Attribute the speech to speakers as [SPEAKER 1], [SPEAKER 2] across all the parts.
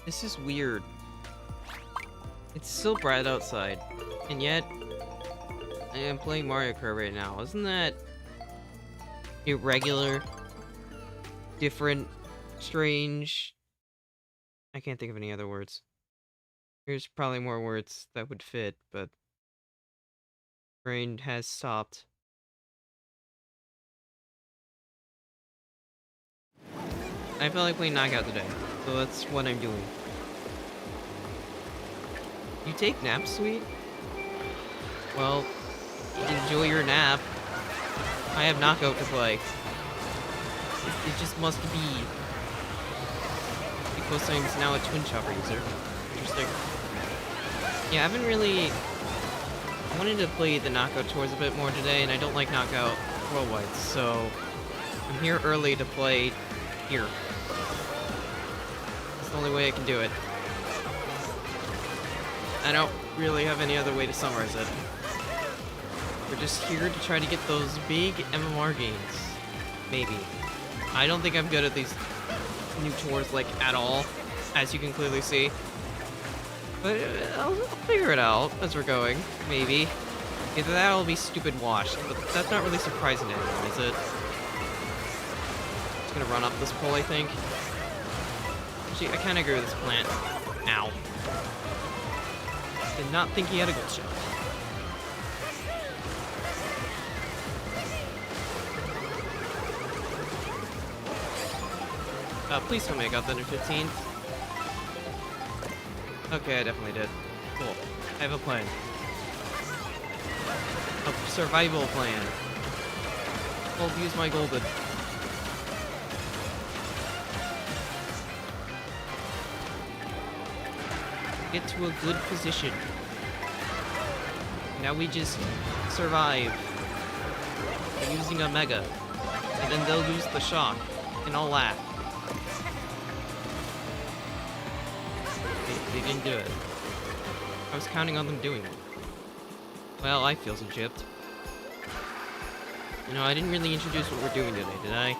[SPEAKER 1] This is weird. It's still bright outside, and yet I am playing Mario Kart right now. Isn't that irregular? Different? Strange? I can't think of any other words. There's probably more words that would fit, but brain has stopped. I felt like playing Knockout today, so that's what I'm doing. You take naps, sweet? Well, enjoy your nap. I have Knockout to play. It just must be. Because I'm now a Twin Chopper user. Interesting. Yeah, I haven't really... I wanted to play the Knockout tours a bit more today, and I don't like Knockout worldwide, so... I'm here early to play here. It's the only way I can do it. I don't really have any other way to summarize it. We're just here to try to get those big MMR games. Maybe. I don't think I'm good at these new tours, like, at all, as you can clearly see. But I'll figure it out as we're going, maybe. Either that or I'll be stupid washed, but that's not really surprising to anyone, is it? Just gonna run up this pole, I think. Actually, I kinda agree with this plant. Ow. Did not think he had a good shot. Please tell me I got that in 15th. Okay, I definitely did. Cool. I have a plan. A survival plan. I'll use my golden. Get to a good position. Now we just survive by using a mega. And then they'll use the shock. And I'll laugh. They didn't do it. I was counting on them doing it. Well, I feel some chipped. You know, I didn't really introduce what we're doing today, did I?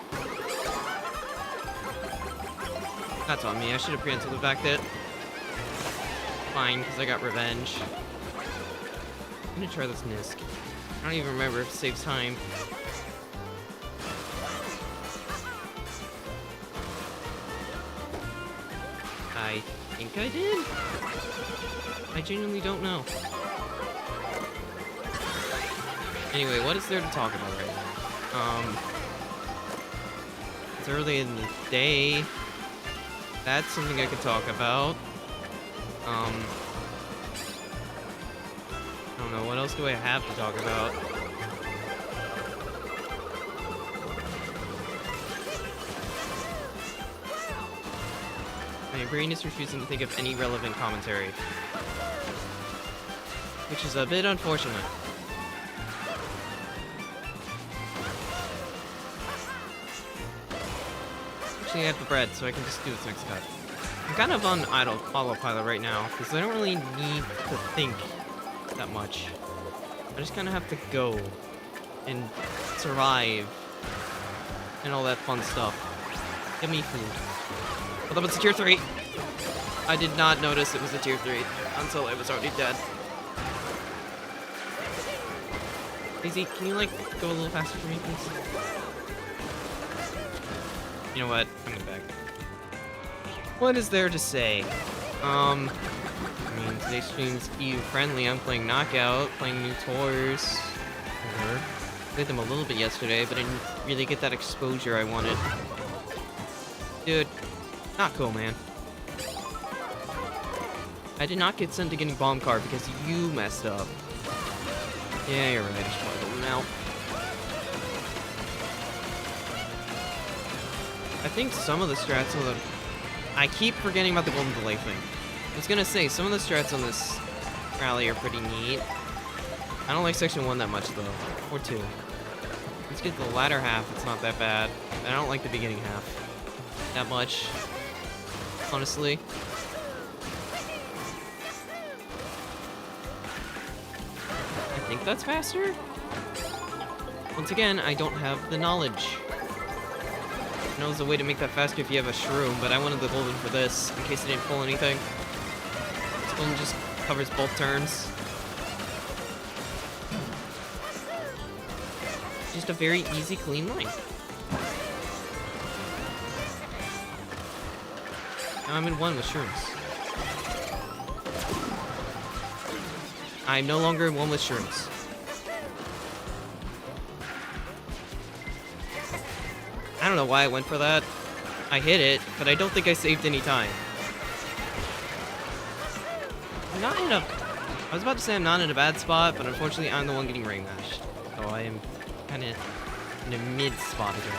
[SPEAKER 1] That's on me. I should have preempted the fact that... Fine, because I got revenge. I'm gonna try this Nisk. I don't even remember if it saves time. I think I did? I genuinely don't know. Anyway, what is there to talk about right now? It's early in the day. That's something I could talk about. I don't know, what else do I have to talk about? My brain is refusing to think of any relevant commentary. Which is a bit unfortunate. Actually, I have the bread, so I can just do this next cut. I'm kind of on autopilot right now, because I don't really need to think that much. I just kind of have to go and survive and all that fun stuff. Give me food. Although it's a tier 3. I did not notice it was a tier 3 until I was already dead. Daisy, can you, like, go a little faster for me, please? You know what? I'm gonna back. What is there to say? I mean, today's stream's EU-friendly. I'm playing Knockout, playing new tours. Whatever. Played them a little bit yesterday, but I didn't really get that exposure I wanted. Dude, not cool, man. I did not get sent to getting bomb card because you messed up. Yeah, you're right. I just want to go now. I think some of the strats on the... I keep forgetting about the golden delay thing. I was gonna say, some of the strats on this rally are pretty neat. I don't like section 1 that much, though. Or 2. Let's get the latter half, it's not that bad. I don't like the beginning half that much, honestly. I think that's faster? Once again, I don't have the knowledge. I know there's a way to make that faster if you have a shroom, but I wanted the golden for this, in case I didn't pull anything. This golden just covers both turns. Just a very easy, clean line. Now I'm in 1 with shrooms. I'm no longer in 1 with shrooms. I don't know why I went for that. I hit it, but I don't think I saved any time. I'm not in a... I was about to say I'm not in a bad spot, but unfortunately I'm the one getting rain mashed. So I am kind of in a mid spot again.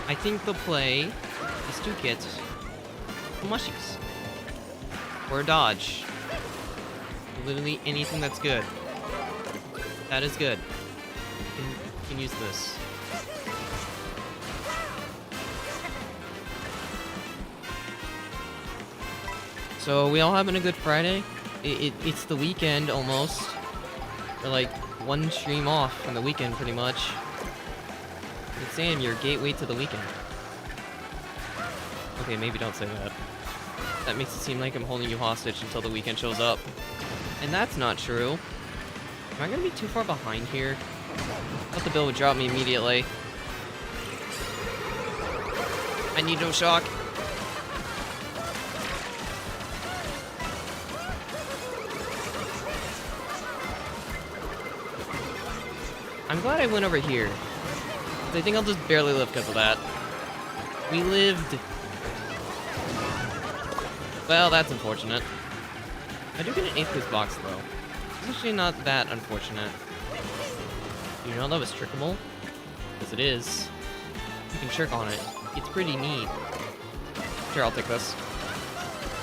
[SPEAKER 1] I think the play is to get the mushies. Or a dodge. Literally anything that's good. That is good. You can use this. So we all having a good Friday? It's the weekend almost. We're like 1 stream off from the weekend pretty much. It's saying your gateway to the weekend. Okay, maybe don't say that. That makes it seem like I'm holding you hostage until the weekend shows up. And that's not true. Am I gonna be too far behind here? I thought the bill would drop me immediately. I need no shock. I'm glad I went over here. I think I'll just barely live because of that. We lived. Well, that's unfortunate. I do get an 8th place box, though. It's actually not that unfortunate. You know that was trickable? Because it is. You can trick on it. It's pretty neat. Sure, I'll take this.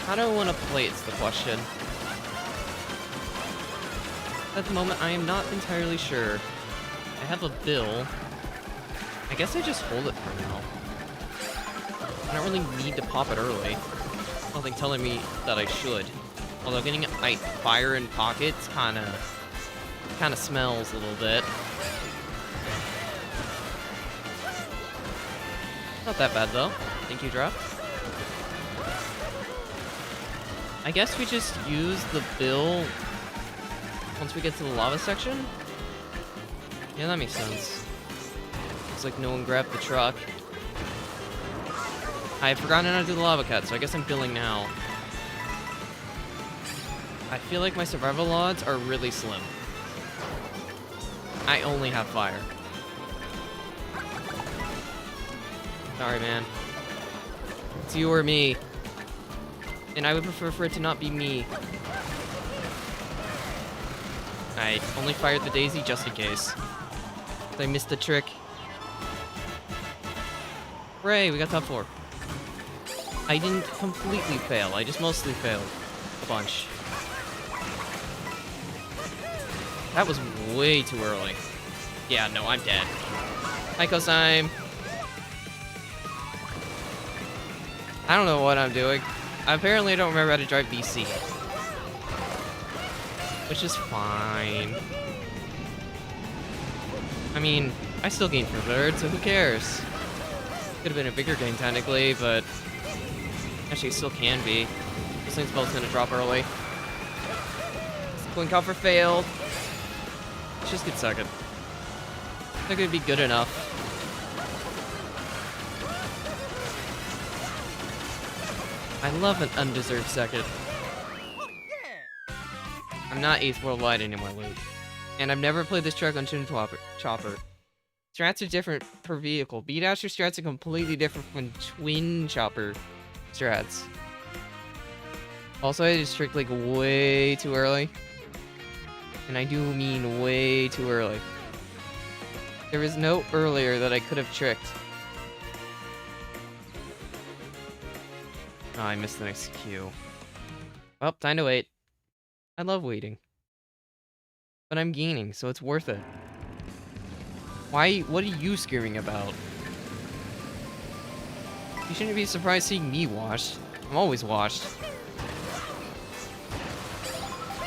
[SPEAKER 1] How do I want to play it's the question. At the moment, I am not entirely sure. I have a bill. I guess I just hold it for now. I don't really need to pop it early. Nothing telling me that I should. Although getting fire in pockets kind of smells a little bit. Not that bad though. Thank you, draft. I guess we just use the bill once we get to the lava section. Yeah, that makes sense. Looks like no one grabbed the truck. I had forgotten how to do the lava cut, so I guess I'm billing now. I feel like my survival odds are really slim. I only have fire. Sorry, man. It's you or me. And I would prefer for it to not be me. I only fired the daisy just in case. I missed the trick. Hooray, we got top 4. I didn't completely fail, I just mostly failed. A bunch. That was way too early. Yeah, no, I'm dead. Hi, Cosime. I don't know what I'm doing. Apparently, I don't remember how to drive BC. Which is fine. I mean, I still gained for 3rd, so who cares? Could have been a bigger gain, technically, but... Actually, it still can be. This thing's both gonna drop early. Coin coffer failed. Let's just get 2nd. I think it'd be good enough. I love an undeserved 2nd. I'm not 8th worldwide anymore, Luke. And I've never played this track on Twin Chopper. Strats are different per vehicle. B-Dasher strats are completely different from Twin Chopper strats. Also, I just tricked like way too early. And I do mean way too early. There was no earlier that I could have tricked. Oh, I missed the next queue. Well, time to wait. I love waiting. But I'm gaining, so it's worth it. Why? What are you screaming about? You shouldn't be surprised seeing me washed. I'm always washed.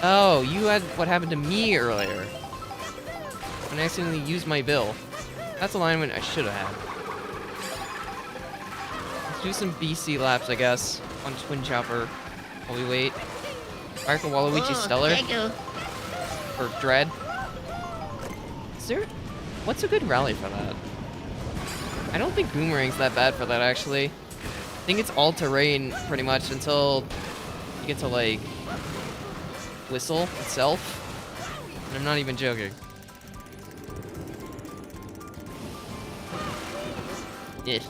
[SPEAKER 1] Oh, you had what happened to me earlier. When I accidentally used my bill. That's alignment I should have had. Let's do some BC laps, I guess, on Twin Chopper while we wait. Alright, for Waluigi Stellar. Or Dread. Is there... What's a good rally for that? I don't think Boomerang's that bad for that, actually. I think it's all-terrain, pretty much, until you get to, like, Whistle itself. And I'm not even joking. Yeah.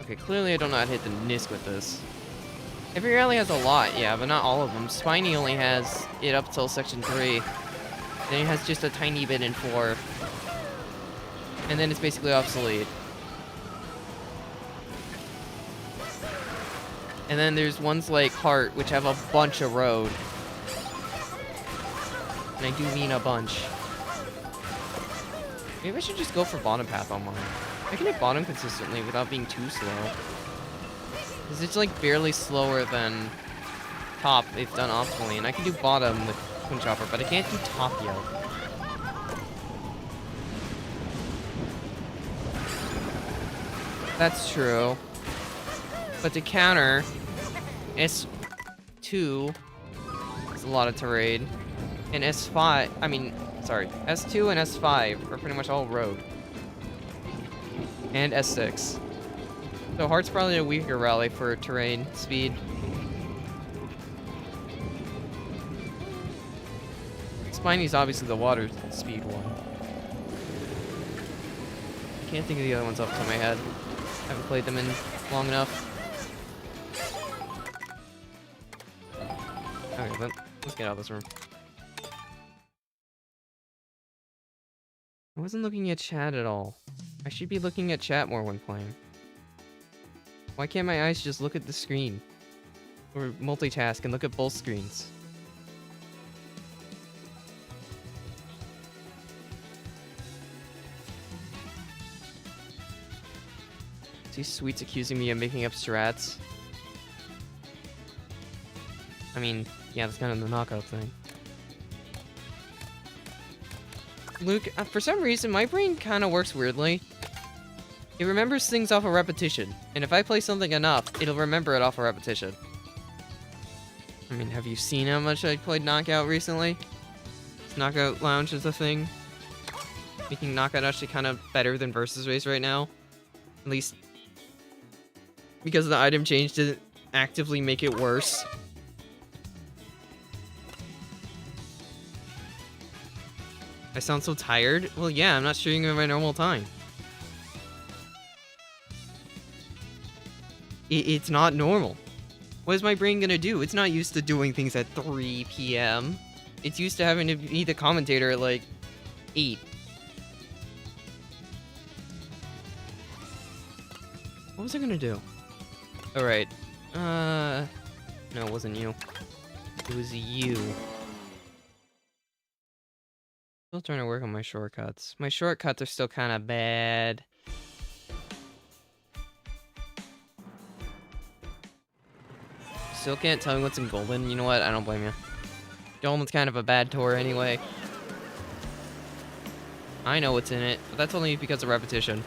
[SPEAKER 1] Okay, clearly I don't know how to hit the Nisk with this. Every rally has a lot, yeah, but not all of them. Spiny only has it up till section 3. Then it has just a tiny bit in 4. And then it's basically obsolete. And then there's ones like Heart, which have a bunch of road. And I do mean a bunch. Maybe I should just go for bottom path on mine. I can hit bottom consistently without being too slow. Because it's like barely slower than top if done optimally. And I can do bottom with Twin Chopper, but I can't do top yet. That's true. But to counter, S2 is a lot of terrain. And S5, I mean, sorry, S2 and S5 are pretty much all road. And S6. So Heart's probably a weaker rally for terrain speed. Spiny's obviously the water speed one. Can't think of the other ones off the top of my head. Haven't played them in long enough. Okay, let's get out of this room. I wasn't looking at chat at all. I should be looking at chat more when playing. Why can't my eyes just look at the screen? Or multitask and look at both screens? See Sweet's accusing me of making up strats. I mean, yeah, that's kind of the knockout thing. Luke, for some reason, my brain kind of works weirdly. It remembers things off of repetition, and if I play something enough, it'll remember it off of repetition. I mean, have you seen how much I played Knockout recently? This Knockout Lounge is a thing. Making Knockout actually kind of better than Versus Race right now. At least because the item change didn't actively make it worse. I sound so tired? Well, yeah, I'm not shooting at my normal time. It's not normal. What is my brain gonna do? It's not used to doing things at 3 p.m. It's used to having to be the commentator at, like, 8. What was I gonna do? Alright. No, it wasn't you. It was you. Still trying to work on my shortcuts. My shortcuts are still kind of bad. Still can't tell me what's in Golden. You know what? I don't blame you. Golden's kind of a bad tour anyway. I know what's in it, but that's only because of repetition.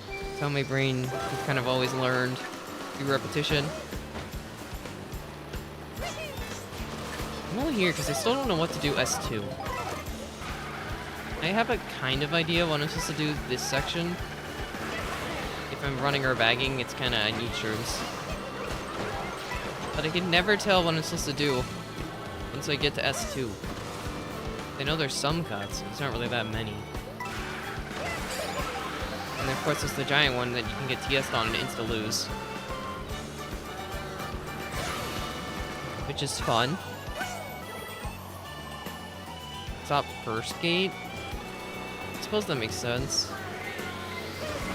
[SPEAKER 1] That's how my brain has kind of always learned through repetition. I'm only here because I still don't know what to do S2. I have a kind of idea what I'm supposed to do this section. If I'm running or bagging, it's kind of I need shrooms. But I can never tell what I'm supposed to do once I get to S2. I know there's some cuts, there's not really that many. And then of course there's the giant one that you can get TS'd on and insta-lose. Which is fun. Stop first gate? I suppose that makes sense.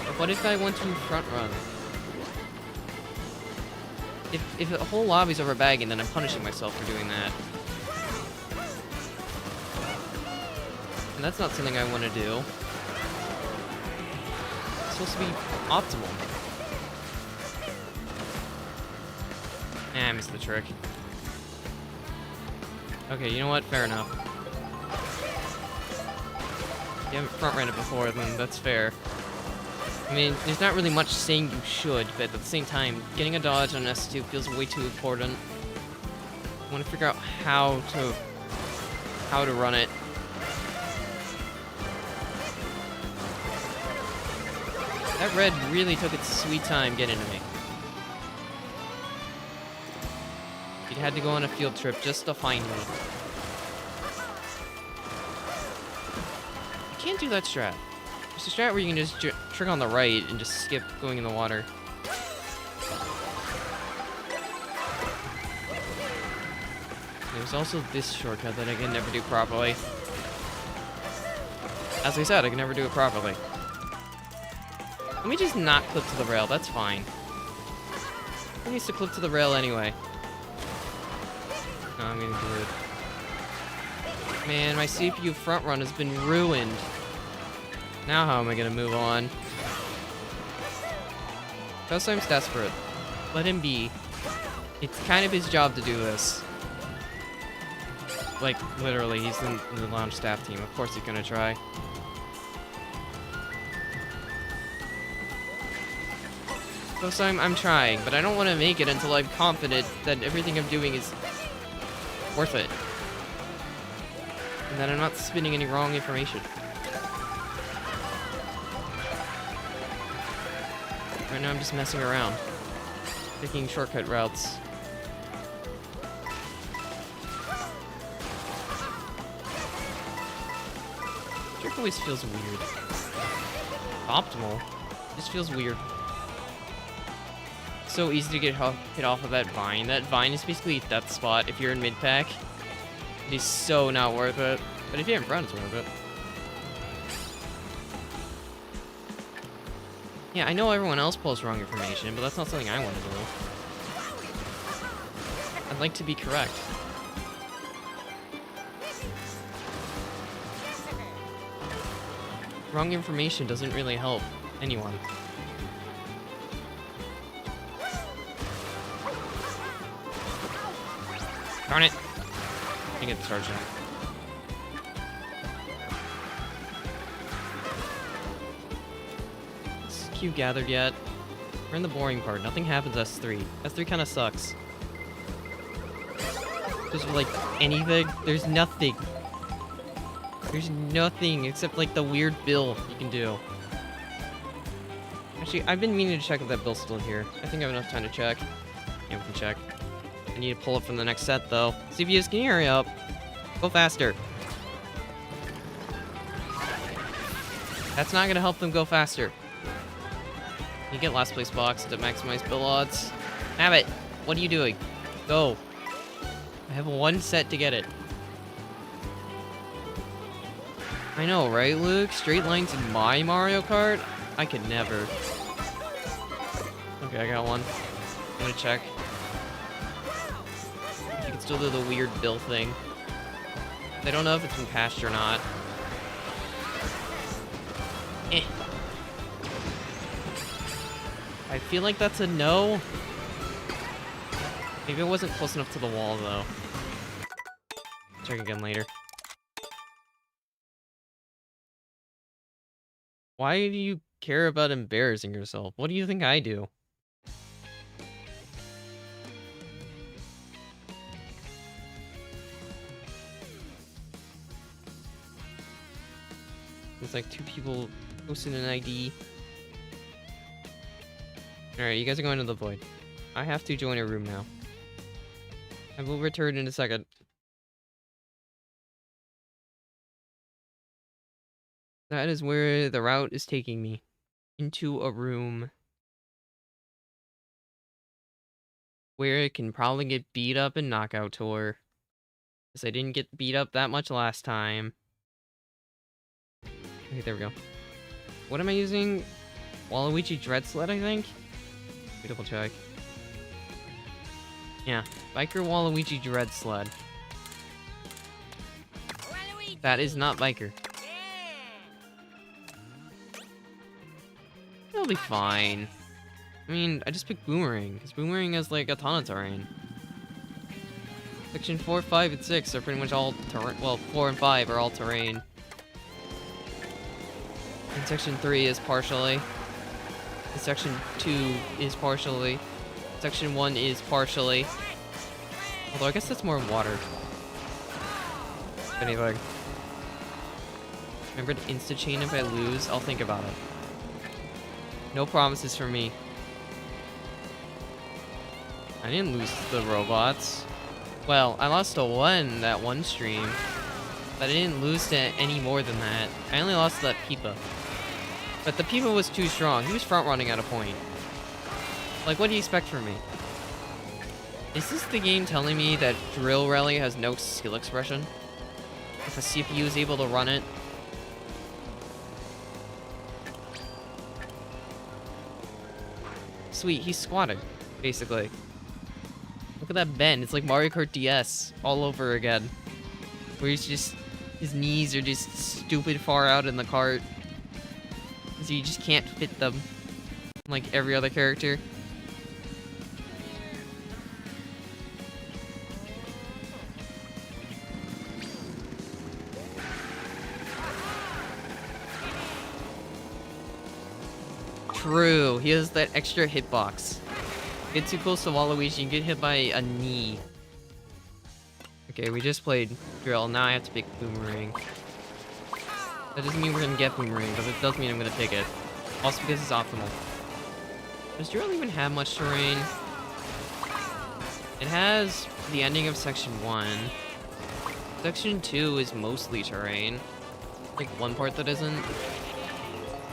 [SPEAKER 1] But what if I want to front run? If the whole lobby's over bagging, then I'm punishing myself for doing that. And that's not something I want to do. It's supposed to be optimal. I missed the trick. Okay, you know what? Fair enough. you haven't front-ran it before, then that's fair. I mean, there's not really much saying you should, but at the same time, getting a dodge on S2 feels way too important. I want to figure out how to run it. That red really took its sweet time getting to me. It had to go on a field trip just to find me. You can't do that strat. There's a strat where you can just trigger on the right and just skip going in the water. There's also this shortcut that I can never do properly. As I said, I can never do it properly. Let me just not clip to the rail, that's fine. Who needs to clip to the rail anyway? No, I'm gonna do it. Man, my CPU front run has been ruined. Now how am I gonna move on? Ghostime's desperate. Let him be. It's kind of his job to do this. Like, literally, he's in the launch staff team. Of course he's gonna try. Ghostime, I'm trying, but I don't want to make it until I'm confident that everything I'm doing is worth it. And that I'm not spinning any wrong information. Right now I'm just messing around. Taking shortcut routes. Trick always feels weird. Optimal. Just feels weird. So easy to get hit off of that vine. That vine is basically a death spot if you're in mid-pack. It is so not worth it. But if you're in front, it's worth it. Yeah, I know everyone else posts wrong information, but that's not something I want to do. I'd like to be correct. Wrong information doesn't really help anyone. Darn it! I get the charge now. Is Q gathered yet? We're in the boring part. Nothing happens S3. S3 kind of sucks. Just like anything, there's nothing. There's nothing except like the weird bill you can do. Actually, I've been meaning to check if that bill's still here. I think I have enough time to check. Yeah, we can check. I need to pull it from the next set, though. CPUs, can you hurry up? Go faster. That's not gonna help them go faster. You get last place box to maximize bill odds. Have it. What are you doing? Go. I have one set to get it. I know, right, Luke? Straight lines in my Mario Kart? I could never. Okay, I got one. I'm gonna check. You can still do the weird bill thing. I don't know if it's been patched or not. Eh. I feel like that's a no. Maybe it wasn't close enough to the wall, though. Check again later. Why do you care about embarrassing yourself? What do you think I do? It's like two people posting an ID. Alright, you guys are going to the void. I have to join a room now. I will return in a second. That is where the route is taking me. Into a room where it can probably get beat up in Knockout Tour. Because I didn't get beat up that much last time. Okay, there we go. What am I using? Waluigi Dread Sled, I think? Let me double check. Yeah, Biker Waluigi Dread Sled. Waluigi. That is not Biker. It'll be fine. I mean, I just picked Boomerang, because Boomerang has like a ton of terrain. Section 4, 5, and 6 are pretty much all terrain. Well, 4 and 5 are all terrain. And section 3 is partially. And section 2 is partially. Section 1 is partially. Although I guess that's more water. If anything. Remember to insta-chain if I lose? I'll think about it. No promises from me. I didn't lose to the robots. Well, I lost to one that one stream. But I didn't lose to any more than that. I only lost to that Peepa. But the Peepa was too strong. He was front running at a point. Like, what do you expect from me? Is this the game telling me that Drill Rally has no skill expression? If a CPU is able to run it? Sweet, he's squatting, basically. Look at that bend. It's like Mario Kart DS all over again. Where he's just... his knees are just stupid far out in the cart. So you just can't fit them. Like every other character. True, he has that extra hitbox. Get too close to Waluigi and get hit by a knee. Okay, we just played Drill, now I have to pick Boomerang. That doesn't mean we're gonna get Boomerang, but it does mean I'm gonna pick it. Also because it's optimal. Does Drill even have much terrain? It has the ending of Section 1. Section 2 is mostly terrain. Like one part that isn't.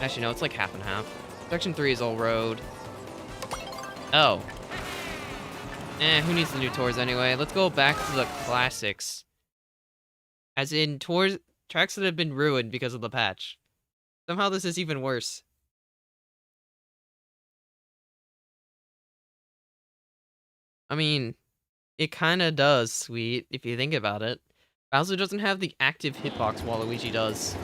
[SPEAKER 1] Actually no, it's like half and half. Section 3 is all road. Oh. Who needs the new tours anyway? Let's go back to the classics. As in, tours, tracks that have been ruined because of the patch. Somehow this is even worse. I mean, it kinda does, sweet, if you think about it. Bowser doesn't have the active hitbox Waluigi does.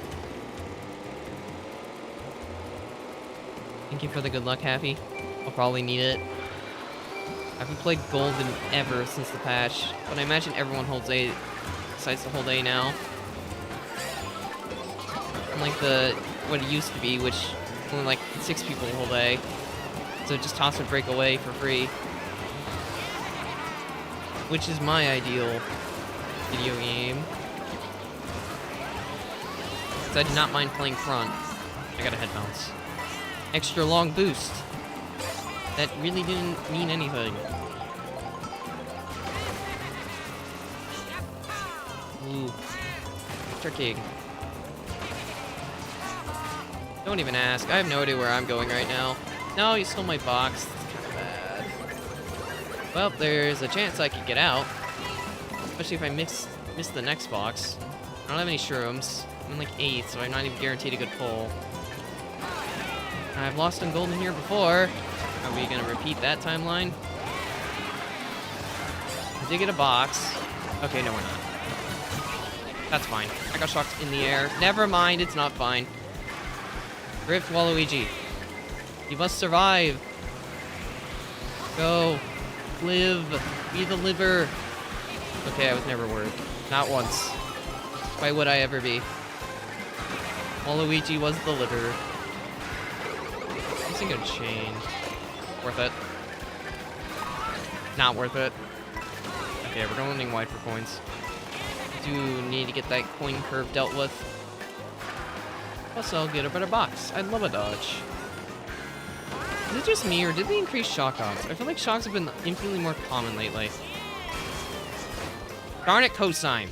[SPEAKER 1] Thank you for the good luck, Happy. I'll probably need it. I haven't played Golden ever since the patch, but I imagine everyone holds A, decides to hold A now. Unlike what it used to be, which only like 6 people hold A. So just toss and break away for free. Which is my ideal video game. Because I do not mind playing front. I got a head bounce. Extra long boost. That really didn't mean anything. Ooh. Tricky. Don't even ask. I have no idea where I'm going right now. No, you stole my box. That's kind of bad. Well, there's a chance I could get out. Especially if I miss the next box. I don't have any shrooms. I'm in like 8th, so I'm not even guaranteed a good pull. I've lost on Golden here before. Are we gonna repeat that timeline? I did get a box. Okay, no we're not. That's fine. I got shocked in the air. Never mind, it's not fine. Drift Waluigi. You must survive. Go. Live. Be the liver. Okay, I was never worried. Not once. Why would I ever be? Waluigi was the liver. Using a chain. Worth it. Not worth it. Okay, we're going wide for coins. Do need to get that coin curve dealt with. Plus, I'll get a better box. I'd love a dodge. Is it just me, or did they increase shock odds? I feel like shocks have been infinitely more common lately. Darn it, cosine!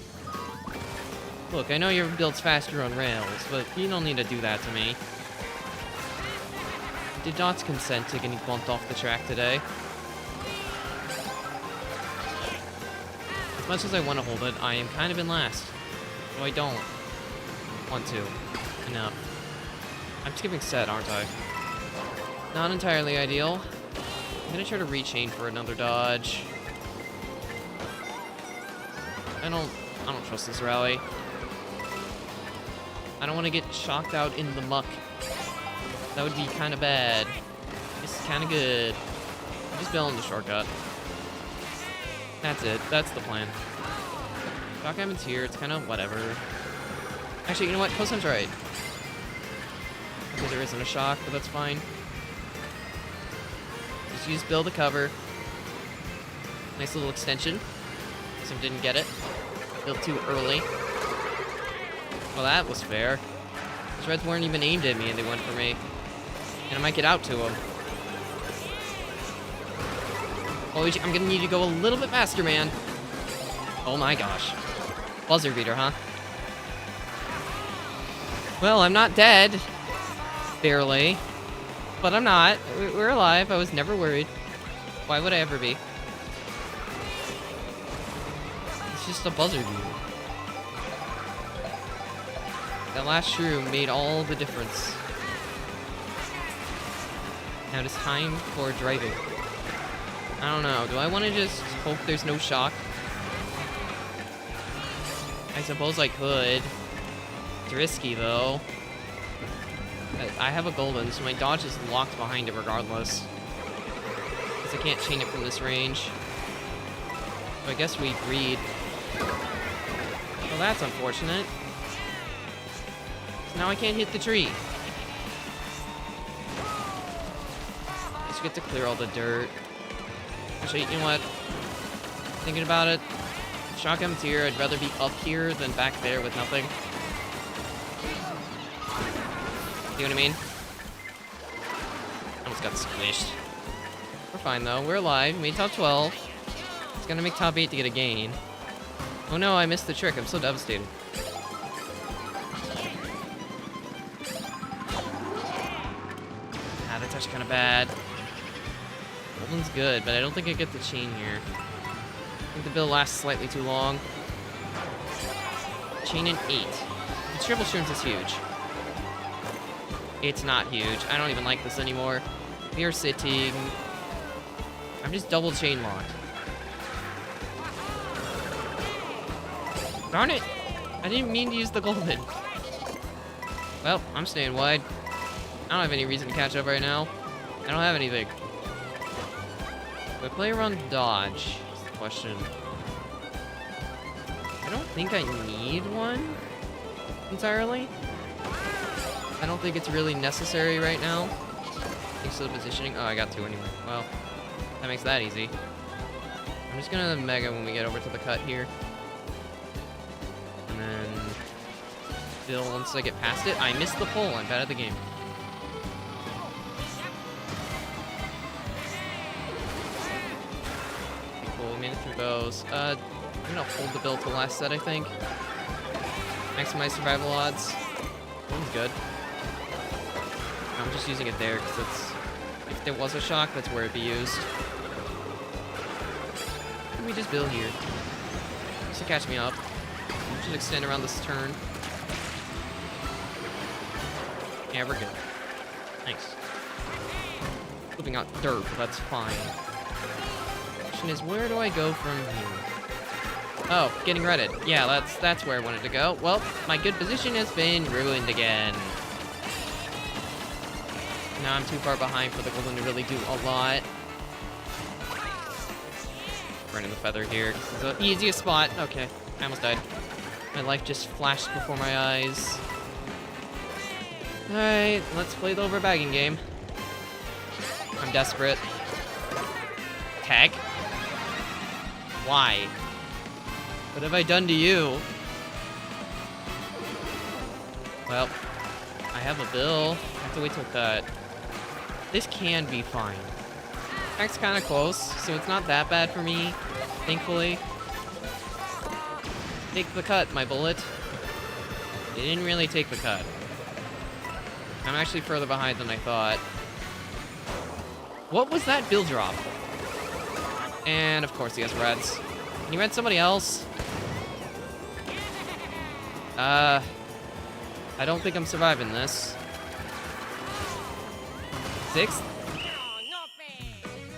[SPEAKER 1] Look, I know your build's faster on rails, but you don't need to do that to me. Did Dots consent to getting bumped off the track today? As much as I want to hold it, I am kind of in last. So I don't want to. Enough. I'm skipping set, aren't I? Not entirely ideal. I'm gonna try to rechain for another dodge. I don't trust this rally. I don't want to get shocked out in the muck. That would be kind of bad. This is kind of good. I'm just building the shortcut. That's it. That's the plan. Shock Hammond's here. It's kind of whatever. Actually, you know what? Cosine's right. because there isn't a shock, but that's fine. Just use Bill to cover. Nice little extension. Guess I didn't get it. Built too early. Well, that was fair. Those reds weren't even aimed at me, and they went for me. And I might get out to them. Oh, I'm gonna need to go a little bit faster, man. Oh my gosh. Buzzer beater, huh? Well, I'm not dead. Barely. But I'm not. We're alive. I was never worried. Why would I ever be? It's just a buzzer beater. That last shroom made all the difference. Now it is time for driving. I don't know. Do I want to just hope there's no shock? I suppose I could. It's risky, though. I have a golden, so my dodge is locked behind it regardless. Because I can't chain it from this range. So I guess we agreed. Well, that's unfortunate. So now I can't hit the tree. Just get to clear all the dirt. Actually, you know what? Thinking about it, shotgun's here. I'd rather be up here than back there with nothing. See what I mean? Almost got squished. We're fine though. We're alive. We made top 12. It's gonna make top 8 to get a gain. Oh no, I missed the trick. I'm so devastated. Ah, that touched kind of bad. Golden's good, but I don't think I get the chain here. I think the build lasts slightly too long. Chain in 8. The triple shrooms is huge. It's not huge. I don't even like this anymore. We are sitting. I'm just double chain locked. Darn it! I didn't mean to use the golden. Well, I'm staying wide. I don't have any reason to catch up right now. I don't have anything. Do I play around dodge? Is the question. I don't think I need one entirely. I don't think it's really necessary right now. Thanks to the positioning. Oh, I got 2 anyway. Well, that makes that easy. I'm just gonna mega when we get over to the cut here. And then still, once I get past it, I missed the pull. I'm bad at the game. Cool, we made it through those. I'm gonna hold the build to last set, I think. Maximize survival odds. One's good. I'm just using it there because it's, if there was a shock, that's where it'd be used. Can we just build here? Just to catch me up. Just extend around this turn. Yeah, we're good. Thanks. Flipping out dirt, but that's fine. Question is, where do I go from here? Oh, getting redded. Yeah, that's where I wanted to go. Well, my good position has been ruined again. Now I'm too far behind for the golden to really do a lot. Running the feather here. This is the easiest spot. Okay, I almost died. My life just flashed before my eyes. Alright, let's play the overbagging game. I'm desperate. Tag? Why? What have I done to you? Well, I have a bill. I have to wait till cut. This can be fine. That's kind of close, so it's not that bad for me, thankfully. Take the cut, my bullet. It didn't really take the cut. I'm actually further behind than I thought. What was that bill drop? And of course he has reds. Can you red somebody else? I don't think I'm surviving this. 6th?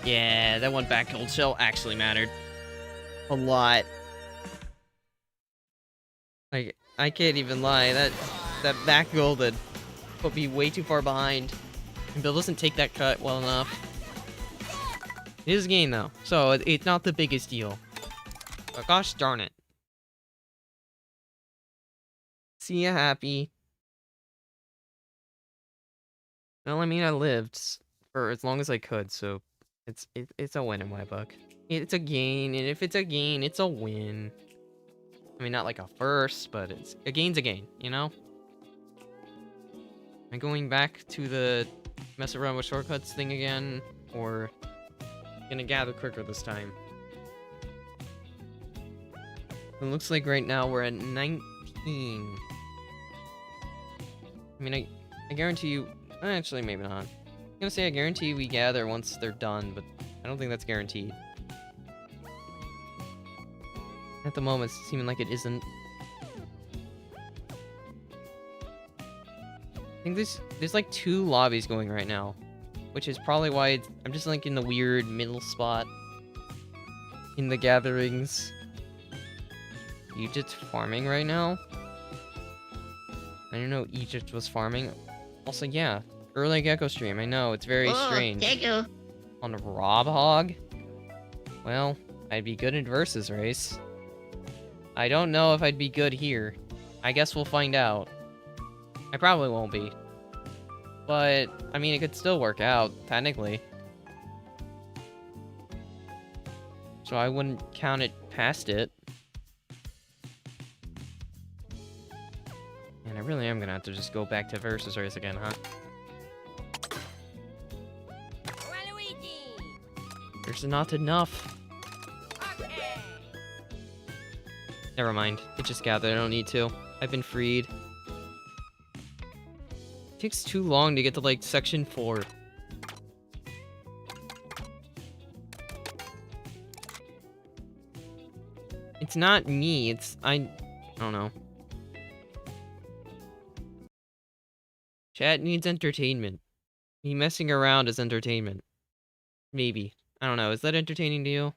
[SPEAKER 1] Yeah, that one back gold shell actually mattered. A lot. Like, I can't even lie. That back golden put me way too far behind. And Bill doesn't take that cut well enough. It is a game though, so it's not the biggest deal. But gosh darn it. See ya, happy. Well, I mean, I lived for as long as I could, so it's a win in my book. It's a gain, and if it's a gain, it's a win. I mean, not like a first, but it's a gain's a gain, you know? Am I going back to the mess around with shortcuts thing again, or gonna gather quicker this time? It looks like right now we're at 19. I mean, I guarantee you... Actually, maybe not. I'm gonna say I guarantee we gather once they're done, but I don't think that's guaranteed. At the moment, it's seeming like it isn't. I think there's like 2 lobbies going right now, which is probably why I'm just like in the weird middle spot in the gatherings. Egypt's farming right now. I didn't know Egypt was farming. Also, yeah, early Gecko stream. I know, it's very strange.
[SPEAKER 2] Gecko.
[SPEAKER 1] On Rob Hog? Well, I'd be good in Versus Race. I don't know if I'd be good here. I guess we'll find out. I probably won't be. But, I mean, it could still work out, technically. So I wouldn't count it past it. And I really am gonna have to just go back to Versus Race again, huh? There's not enough.
[SPEAKER 2] Okay.
[SPEAKER 1] Never mind. It just gathered. I don't need to. I've been freed. It takes too long to get to, like, section 4. It's not me. It's... I don't know. Chat needs entertainment. Me messing around is entertainment. Maybe. I don't know. Is that entertaining to you?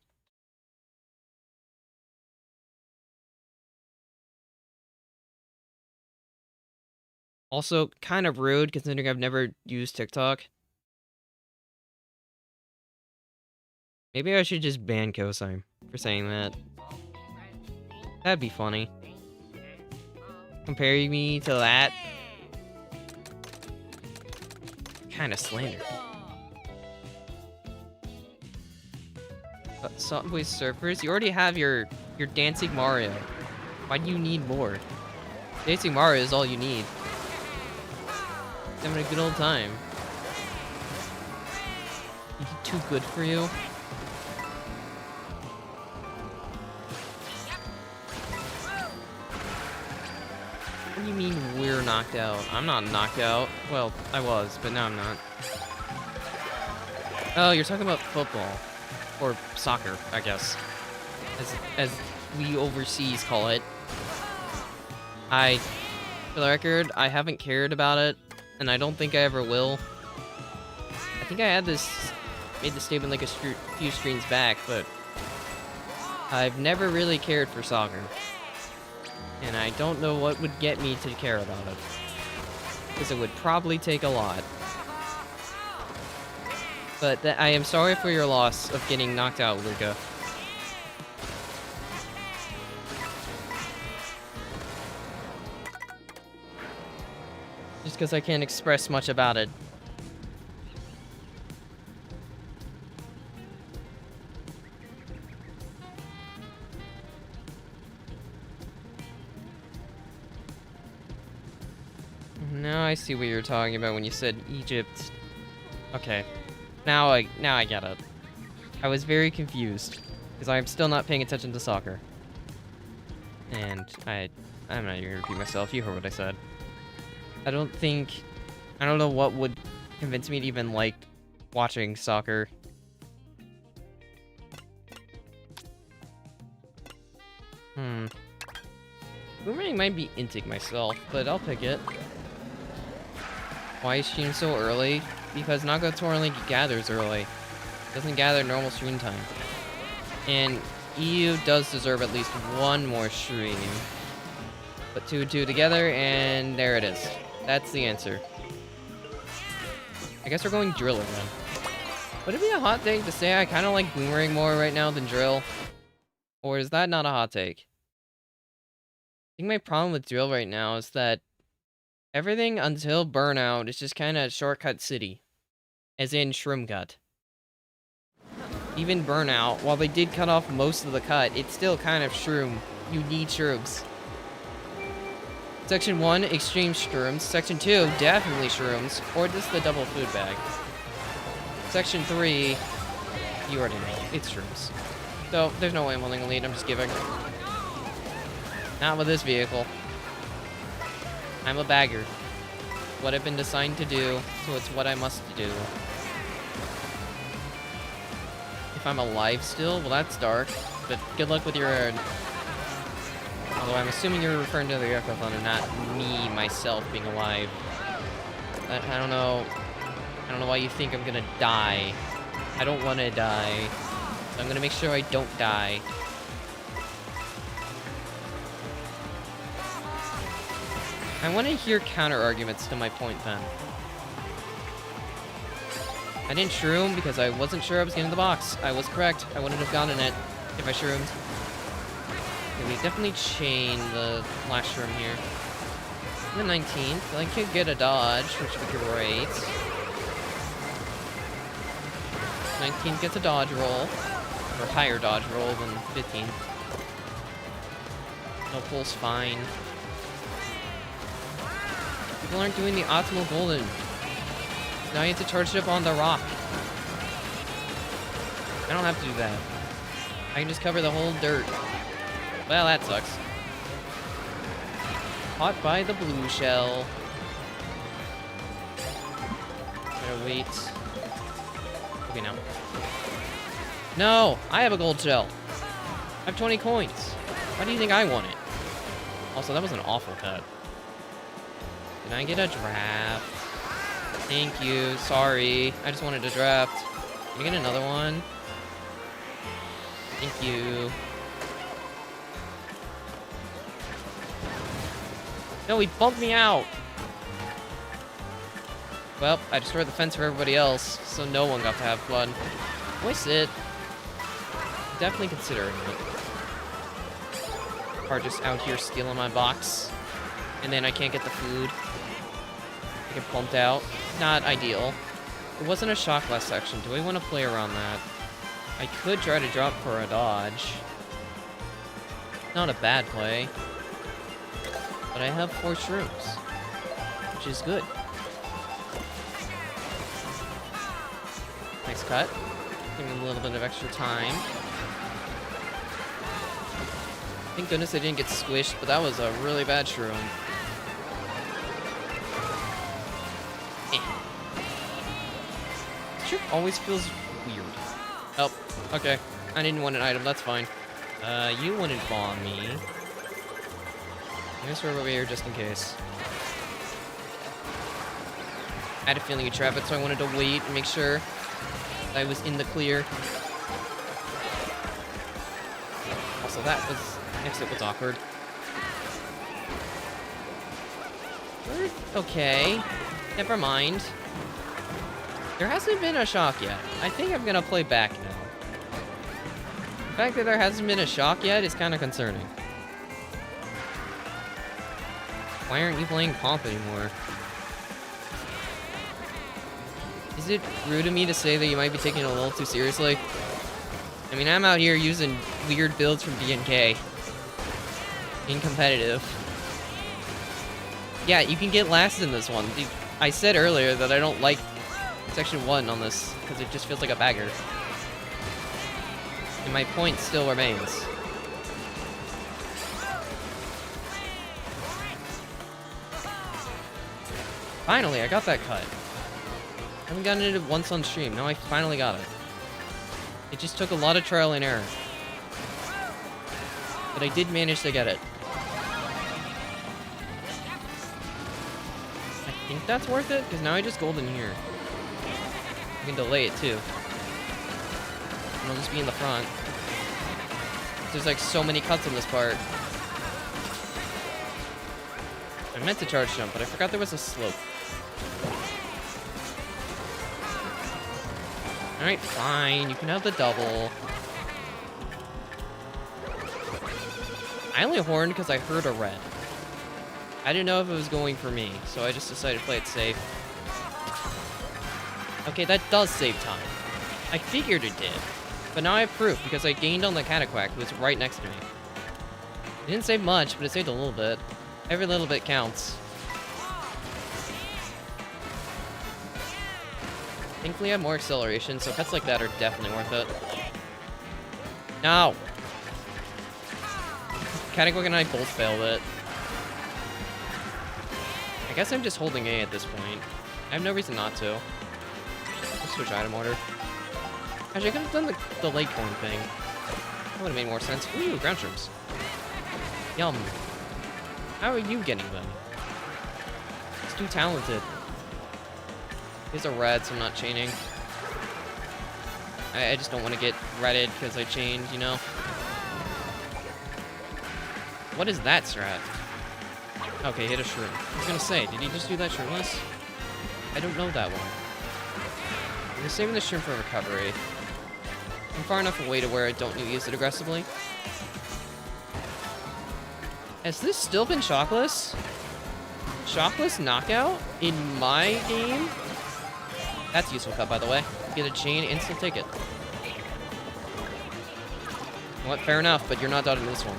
[SPEAKER 1] Also, kind of rude considering I've never used TikTok. Maybe I should just ban Cosine for saying that. That'd be funny. Comparing me to that? Kind of slander. Subway Surfers? You already have your Dancing Mario. Why do you need more? Dancing Mario is all you need. Having a good old time. Is he too good for you? What do you mean we're knocked out? I'm not knocked out. Well, I was, but now I'm not. Oh, you're talking about football. Or soccer, I guess. As we overseas call it. For the record, I haven't cared about it, and I don't think I ever will. I think I made this statement like a few streams back, but I've never really cared for soccer. And I don't know what would get me to care about it. Because it would probably take a lot. But I am sorry for your loss of getting knocked out, Luca. Just because I can't express much about it. Now I see what you're talking about when you said Egypt. Okay. Now I get it. I was very confused because I'm still not paying attention to soccer. And I'm not even gonna repeat myself. You heard what I said. I don't know what would convince me to even like watching soccer. Boomerang might be inting myself, but I'll pick it. Why is stream so early? Because Nagator only gathers early. Doesn't gather normal stream time. And EU does deserve at least one more stream. Put 2 and 2 together, and there it is. That's the answer. I guess we're going drill again. Would it be a hot take to say I kind of like Boomerang more right now than drill? Or is that not a hot take? I think my problem with drill right now is that Everything until Burnout is just kind of Shortcut City. As in Shroom Cut. Even Burnout, while they did cut off most of the cut, it's still kind of Shroom. You need shrooms. Section 1, extreme shrooms. Section 2, definitely shrooms. Or just the double food bag. Section 3, you already know. It's shrooms. So, there's no way I'm winning a lead, I'm just giving. Not with this vehicle. I'm a bagger. What I've been designed to do, so it's what I must do. If I'm alive still, well that's dark, but good luck with your... Although I'm assuming you're referring to the GECKOTHON and not me, myself, being alive. But I don't know... I don't know why you think I'm gonna die. I don't want to die. So I'm gonna make sure I don't die. I want to hear counter-arguments to my point, then. I didn't shroom because I wasn't sure I was getting the box. I was correct. I wouldn't have gotten it if I shroomed. Okay, we definitely chain the last shroom here. The 19th. I could get a dodge, which would be great. 19th gets a dodge roll. Or higher dodge roll than 15th. No pull's fine. People aren't doing the optimal golden. Now you have to charge it up on the rock. I don't have to do that. I can just cover the whole dirt. Well, that sucks. Caught by the blue shell. Gotta wait. Okay, now. No! I have a gold shell. I have 20 coins. Why do you think I want it? Also, that was an awful cut. Can I get a draft? Thank you. Sorry. I just wanted a draft. Can you get another one? Thank you. No, he bumped me out. Well, I destroyed the fence for everybody else, so no one got to have fun. Voice it. Definitely considering it. Or just out here stealing my box. And then I can't get the food. I get bumped out. Not ideal. It wasn't a shock last section. Do I want to play around that? I could try to drop for a dodge. Not a bad play. But I have 4 shrooms. Which is good. Nice cut. Give me a little bit of extra time. Thank goodness I didn't get squished, but that was a really bad shroom. This trick always feels weird. Oh, okay. I didn't want an item, that's fine. You wouldn't bomb me. I'm gonna throw it over here just in case. I had a feeling you'd trap it, so I wanted to wait and make sure I was in the clear. Also, that was... exit was awkward. Okay. Never mind. There hasn't been a shock yet. I think I'm gonna play back now. The fact that there hasn't been a shock yet is kind of concerning. Why aren't you playing comp anymore? Is it rude of me to say that you might be taking it a little too seriously? I mean, I'm out here using weird builds from DNK. In competitive. Yeah, you can get last in this one. I said earlier that I don't like Section 1 on this, because it just feels like a bagger. And my point still remains. Finally, I got that cut. I haven't gotten it once on stream. Now I finally got it. It just took a lot of trial and error. But I did manage to get it. I think that's worth it, because now I just golden here. I can delay it, too. And I'll just be in the front. There's like so many cuts on this part. I meant to charge jump, but I forgot there was a slope. Alright, fine. You can have the double. I only horned because I heard a red. I didn't know if it was going for me, so I just decided to play it safe. Okay, that does save time. I figured it did. But now I have proof, because I gained on the Cataquack, who was right next to me. It didn't save much, but it saved a little bit. Every little bit counts. Thankfully I have more acceleration, so pets like that are definitely worth it. No! Cataquack and I both failed it. I guess I'm just holding A at this point. I have no reason not to. Let's switch item order. Actually, I could have done the lake coin thing. That would have made more sense. Ooh, ground shrooms. Yum. How are you getting them? It's too talented. These are red, so I'm not chaining. I just don't want to get redded because I chained, you know? What is that strat? Okay, hit a shroom. I was gonna say, did he just do that shroomless? I don't know that one. I'm saving the shroom for recovery. I'm far enough away to where I don't use it aggressively. Has this still been shockless? Shockless knockout in my game? That's useful cut, by the way. Get a chain and still take it. What? Fair enough, but you're not dodging this one.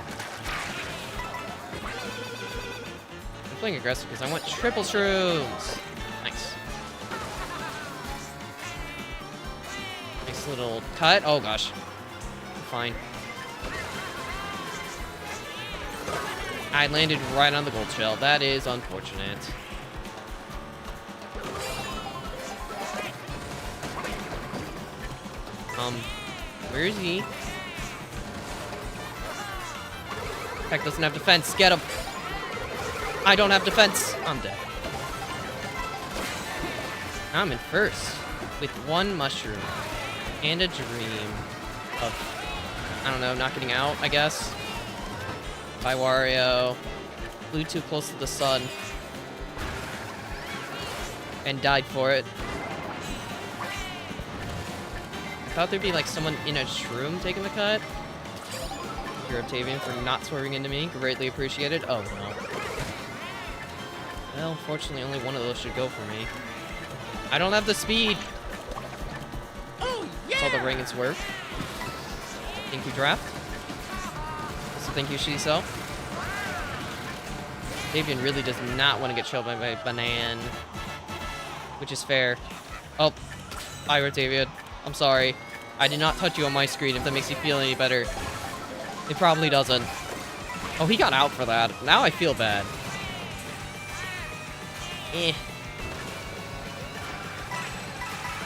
[SPEAKER 1] I'm playing aggressive because I want triple shrooms. Nice. Nice little cut. Oh gosh. Fine. I landed right on the gold shell. That is unfortunate. Where is he? Heck doesn't have defense. Get him. I don't have defense. I'm dead. I'm in first with one mushroom and a dream of, I don't know, not getting out, I guess. Bye, Wario. Flew too close to the sun and died for it. I thought there'd be like someone in a shroom taking the cut. You're Octavian for not swerving into me. Greatly appreciated. Oh no. Well, fortunately, only one of those should go for me. I don't have the speed. Oh yeah. That's all the ring is worth. Thank you, draft. Also, thank you, Shiso. Octavian really does not want to get chilled by my banan, which is fair. Oh, hi, Octavian. I'm sorry. I did not touch you on my screen, if that makes you feel any better. It probably doesn't. Oh, he got out for that. Now I feel bad. Eh.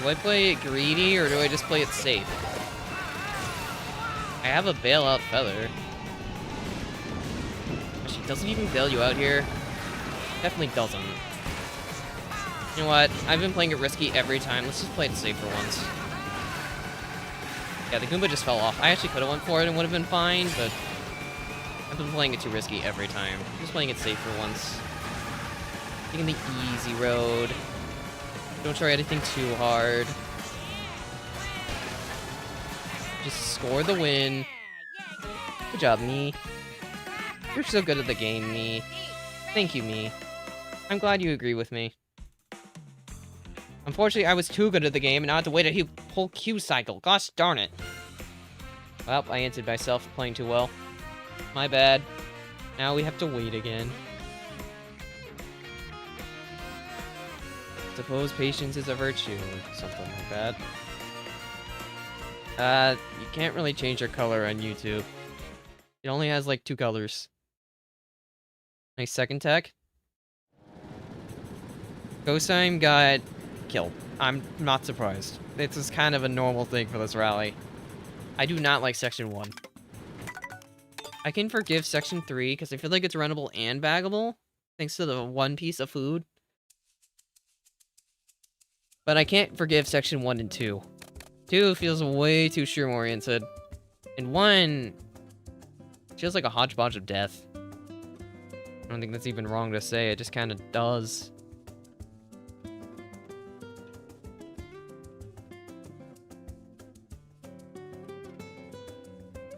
[SPEAKER 1] Do I play it greedy, or do I just play it safe? I have a bailout feather. Actually, doesn't even bail you out here. Definitely doesn't. You know what? I've been playing it risky every time. Let's just play it safe for once. Yeah, the Goomba just fell off. I actually could have went for it and would have been fine, but I've been playing it too risky every time. Just playing it safe for once. Taking the easy road. Don't try anything too hard. Just score the win. Good job, me. You're so good at the game, me. Thank you, me. I'm glad you agree with me. Unfortunately, I was too good at the game, and I had to wait a whole Q cycle. Gosh darn it. Well, I answered myself playing too well. My bad. Now we have to wait again. Suppose patience is a virtue, or something like that. You can't really change your color on YouTube. It only has like 2 colors. Nice second tech. Gosheim got killed. I'm not surprised. This is kind of a normal thing for this rally. I do not like Section 1. I can forgive Section 3 because I feel like it's runnable and baggable, thanks to the one piece of food. But I can't forgive Section 1 and 2. 2 feels way too shroom-oriented. And 1 feels like a hodgepodge of death. I don't think that's even wrong to say, it just kind of does.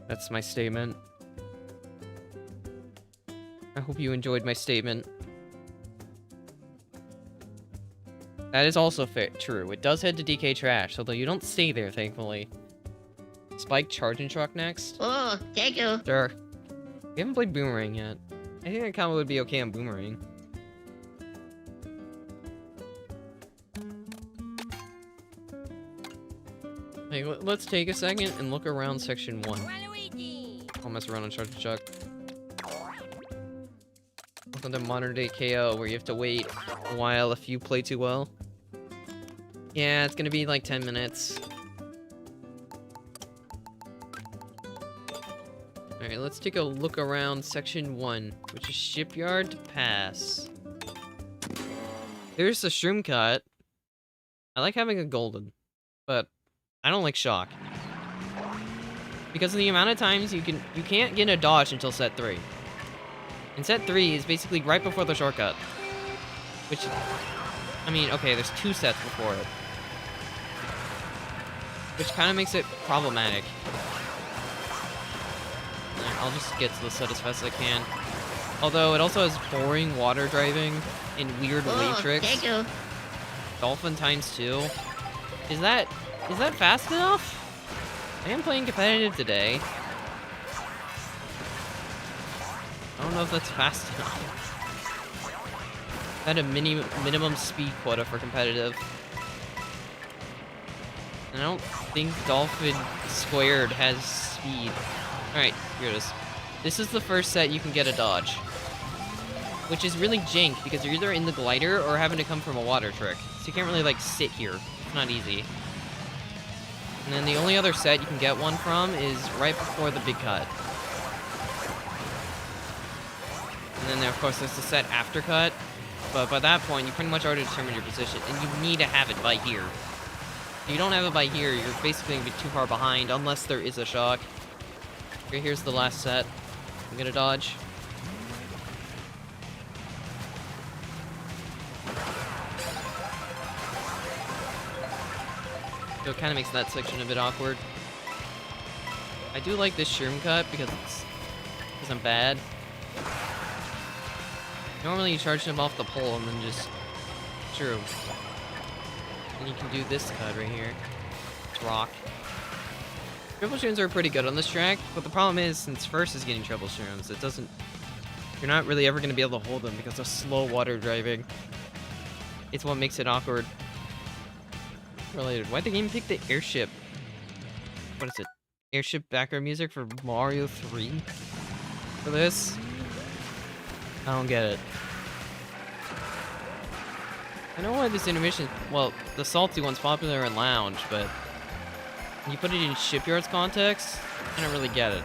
[SPEAKER 1] That's my statement. I hope you enjoyed my statement. That is also true. It does head to DK Trash, although you don't stay there, thankfully. Spike Charging Truck next?
[SPEAKER 2] Oh, thank you.
[SPEAKER 1] Sure. We haven't played Boomerang yet. I think that combo would be okay on Boomerang. Hey, let's take a second and look around section 1. I'll mess around on Charging Truck. Welcome to modern day KO, where you have to wait a while if you play too well. Yeah, it's gonna be like 10 minutes. Alright, let's take a look around section 1, which is Shipyard to Pass. There's the Shroom Cut. I like having a golden, but I don't like Shock. Because of the amount of times you can't get a dodge until set 3. And set 3 is basically right before the shortcut. Which, I mean, okay, there's 2 sets before it. Which kind of makes it problematic. I'll just get to the set as fast as I can. Although, it also has boring water driving and weird wave tricks.
[SPEAKER 2] Thank you.
[SPEAKER 1] Dolphin times 2. Is that fast enough? I am playing competitive today. I don't know if that's fast enough. I had a minimum speed quota for competitive. And I don't think Dolphin Squared has speed. Alright, here it is. This is the first set you can get a dodge. Which is really jank, because you're either in the glider or having to come from a water trick. So you can't really, like, sit here. It's not easy. And then the only other set you can get one from is right before the big cut. And then, of course, there's the set after cut. But by that point, you pretty much already determined your position, and you need to have it by here. If you don't have it by here, you're basically going to be too far behind, unless there is a shock. Okay, here's the last set. I'm going to dodge. So it kind of makes that section a bit awkward. I do like this Shroom Cut because I'm bad. Normally you charge them off the pole and then just Shroom. And you can do this cut right here. It's rock. Triple Shrooms are pretty good on this track, but the problem is, since first is getting Triple Shrooms, you're not really ever going to be able to hold them because of slow water driving. It's what makes it awkward. Related. Why'd the game pick the airship? What is it? Airship background music for Mario 3? For this? I don't get it. I know why this intermission... Well, the salty one's popular in Lounge, but... when you put it in Shipyard's context, I don't really get it.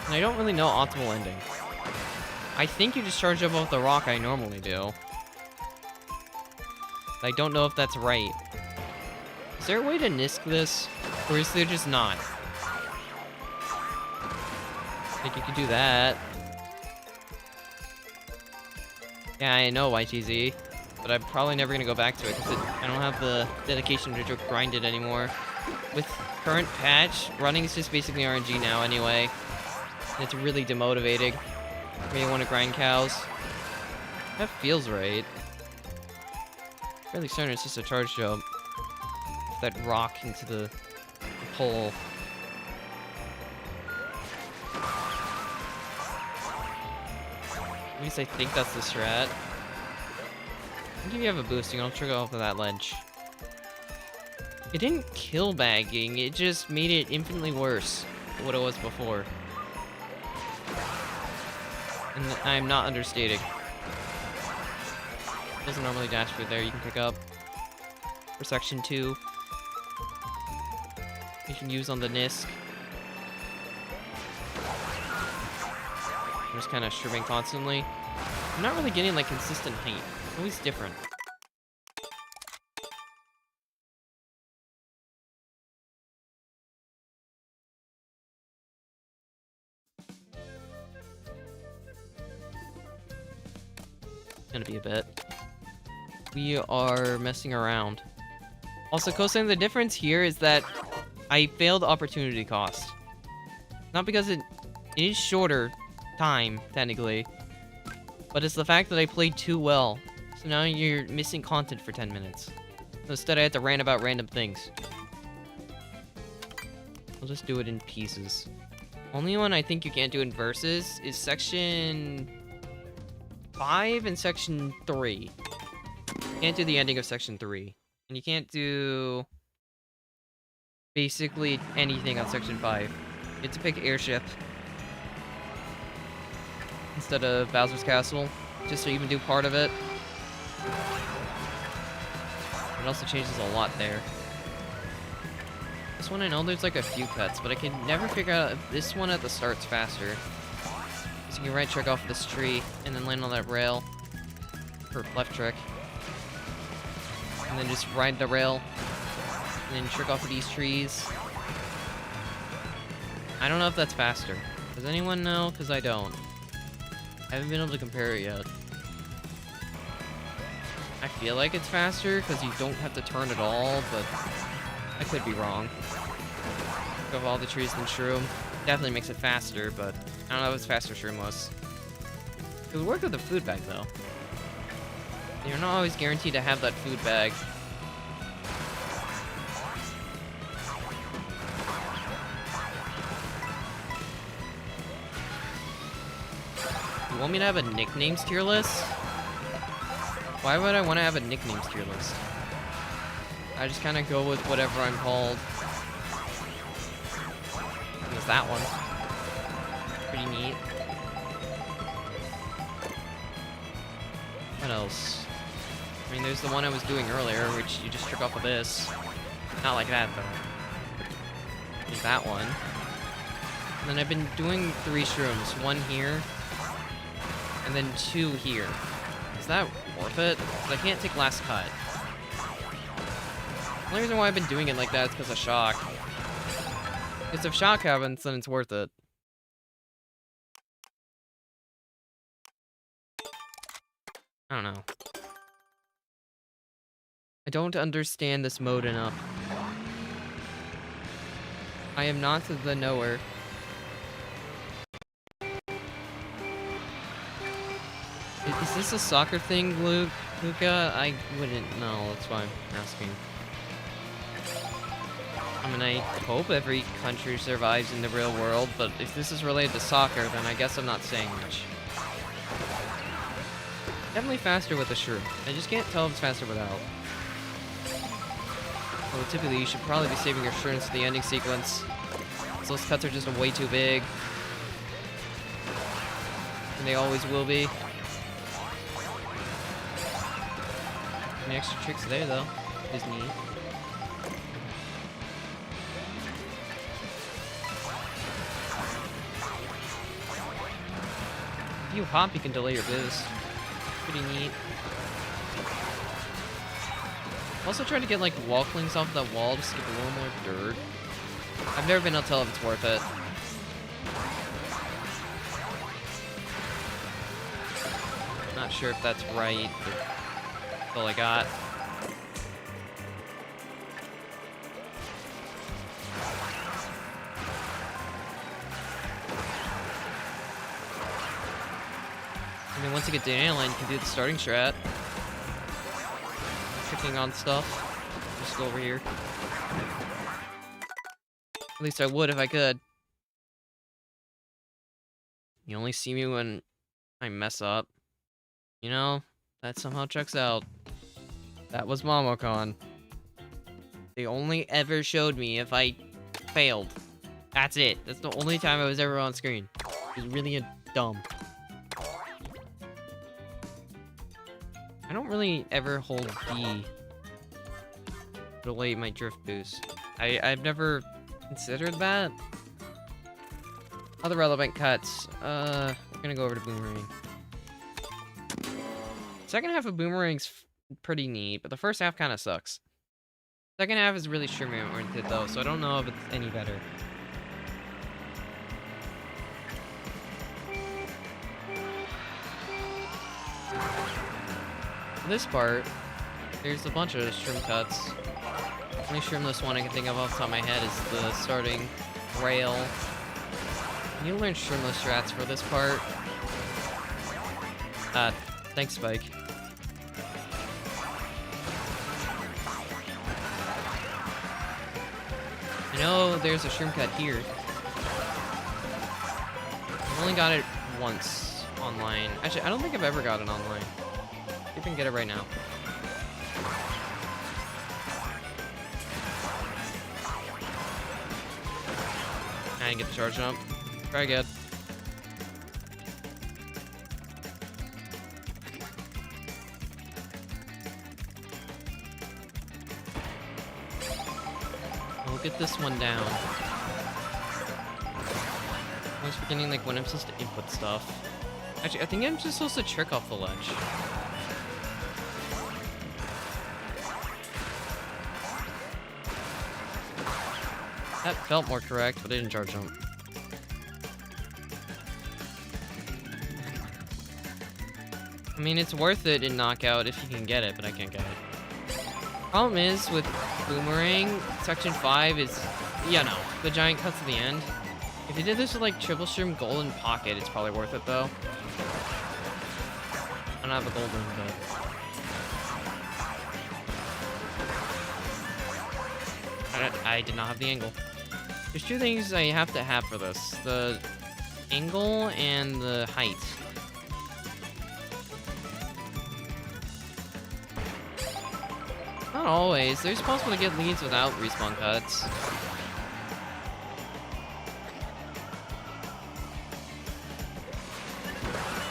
[SPEAKER 1] And I don't really know optimal ending. I think you just charge up off the rock I normally do. I don't know if that's right. Is there a way to Nisk this? Or is there just not? I think you could do that. Yeah, I know YTZ, but I'm probably never gonna go back to it because I don't have the dedication to grind it anymore. With current patch, running is just basically RNG now anyway. And it's really demotivating. Really want to grind cows. That feels right. Fairly certain it's just a charge jump. That rock into the pole. At least I think that's the strat. I think if you have a boost, you don't trigger off of that ledge. It didn't kill bagging, it just made it infinitely worse than what it was before. And I'm not understating. Doesn't normally dash through there, you can pick up. For section 2. You can use on the Nisk. I'm just kind of shrimping constantly. I'm not really getting like consistent height. It's always different. Gonna be a bit. We are messing around. Also, Kosan, the difference here is that I failed opportunity cost. Not because it is shorter, time, technically. But it's the fact that I played too well. So now you're missing content for 10 minutes. So instead I have to rant about random things. I'll just do it in pieces. Only one I think you can't do in verses is section 5 and section 3. You can't do the ending of section 3. And you can't do basically anything on section 5. You have to pick airship instead of Bowser's Castle, just so you can do part of it. It also changes a lot there. This one I know there's like a few cuts, but I can never figure out if this one at the start's faster. So you can right trick off of this tree and then land on that rail for left trick. And then just ride the rail and then trick off of these trees. I don't know if that's faster. Does anyone know? Because I don't. I haven't been able to compare it yet. I feel like it's faster because you don't have to turn at all, but I could be wrong. Of all the trees than Shroom. Definitely makes it faster, but I don't know if it's faster Shroomless. It would work with the food bag, though. You're not always guaranteed to have that food bag. You want me to have a nicknames tier list? Why would I want to have a nicknames tier list? I just kind of go with whatever I'm called. There's that one. Pretty neat. What else? I mean, there's the one I was doing earlier, which you just trick off of this. Not like that, though. There's that one. And then I've been doing 3 shrooms. 1 here, and then 2 here. Is that worth it? Because I can't take last cut. The only reason why I've been doing it like that is because of shock. Because if shock happens, then it's worth it. I don't know. I don't understand this mode enough. I am not the knower. Is this a soccer thing, Luca? I wouldn't know. That's why I'm asking. I mean, I hope every country survives in the real world, but if this is related to soccer, then I guess I'm not saying much. Definitely faster with a shroom. I just can't tell if it's faster without. Well, typically, you should probably be saving your shrooms for the ending sequence. So those cuts are just way too big. And they always will be. Any extra tricks there, though, is neat. If you hop, you can delay your boost. Pretty neat. Also try to get, like, wall clings off that wall to skip a little more dirt. I've never been able to tell if it's worth it. Not sure if that's right, but that's all I got. And then once you get to the end line, you can do the starting strat. Tricking on stuff. Just go over here. At least I would if I could. You only see me when I mess up. You know, that somehow checks out. That was MomoCon. They only ever showed me if I failed. That's it. That's the only time I was ever on screen. It was really dumb. I don't really ever hold B to delay my drift boost. I've never considered that. Other relevant cuts. We're gonna go over to Boomerang. Second half of Boomerang's pretty neat, but the first half kind of sucks. Second half is really streaming oriented though, so I don't know if it's any better. For this part, there's a bunch of shroom cuts. The only shroomless one I can think of off the top of my head is the starting rail. I need to learn shrimless strats for this part. Thanks, Spike. I know there's a shroom cut here. I've only got it once online. Actually, I don't think I've ever got it online. See if I can get it right now. I didn't get the charge jump. Try again. We'll get this one down. I was forgetting like when I'm supposed to input stuff. Actually, I think I'm just supposed to trick off the ledge. That felt more correct, but I didn't charge jump. I mean, it's worth it in knockout if you can get it, but I can't get it. Problem is, with Boomerang, Section 5 is, yeah, no, the giant cuts at the end. If you did this with, like, Triple Shroom Golden Pocket, it's probably worth it, though. I don't have a golden, but... I did not have the angle. There's two things I have to have for this. The angle and the height. Not always. There's possible to get leads without respawn cuts.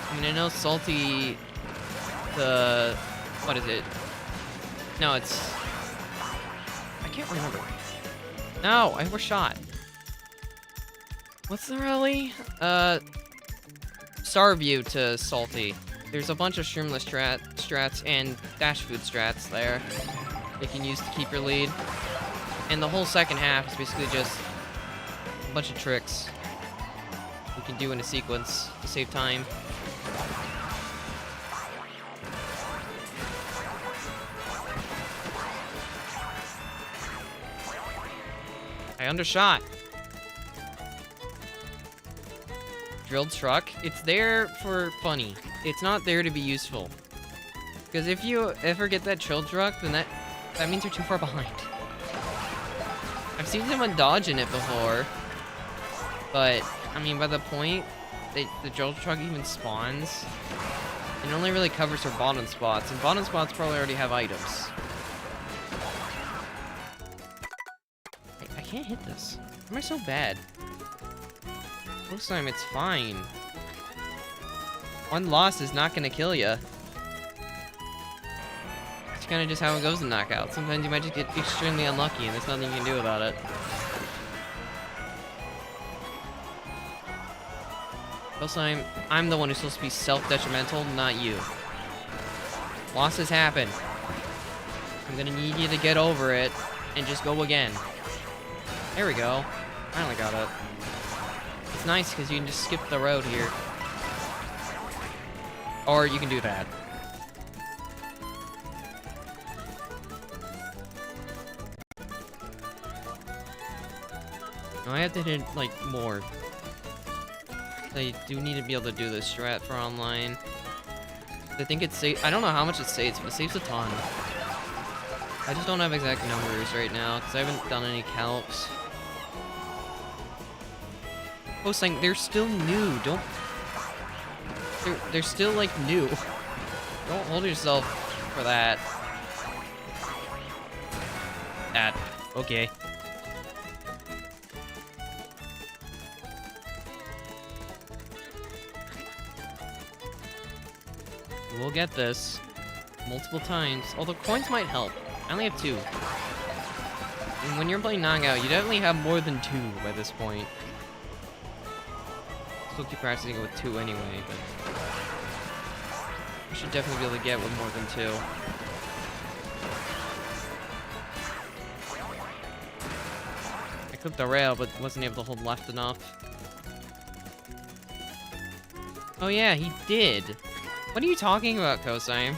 [SPEAKER 1] I mean, I know Salty... the... what is it? No, it's... I can't remember. No, I was shot. What's the rally? Star View to Salty. There's a bunch of shroomless strats and dash food strats there you can use to keep your lead. And the whole second half is basically just a bunch of tricks we can do in a sequence to save time. I undershot. Drilled truck. It's there for funny. It's not there to be useful. Because if you ever get that drilled truck, then that means you're too far behind. I've seen someone dodge in it before. But, I mean, by the point the drilled truck even spawns, it only really covers her bottom spots. And bottom spots probably already have items. I can't hit this. Why am I so bad? Most time it's fine. One loss is not gonna kill ya. It's kind of just how it goes in knockout. Sometimes you might just get extremely unlucky and there's nothing you can do about it. Most time, I'm the one who's supposed to be self-detrimental, not you. Losses happen. I'm gonna need you to get over it and just go again. There we go. Finally got it. It's nice because you can just skip the road here. Or you can do that. No, I have to hit, like, more. I do need to be able to do this strat for online. I think it's safe. I don't know how much it saves, but it saves a ton. I just don't have exact numbers right now because I haven't done any calcs. Oh, saying they're still new. Don't. They're still like new. Don't hold yourself for that. Okay. We'll get this multiple times. Although coins might help. I only have 2. And when you're playing knockout, you definitely have more than 2 by this point. Still keep practicing it with 2 anyway, but you should definitely be able to get with more than 2. I clipped the rail, but wasn't able to hold left enough. Oh yeah, he did. What are you talking about, Kosai?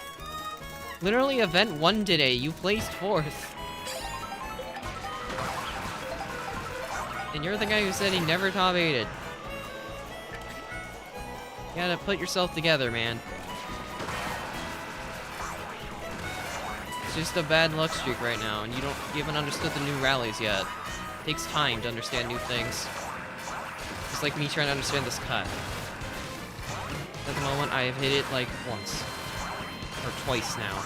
[SPEAKER 1] Literally, event 1 today, you placed 4th. And you're the guy who said he never top 8'd. You gotta put yourself together, man. It's just a bad luck streak right now, and you haven't understood the new rallies yet. It takes time to understand new things. Just like me trying to understand this cut. At the moment, I have hit it like once. Or twice now.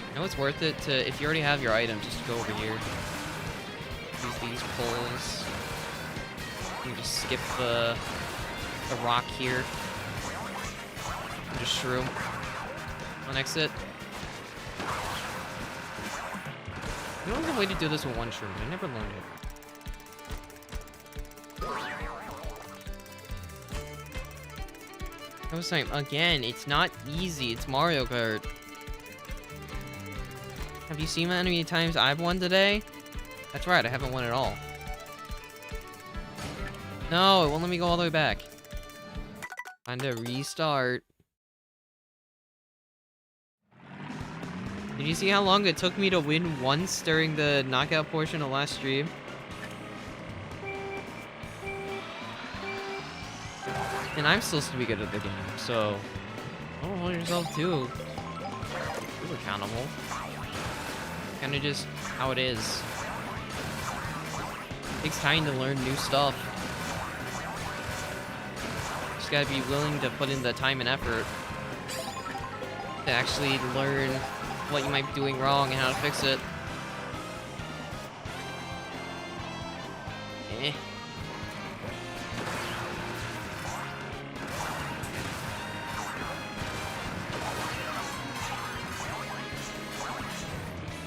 [SPEAKER 1] You know it's worth it to, if you already have your item, just go over here. Use these pulls. You can just skip the rock here. And just shroom on exit. You know there's a way to do this with one shroom. I never learned it. I was saying, again, it's not easy. It's Mario Kart. Have you seen how many times I've won today? That's right, I haven't won at all. No, it won't let me go all the way back. Time to restart. Did you see how long it took me to win once during the knockout portion of last stream? And I'm supposed to be good at the game, so don't hold yourself too accountable. Kinda just how it is. It takes time to learn new stuff. Just gotta be willing to put in the time and effort to actually learn what you might be doing wrong and how to fix it. Eh.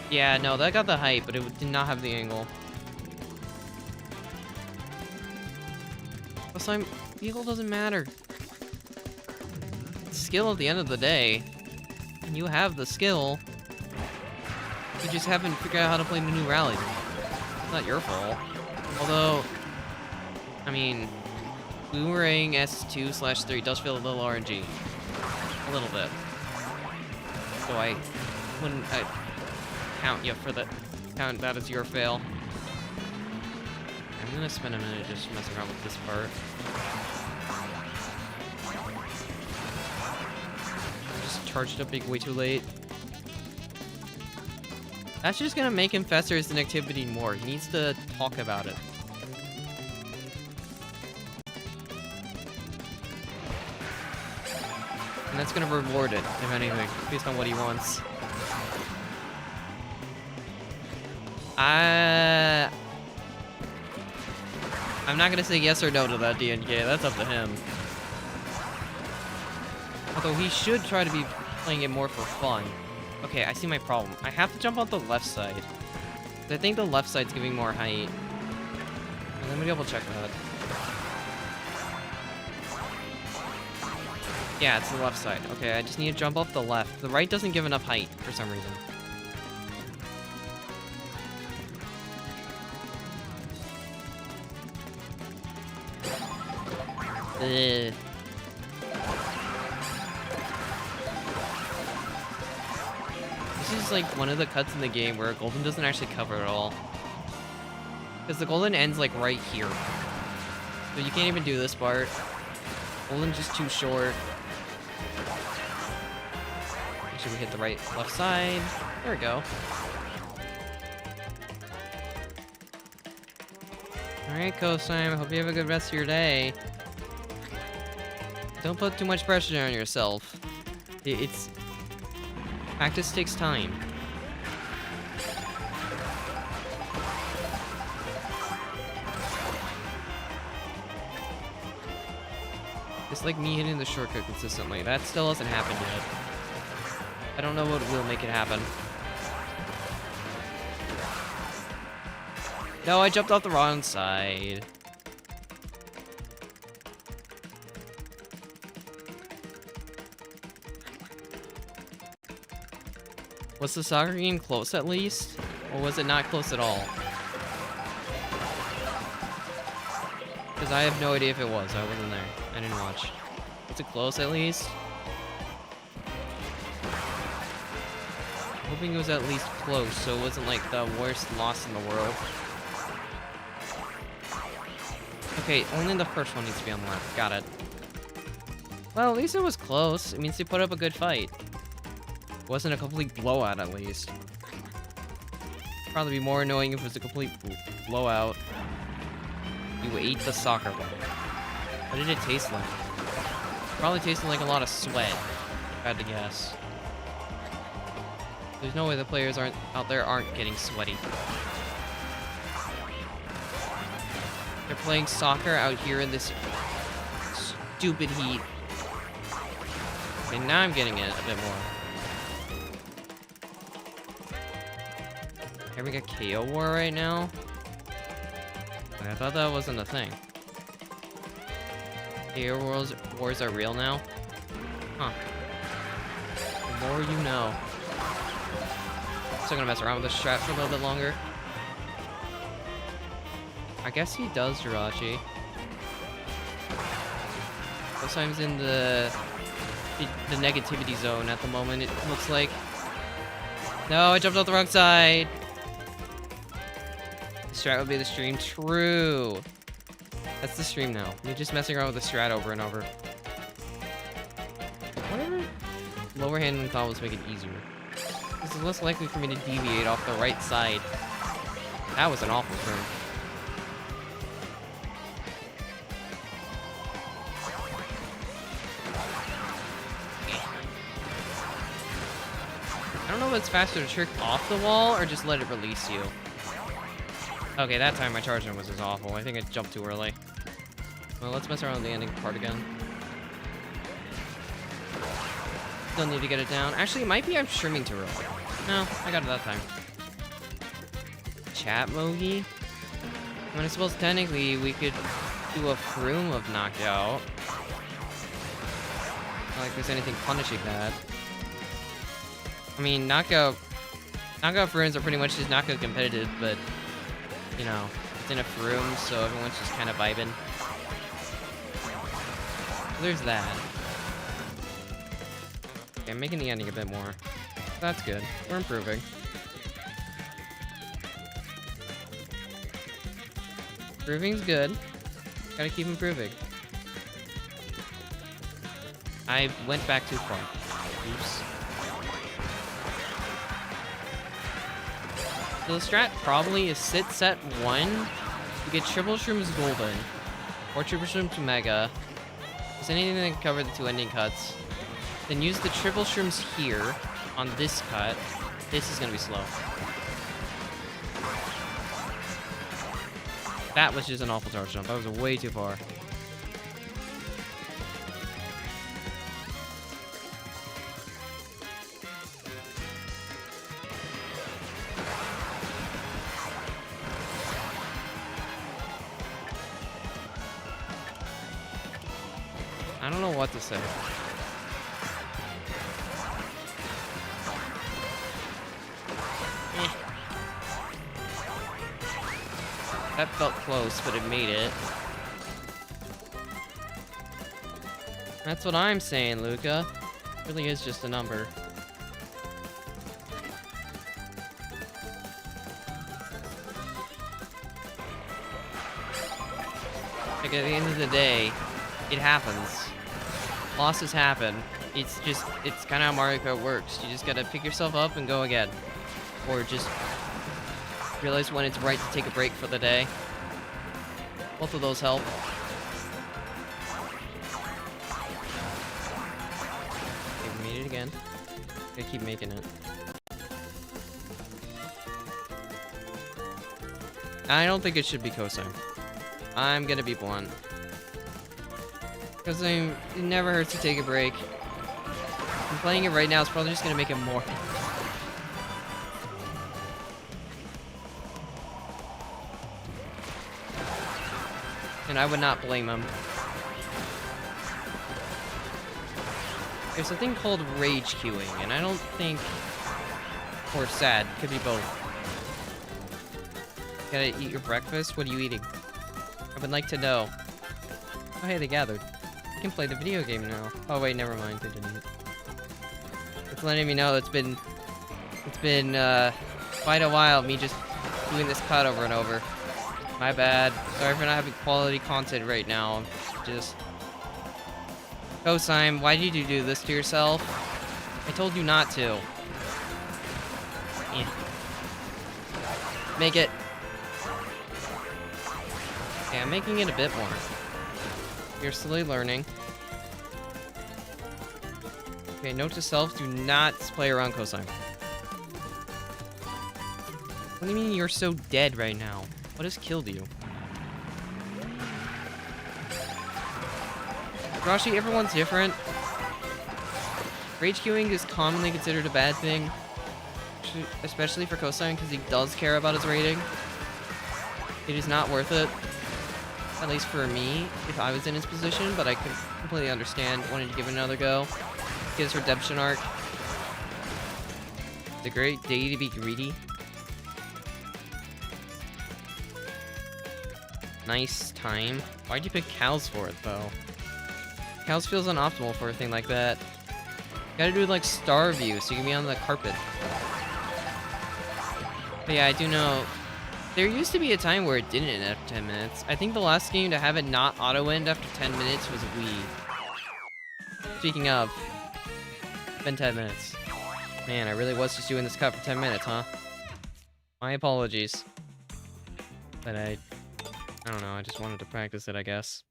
[SPEAKER 1] Yeah, no, that got the height, but it did not have the angle. Also, vehicle doesn't matter. It's skill at the end of the day. And you have the skill. You just haven't figured out how to play the new rally. It's not your fault. Although, I mean, Boomerang S2/3 does feel a little RNG. A little bit. So I wouldn't count you for that. Count that as your fail. I'm gonna spend a minute just messing around with this part. I just charged up way too late. That's just gonna make him fester his inactivity more. He needs to talk about it. And that's gonna reward it, if anything, based on what he wants. I'm not gonna say yes or no to that DNK, that's up to him. Although he should try to be playing it more for fun. Okay, I see my problem. I have to jump out the left side. I think the left side's giving more height. Let me double check that. Yeah, it's the left side. Okay, I just need to jump off the left. The right doesn't give enough height for some reason. Ugh. This is like one of the cuts in the game where golden doesn't actually cover at all. Because the golden ends like right here. So you can't even do this part. Golden's just too short. Make sure we hit the left side. There we go. Alright, Kosime, I hope you have a good rest of your day. Don't put too much pressure on yourself. Practice takes time. It's like me hitting the shortcut consistently. That still hasn't happened yet. I don't know what will make it happen. No, I jumped off the wrong side. Was the soccer game close at least? Or was it not close at all? Because I have no idea if it was. I wasn't there. I didn't watch. Was it close at least? I'm hoping it was at least close, so it wasn't like the worst loss in the world. Okay, only the first one needs to be on the left. Got it. Well, at least it was close. It means they put up a good fight. It wasn't a complete blowout, at least. Probably be more annoying if it was a complete blowout. You ate the soccer ball. What did it taste like? Probably tasted like a lot of sweat, if I had to guess. There's no way the players out there aren't getting sweaty. They're playing soccer out here in this stupid heat. Okay, now I'm getting it a bit more. Here we got KO War right now. I thought that wasn't a thing. KO wars are real now? Huh. The more you know. Still gonna mess around with the strat for a little bit longer. I guess he does Jirachi. Sometimes in the negativity zone at the moment, it looks like. No, I jumped off the wrong side. The strat would be the stream. True. That's the stream now. You're just messing around with the strat over and over. Whatever. Lower hand and combos make it easier. It's less likely for me to deviate off the right side. That was an awful turn. I don't know if it's faster to trick off the wall or just let it release you. Okay, that time my charging was just awful. I think I jumped too early. Well, let's mess around with the ending part again. Still need to get it down. Actually, it might be I'm streaming too early. No, I got it that time. Chat Mogi? I mean, I suppose technically we could do a Froom of knockout. Not like there's anything punishing that. I mean, knockout Frooms are pretty much just knockout competitive, but, you know, it's in a Froom, so everyone's just kind of vibing. So there's that. Okay, I'm making the ending a bit more. That's good. We're improving. Improving's good. Gotta keep improving. I went back too far. Oops. So the strat probably is sit set 1. You get triple shrooms golden. Or triple shrooms mega. Is anything that can cover the 2 ending cuts. Then use the triple shrooms here on this cut. This is gonna be slow. That was just an awful charge jump. That was way too far. I don't know what to say. That felt close, but it made it. That's what I'm saying, Luca. It really is just a number. Like, at the end of the day, it happens. Losses happen. It's kind of how Mario Kart works. You just gotta pick yourself up and go again. Or just realize when it's right to take a break for the day. Both of those help. Okay, we made it again. Gotta keep making it. I don't think it should be cosine. I'm gonna be blunt. Because it never hurts to take a break. I'm playing it right now, it's probably just gonna make it more. And I would not blame him. There's a thing called rage queuing, and I don't think, or sad, could be both. Gotta eat your breakfast? What are you eating? I would like to know. Oh hey, they gathered. I can play the video game now. Oh wait, never mind, they didn't. It's letting me know it's been quite a while, me just doing this cut over and over. My bad. Sorry for not having quality content right now. Just Cosime, why did you do this to yourself? I told you not to. Yeah. Make it. Okay, I'm making it a bit more. You're slowly learning. Okay, note to self, do not play around Cosine. What do you mean you're so dead right now? What has killed you? Rashi, everyone's different. Rage queuing is commonly considered a bad thing, especially for Cosine because he does care about his rating. It is not worth it, at least for me, if I was in his position, but I can completely understand wanting to give it another go. Get his redemption arc. It's a great day to be greedy. Nice time. Why'd you pick cows for it, though? Cows feels unoptimal for a thing like that. You gotta do, like, star view, so you can be on the carpet. But yeah, I do know... There used to be a time where it didn't end after 10 minutes. I think the last game to have it not auto-end after 10 minutes was Wii. Speaking of... It's been 10 minutes. Man, I really was just doing this cut for 10 minutes, huh? My apologies. But I don't know, I just wanted to practice it, I guess.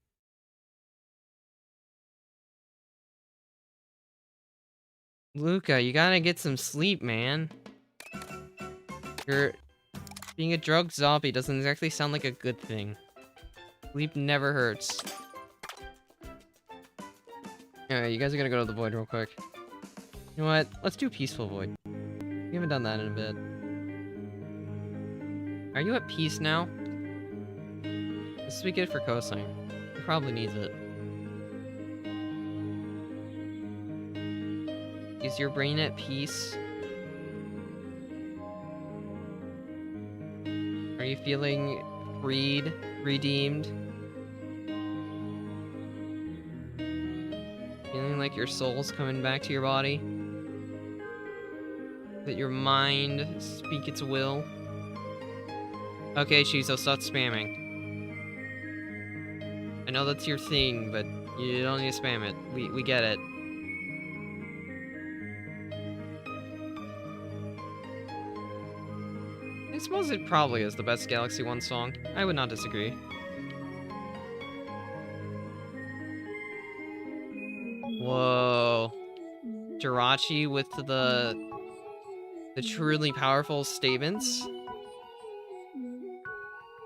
[SPEAKER 1] Luca, you gotta get some sleep, man. Being a drug zombie doesn't exactly sound like a good thing. Sleep never hurts. Alright, you guys are gonna go to the void real quick. You know what? Let's do peaceful void. We haven't done that in a bit. Are you at peace now? This we get for Cosine. He probably needs it. Is your brain at peace? Are you feeling freed? Redeemed? Feeling like your soul's coming back to your body? That your mind speak its will? Okay, Shizo, stop spamming. I know that's your thing, but you don't need to spam it. We get it. I suppose it probably is the best Galaxy 1 song. I would not disagree. Whoa. Jirachi with the truly powerful statements?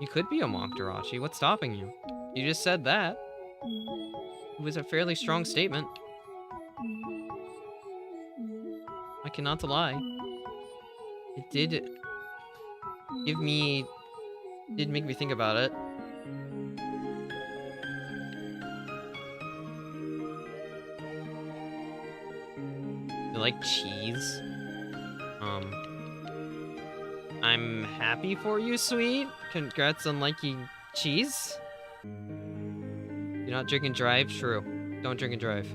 [SPEAKER 1] You could be a monk, Jirachi. What's stopping you? You just said that. It was a fairly strong statement. I cannot lie. It did make me think about it. You like cheese? I'm happy for you, sweet. Congrats on liking cheese. You're not drink and drive? True. Don't drink and drive.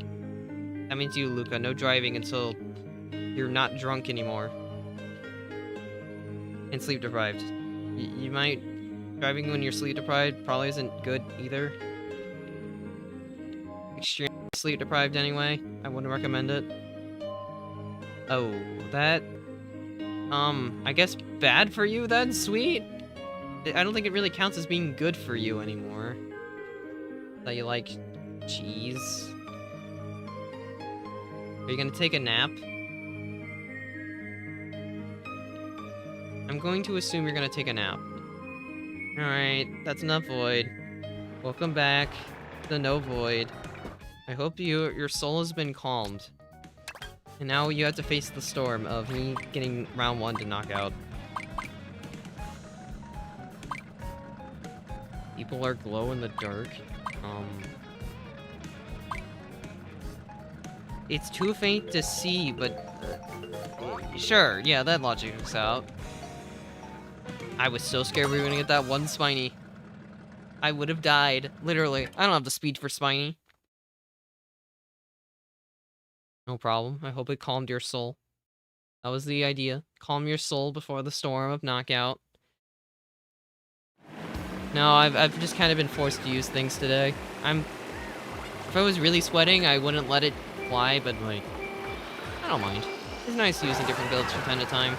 [SPEAKER 1] That means you, Luca. No driving until you're not drunk anymore. And sleep deprived. You might... Driving when you're sleep deprived probably isn't good either. Extremely sleep deprived anyway. I wouldn't recommend it. Oh, that... I guess bad for you then, sweet? I don't think it really counts as being good for you anymore. That you like cheese. Are you gonna take a nap? I'm going to assume you're gonna take a nap. Alright, that's enough void. Welcome back to the no void. I hope your soul has been calmed. And now you have to face the storm of me getting round 1 to knock out. People are glow in the dark. It's too faint to see, but... sure, yeah, that logic works out. I was so scared we were gonna get that one Spiny. I would have died, literally. I don't have the speed for Spiny. No problem. I hope it calmed your soul. That was the idea. Calm your soul before the storm of knockout. No, I've just kind of been forced to use things today. I'm If I was really sweating, I wouldn't let it fly, but like, I don't mind. It's nice using different builds from time to time.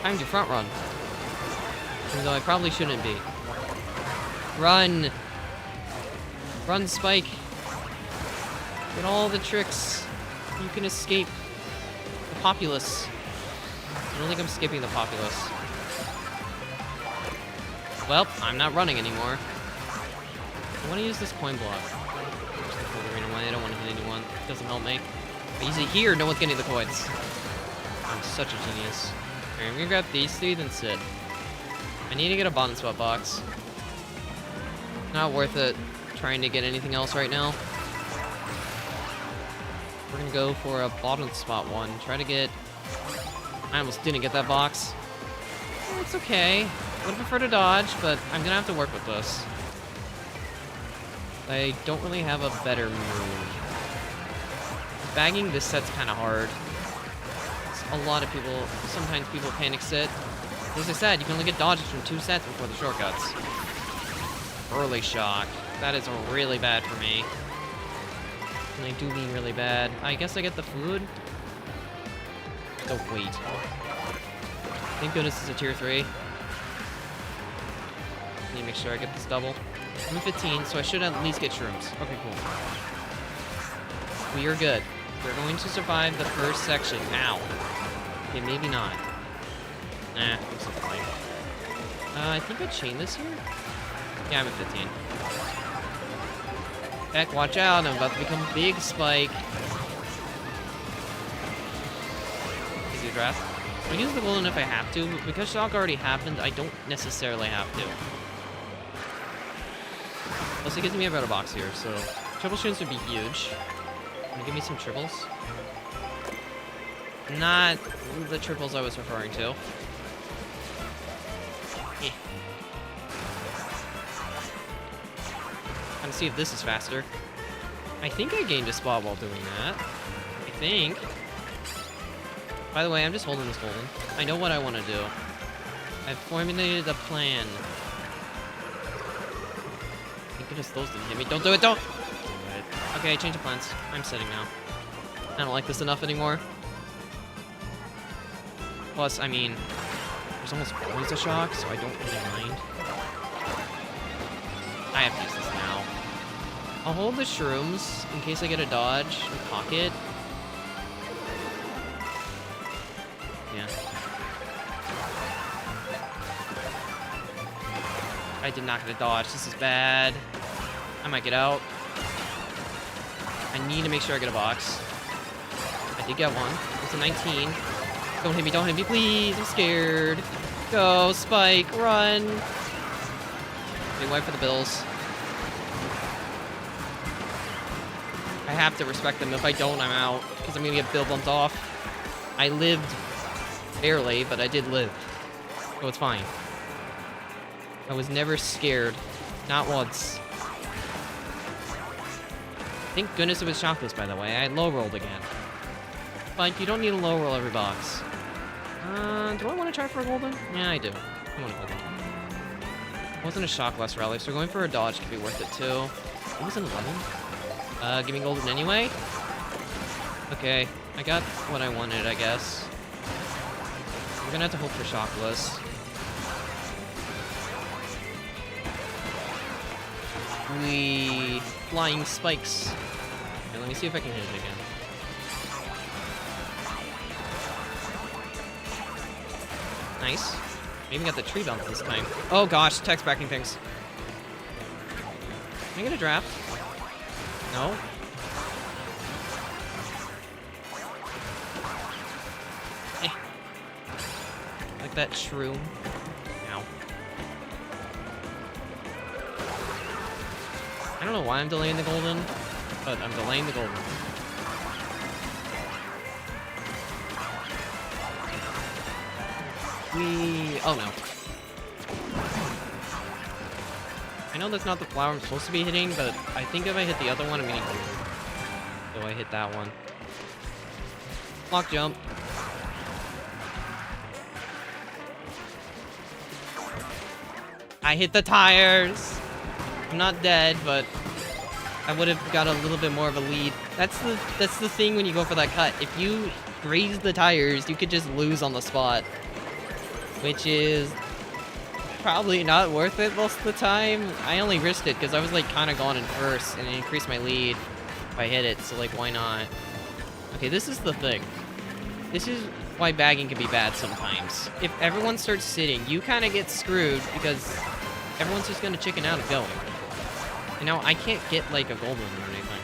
[SPEAKER 1] Time to front run. Even though I probably shouldn't be. Run! Run, Spike! Get all the tricks. You can escape the populace. I don't think I'm skipping the populace. Well, I'm not running anymore. I want to use this coin block. I don't want to hit anyone. It doesn't help me. If I use it here, no one's getting the coins. I'm such a genius. Alright, I'm gonna grab these three, then sit. I need to get a bottom spot box. Not worth it trying to get anything else right now. We're gonna go for a bottom spot one. Try to get... I almost didn't get that box. It's okay. Would prefer to dodge, but I'm gonna have to work with this. I don't really have a better move. Bagging this set's kind of hard. A lot of people, sometimes people panic sit. As I said, you can only get dodges from 2 sets before the shortcuts. Early shock. That is really bad for me. And I do mean really bad. I guess I get the food. Oh, wait. Thank goodness it's a tier 3. Need to make sure I get this double. I'm 15, so I should at least get shrooms. Okay, cool. We are good. We're going to survive the first section. Ow. Okay, maybe not. Nah, looks like fine. I think I chained this here? Yeah, I'm at 15. Heck, watch out. I'm about to become Big Spike. Easy draft. I'll use the golden if I have to, but because shock already happened, I don't necessarily have to. Plus, it gives me a better box here, so triple streams would be huge. Can you give me some triples? Not the triples I was referring to. Eh. Trying to see if this is faster. I think I gained a spot while doing that. I think. By the way, I'm just holding this golden. I know what I want to do. I've formulated a plan. Thank goodness those didn't hit me. Don't do it, don't! Okay, change of plans. I'm sitting now. I don't like this enough anymore. Plus, I mean, there's almost always a shock, so I don't really mind. I have to use this now. I'll hold the shrooms in case I get a dodge in pocket. Yeah. I did not get a dodge. This is bad. I might get out. I need to make sure I get a box. I did get one. It's a 19. Don't hit me, please. I'm scared. Go, Spike, run. Okay, wait for the bills. I have to respect them. If I don't, I'm out. Because I'm going to get bill bumped off. I lived barely, but I did live. So it's fine. I was never scared. Not once. Thank goodness it was chocolates, by the way. I low-rolled again. But you don't need to low-roll every box. Do I want to try for a golden? Yeah, I do. I want a golden. It wasn't a shock last rally, so going for a dodge could be worth it, too. It was an 11. Give me golden anyway? Okay, I got what I wanted, I guess. I'm gonna have to hope for shockless. Flying spikes. Okay, let me see if I can hit it again. Nice. Maybe got the tree bounce this time. Oh gosh, text backing things. Can I get a draft? No? Eh. Like that shroom. Ow. I don't know why I'm delaying the golden, but I'm delaying the golden. Oh no. I know that's not the flower I'm supposed to be hitting, but I think if I hit the other one, I'm getting golden. So I hit that one. Block jump. I hit the tires! I'm not dead, but I would have got a little bit more of a lead. That's the thing when you go for that cut. If you graze the tires, you could just lose on the spot. Which is probably not worth it most of the time. I only risked it because I was like kind of going in first and it increased my lead if I hit it, so like why not? Okay, this is the thing. This is why bagging can be bad sometimes. If everyone starts sitting, you kind of get screwed because everyone's just going to chicken out of going. And now I can't get like a golden or anything.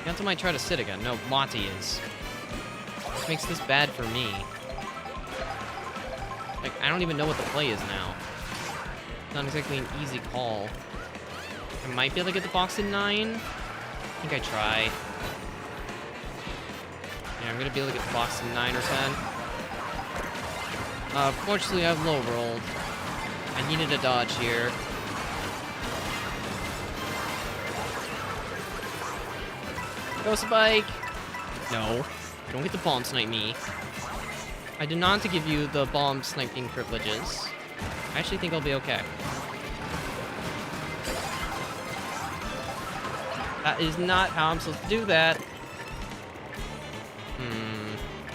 [SPEAKER 1] Until I try to sit again. No, Monty is. Which makes this bad for me. Like, I don't even know what the play is now. It's not exactly an easy call. I might be able to get the box in 9. I think I try. Yeah, I'm gonna be able to get the box in 9 or 10. Fortunately, I've low rolled. I needed a dodge here. Ghost bike! No. I don't get the bomb snipe me. I did not to give you the bomb sniping privileges. I actually think I'll be okay. That is not how I'm supposed to do that.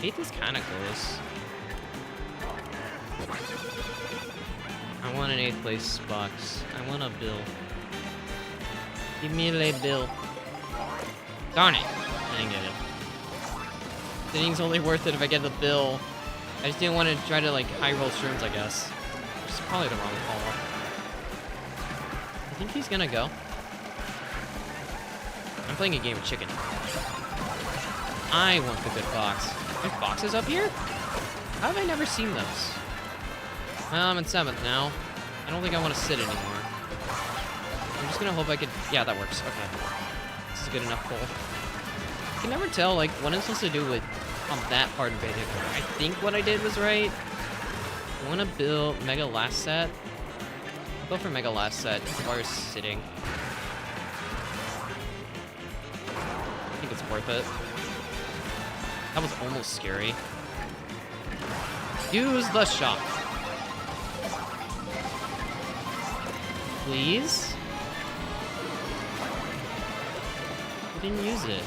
[SPEAKER 1] Eighth is kind of close. I want an 8th place box. I want a bill. Give me a bill. Darn it. I didn't get it. Sitting's only worth it if I get the bill. I just didn't want to try to, like, high roll shrooms, I guess. Which is probably the wrong call. I think he's gonna go. I'm playing a game of chicken. I want the good box. There's boxes up here? How have I never seen those? Well, I'm in 7th now. I don't think I want to sit anymore. I'm just gonna hope I could... Yeah, that works. Okay. This is a good enough pull. I can never tell, like, what I'm supposed to do with on that part of it. I think what I did was right. I want to build Mega last set. I'll go for Mega last set as far as sitting. I think it's worth it. That was almost scary. Use the shot. Please? I didn't use it.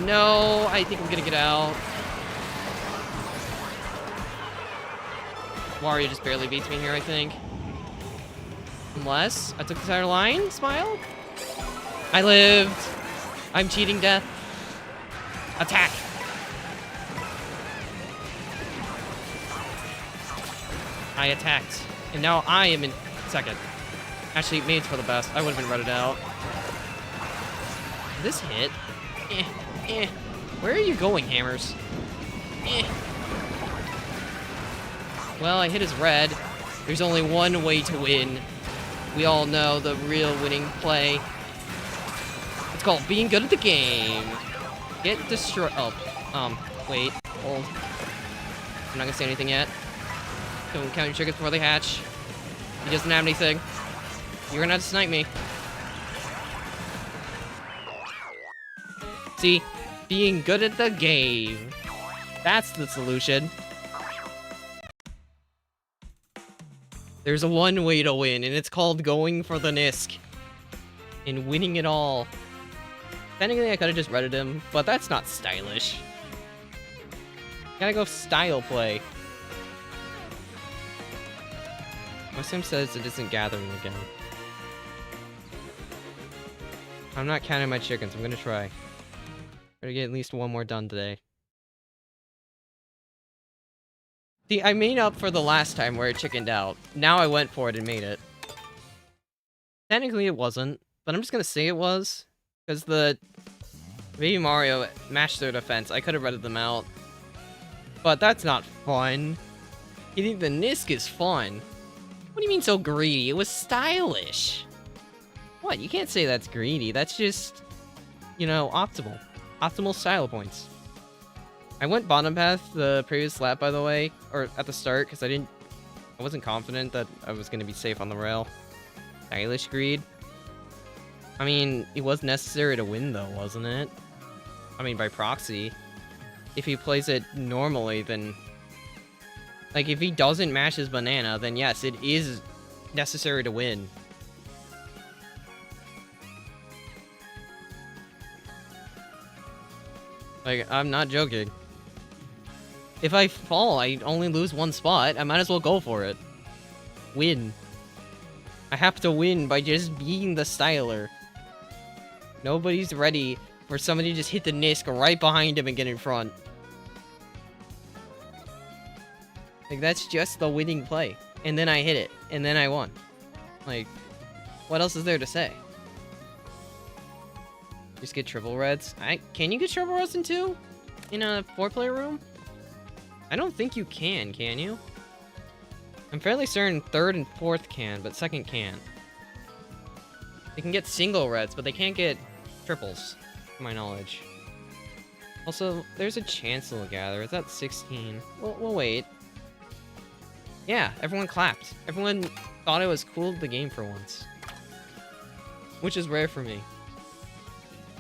[SPEAKER 1] No, I think I'm gonna get out. Wario just barely beats me here, I think. Unless I took the entire line, smile. I lived. I'm cheating death. Attack. I attacked. And now I am in 2nd. Actually, maybe it's for the best. I would have been rutted out. This hit? Where are you going, Hammers? Well, I hit his red. There's only one way to win. We all know the real winning play. It's called being good at the game. Get destroyed. Oh, wait. Hold. I'm not gonna say anything yet. Don't count your chickens before they hatch. He doesn't have anything. You're gonna have to snipe me. See? Being good at the game. That's the solution. There's a one way to win, and it's called going for the Nisk. And winning it all. Technically, I could have just redded him, but that's not stylish. Gotta go style play. My sim says it isn't gathering again. I'm not counting my chickens, I'm gonna try. Better get at least one more done today. See, I made up for the last time where I chickened out. Now I went for it and made it. Technically it wasn't, but I'm just gonna say it was. Because the Baby Mario mashed their defense. I could have redded them out. But that's not fun. You think the Nisk is fun? What do you mean so greedy? It was stylish. What? You can't say that's greedy. That's just, you know, optimal. Optimal style points. I went bottom path the previous lap, by the way, or at the start, because I wasn't confident that I was going to be safe on the rail. Stylish greed. I mean, it was necessary to win, though, wasn't it? I mean, by proxy. If he plays it normally, then Like, if he doesn't mash his banana, then yes, it is necessary to win. Like, I'm not joking. If I fall, I only lose one spot. I might as well go for it. Win. I have to win by just being the styler. Nobody's ready for somebody to just hit the Nisk right behind him and get in front. Like, that's just the winning play. And then I hit it. And then I won. Like, what else is there to say? Just get triple reds. Can you get triple reds in 2? In a 4-player room? I don't think you can you? I'm fairly certain 3rd and 4th can, but 2nd can't. They can get single reds, but they can't get triples, to my knowledge. Also, there's a chancellor gather. Is that 16? We'll wait. Yeah, everyone clapped. Everyone thought it was cool the game for once. Which is rare for me.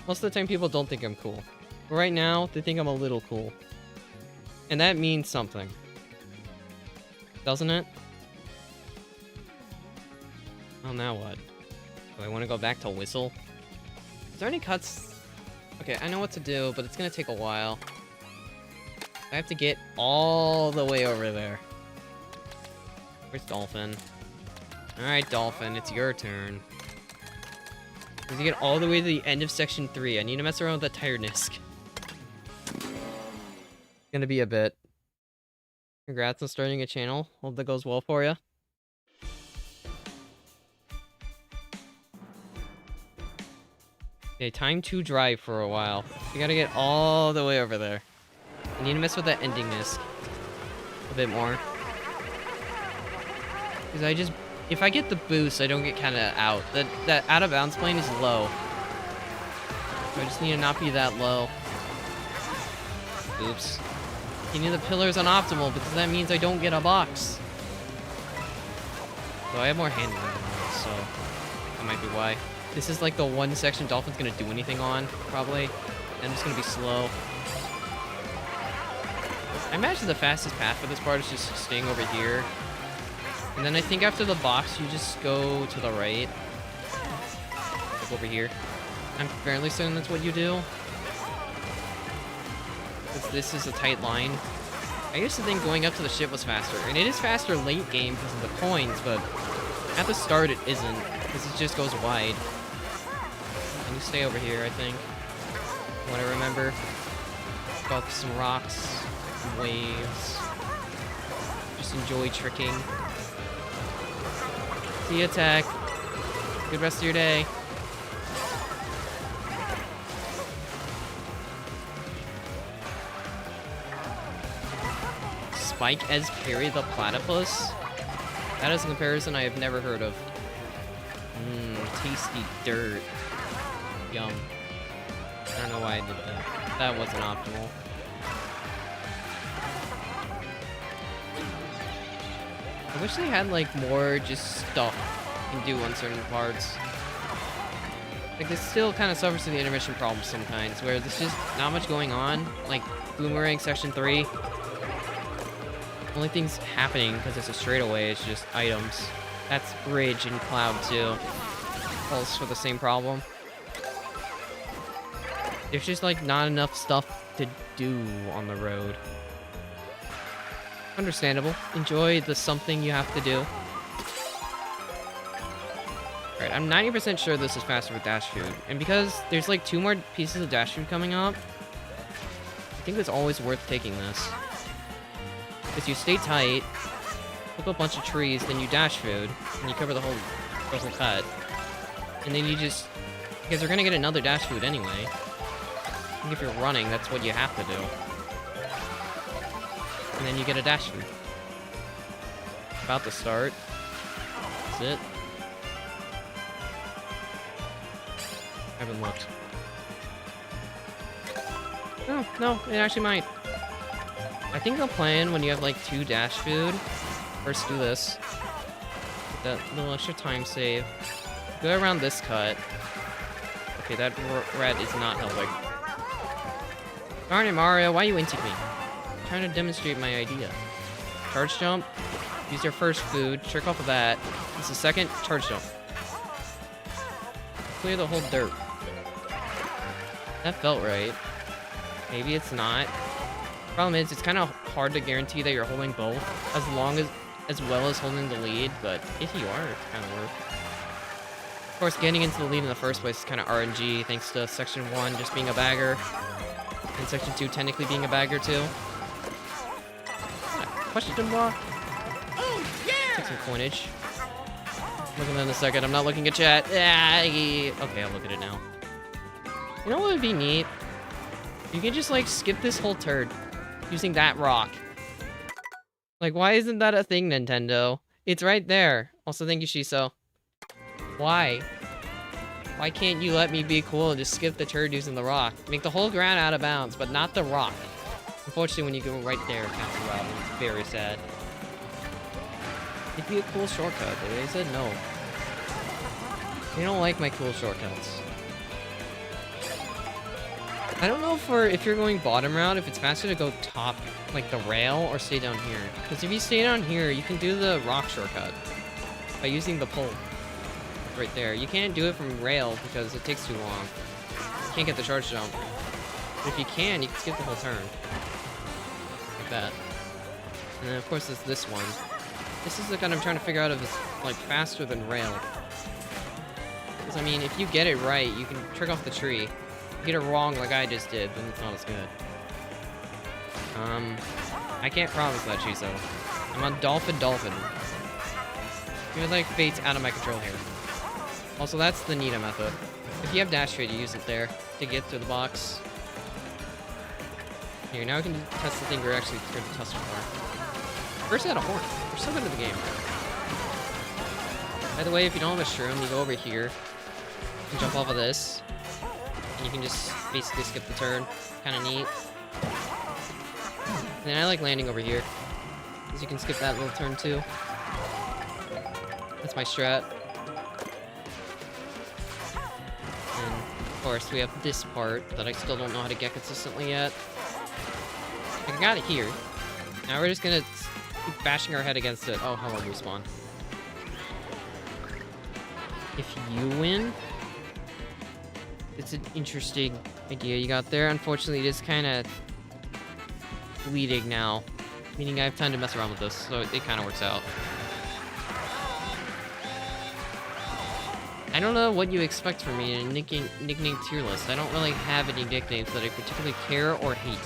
[SPEAKER 1] Most of the time people don't think I'm cool. But right now, they think I'm a little cool. And that means something. Doesn't it? Well, now what? Do I want to go back to Whistle? Is there any cuts? Okay, I know what to do, but it's gonna take a while. I have to get all the way over there. Where's Dolphin? Alright, Dolphin, it's your turn. As you get all the way to the end of Section 3, I need to mess around with that Tire Nisk. Gonna be a bit. Congrats on starting a channel. Hope that goes well for you. Okay, time to drive for a while. You gotta get all the way over there. I need to mess with that ending Nisk a bit more. Because if I get the boost, I don't get kind of out. That out of bounds plane is low. So I just need to not be that low. Oops. The pillar's unoptimal because that means I don't get a box. So I have more handling than that, so that might be why. This is like the one section Dolphin's gonna do anything on, probably. And I'm just gonna be slow. I imagine the fastest path for this part is just staying over here. And then I think after the box, you just go to the right. Like over here. I'm fairly certain that's what you do. Because this is a tight line. I used to think going up to the ship was faster. And it is faster late game because of the coins, but at the start it isn't. Because it just goes wide. And you stay over here, I think. What I remember. Go up some rocks, some waves. Just enjoy tricking. See you, Tech. Good rest of your day. Spike as Perry the Platypus? That is a comparison I have never heard of. Tasty dirt. Yum. I don't know why I did that. That wasn't optimal. I wish they had, like, more just stuff you can do on certain parts. Like, this still kind of suffers from the intermission problem sometimes, where there's just not much going on. Like, Boomerang Section 3. Only things happening, because it's a straightaway, is just items. That's Bridge and Cloud, too. Falls for the same problem. There's just, like, not enough stuff to do on the road. Understandable. Enjoy the something you have to do. Alright, I'm 90% sure this is faster with dash food. And because there's like 2 more pieces of dash food coming up, I think it's always worth taking this. Because you stay tight, flip a bunch of trees, then you dash food, and you cover the whole cut. And then you just... because you're gonna get another dash food anyway. I think if you're running, that's what you have to do. And then you get a dash food. About to start. That's it. I haven't looked. Oh, no, it actually might. I think the plan when you have like 2 dash food, first do this. Get that little extra time save. Go around this cut. Okay, that red is not helping. Darn it, Mario, why are you into me? I'm trying to demonstrate my idea. Charge jump. Use your first food. Trick off of that. It's the second charge jump. Clear the whole dirt. That felt right. Maybe it's not. Problem is, it's kind of hard to guarantee that you're holding both as well as holding the lead, but if you are, it's kind of worth. Of course, getting into the lead in the first place is kind of RNG, thanks to Section 1 just being a bagger, and Section 2 technically being a bagger too. Question mark? Oh, yeah! Take some coinage. Look at that in a second. I'm not looking at chat. Okay, I'll look at it now. You know what would be neat? You can just, like, skip this whole turd using that rock. Like, why isn't that a thing, Nintendo? It's right there. Also, thank you, Shiso. Why? Why can't you let me be cool and just skip the turd using the rock? Make the whole ground out of bounds, but not the rock. Unfortunately, when you go right there, it counts you out, and it's very sad. It'd be a cool shortcut, but they said no. They don't like my cool shortcuts. I don't know if you're going bottom route, if it's faster to go top, like the rail, or stay down here. Because if you stay down here, you can do the rock shortcut by using the pole right there. You can't do it from rail because it takes too long. You can't get the charge jump. But if you can skip the whole turn. Like that. And then of course there's this one. This is the kind I'm trying to figure out if it's like faster than rail. Because I mean, if you get it right, you can trick off the tree. If you get it wrong like I just did, then it's not as good. I can't promise that, Chiso. I'm on Dolphin. You're like fate's out of my control here. Also, that's the Nita method. If you have dash trade, you use it there to get to the box. Here, now we can test the thing we're actually here to test for. First, out a horn. We're so good at the game. By the way, if you don't have a shroom, you go over here and jump off of this. And you can just basically skip the turn. Kind of neat. And then I like landing over here, because you can skip that little turn too. That's my strat. And of course, we have this part that I still don't know how to get consistently yet. I got it here. Now we're just gonna keep bashing our head against it. Oh, hello, respawn. If you win, it's an interesting idea you got there. Unfortunately, it is kind of bleeding now, meaning I have time to mess around with this, so it kind of works out. I don't know what you expect from me in a nickname tier list. I don't really have any nicknames that I particularly care or hate.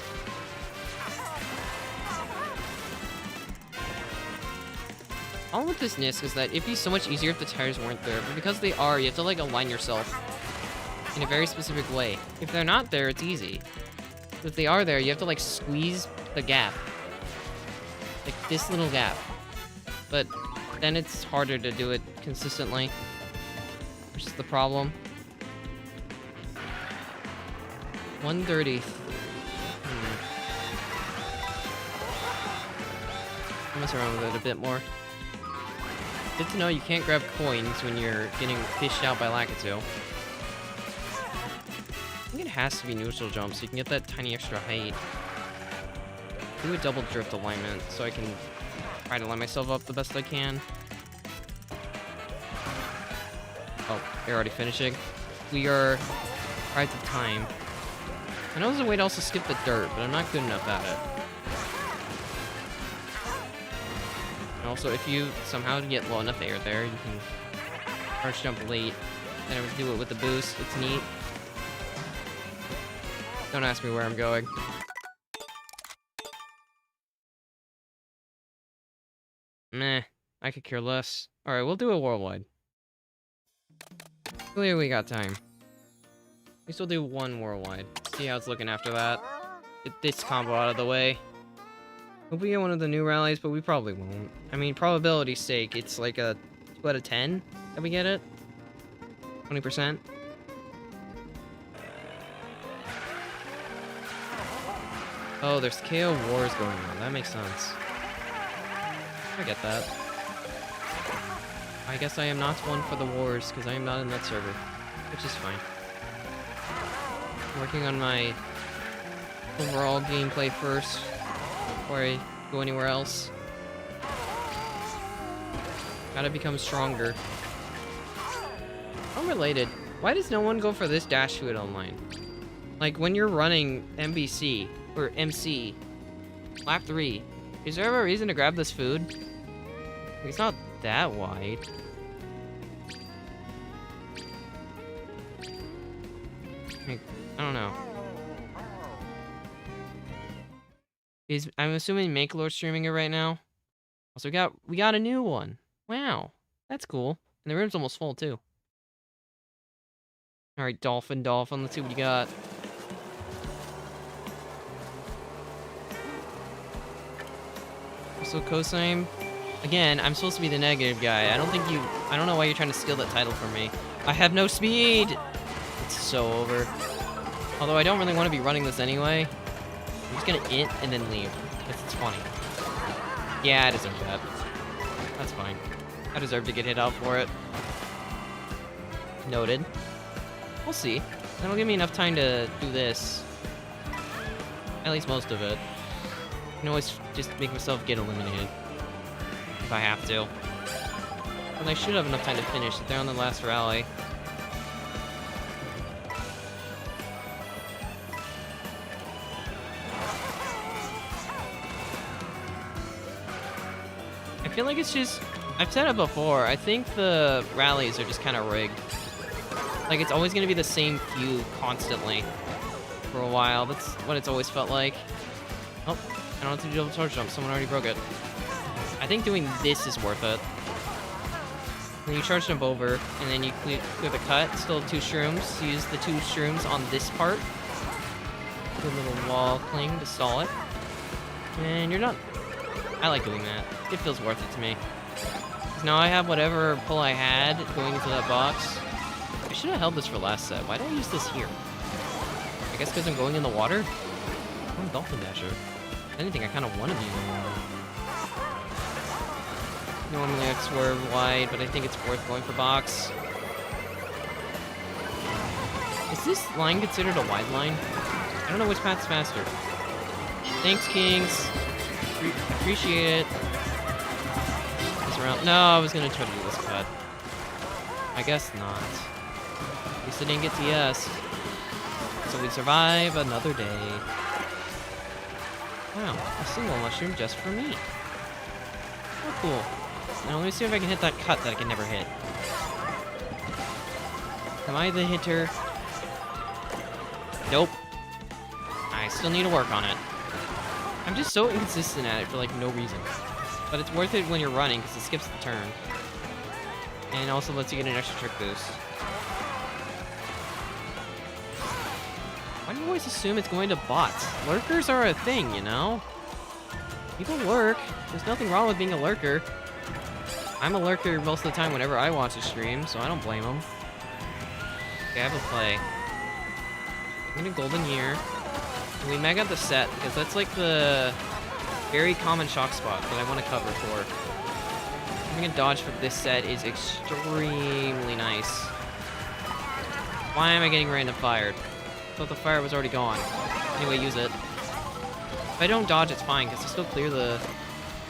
[SPEAKER 1] All with this NISC is that it'd be so much easier if the tires weren't there, but because they are, you have to like align yourself in a very specific way. If they're not there, it's easy. If they are there, you have to like squeeze the gap. Like this little gap. But then it's harder to do it consistently, which is the problem. 130. I'll mess around with it a bit more. Good to know you can't grab coins when you're getting fished out by Lakitu. I think it has to be neutral jump so you can get that tiny extra height. Do a double drift alignment so I can try to line myself up the best I can. Oh, they're already finishing. We are right to time. I know there's a way to also skip the dirt, but I'm not good enough at it. And also, if you somehow get low enough air there, you can charge jump late. And I would do it with the boost. It's neat. Don't ask me where I'm going. Meh, I could care less. Alright, we'll do a worldwide. Clearly we got time. We still do one worldwide. See how it's looking after that. Get this combo out of the way. Hope we get one of the new rallies, but we probably won't. I mean, probability's sake, it's like a 2 out of 10 that we get it. 20%. Oh, there's KO wars going on. That makes sense. I get that. I guess I am not one for the wars, because I am not in that server. Which is fine. I'm working on my overall gameplay first, before I go anywhere else. Gotta become stronger. Unrelated, why does no one go for this dash food online? Like, when you're running MBC, or MC, lap 3, is there ever a reason to grab this food? It's not that wide. Like, I don't know. I'm assuming Makelord's streaming it right now. Also, we got a new one. Wow, that's cool. And the room's almost full too. All right, Dolphin, let's see what you got. Also, cosine. Again, I'm supposed to be the negative guy. I don't know why you're trying to steal that title from me. I have no speed. It's so over. Although I don't really want to be running this anyway. I'm just gonna int and then leave. It's funny. Yeah, I deserve that. That's fine. I deserve to get hit out for it. Noted. We'll see. That'll give me enough time to do this. At least most of it. I can always just make myself get eliminated. If I have to. But I should have enough time to finish. They're on the last rally. I feel like it's just... I've said it before. I think the rallies are just kind of rigged. Like, it's always going to be the same few constantly. For a while. That's what it's always felt like. Oh, I don't have to do double charge jump. Someone already broke it. I think doing this is worth it. Then you charge jump over, and then you clear the cut. Still have 2 shrooms. Use the 2 shrooms on this part. Do a little wall cling to stall it. And you're done. I like doing that. It feels worth it to me. Now I have whatever pull I had going into that box. I should have held this for last set. Why did I use this here? I guess because I'm going in the water? I'm a Dolphin Dasher. If anything, I kind of want to be in the water. Normally I'd swerve wide, but I think it's worth going for box. Is this line considered a wide line? I don't know which path's faster. Thanks, Kings. Appreciate it. This round. No, I was gonna try to do this cut. I guess not. At least I didn't get to yes. So we survive another day. Wow, a single mushroom just for me. Oh, cool. Now let me see if I can hit that cut that I can never hit. Am I the hitter? Nope. I still need to work on it. I'm just so inconsistent at it for like no reason. But it's worth it when you're running because it skips the turn. And also lets you get an extra trick boost. Why do you always assume it's going to bots? Lurkers are a thing, you know? People lurk. There's nothing wrong with being a lurker. I'm a lurker most of the time whenever I watch a stream, so I don't blame them. Okay, I have a play. I'm gonna golden year. And we mag out the set, because that's like the very common shock spot that I want to cover for. Having a dodge for this set is extremely nice. Why am I getting random fired? I thought the fire was already gone. Anyway, use it. If I don't dodge, it's fine, because I still clear the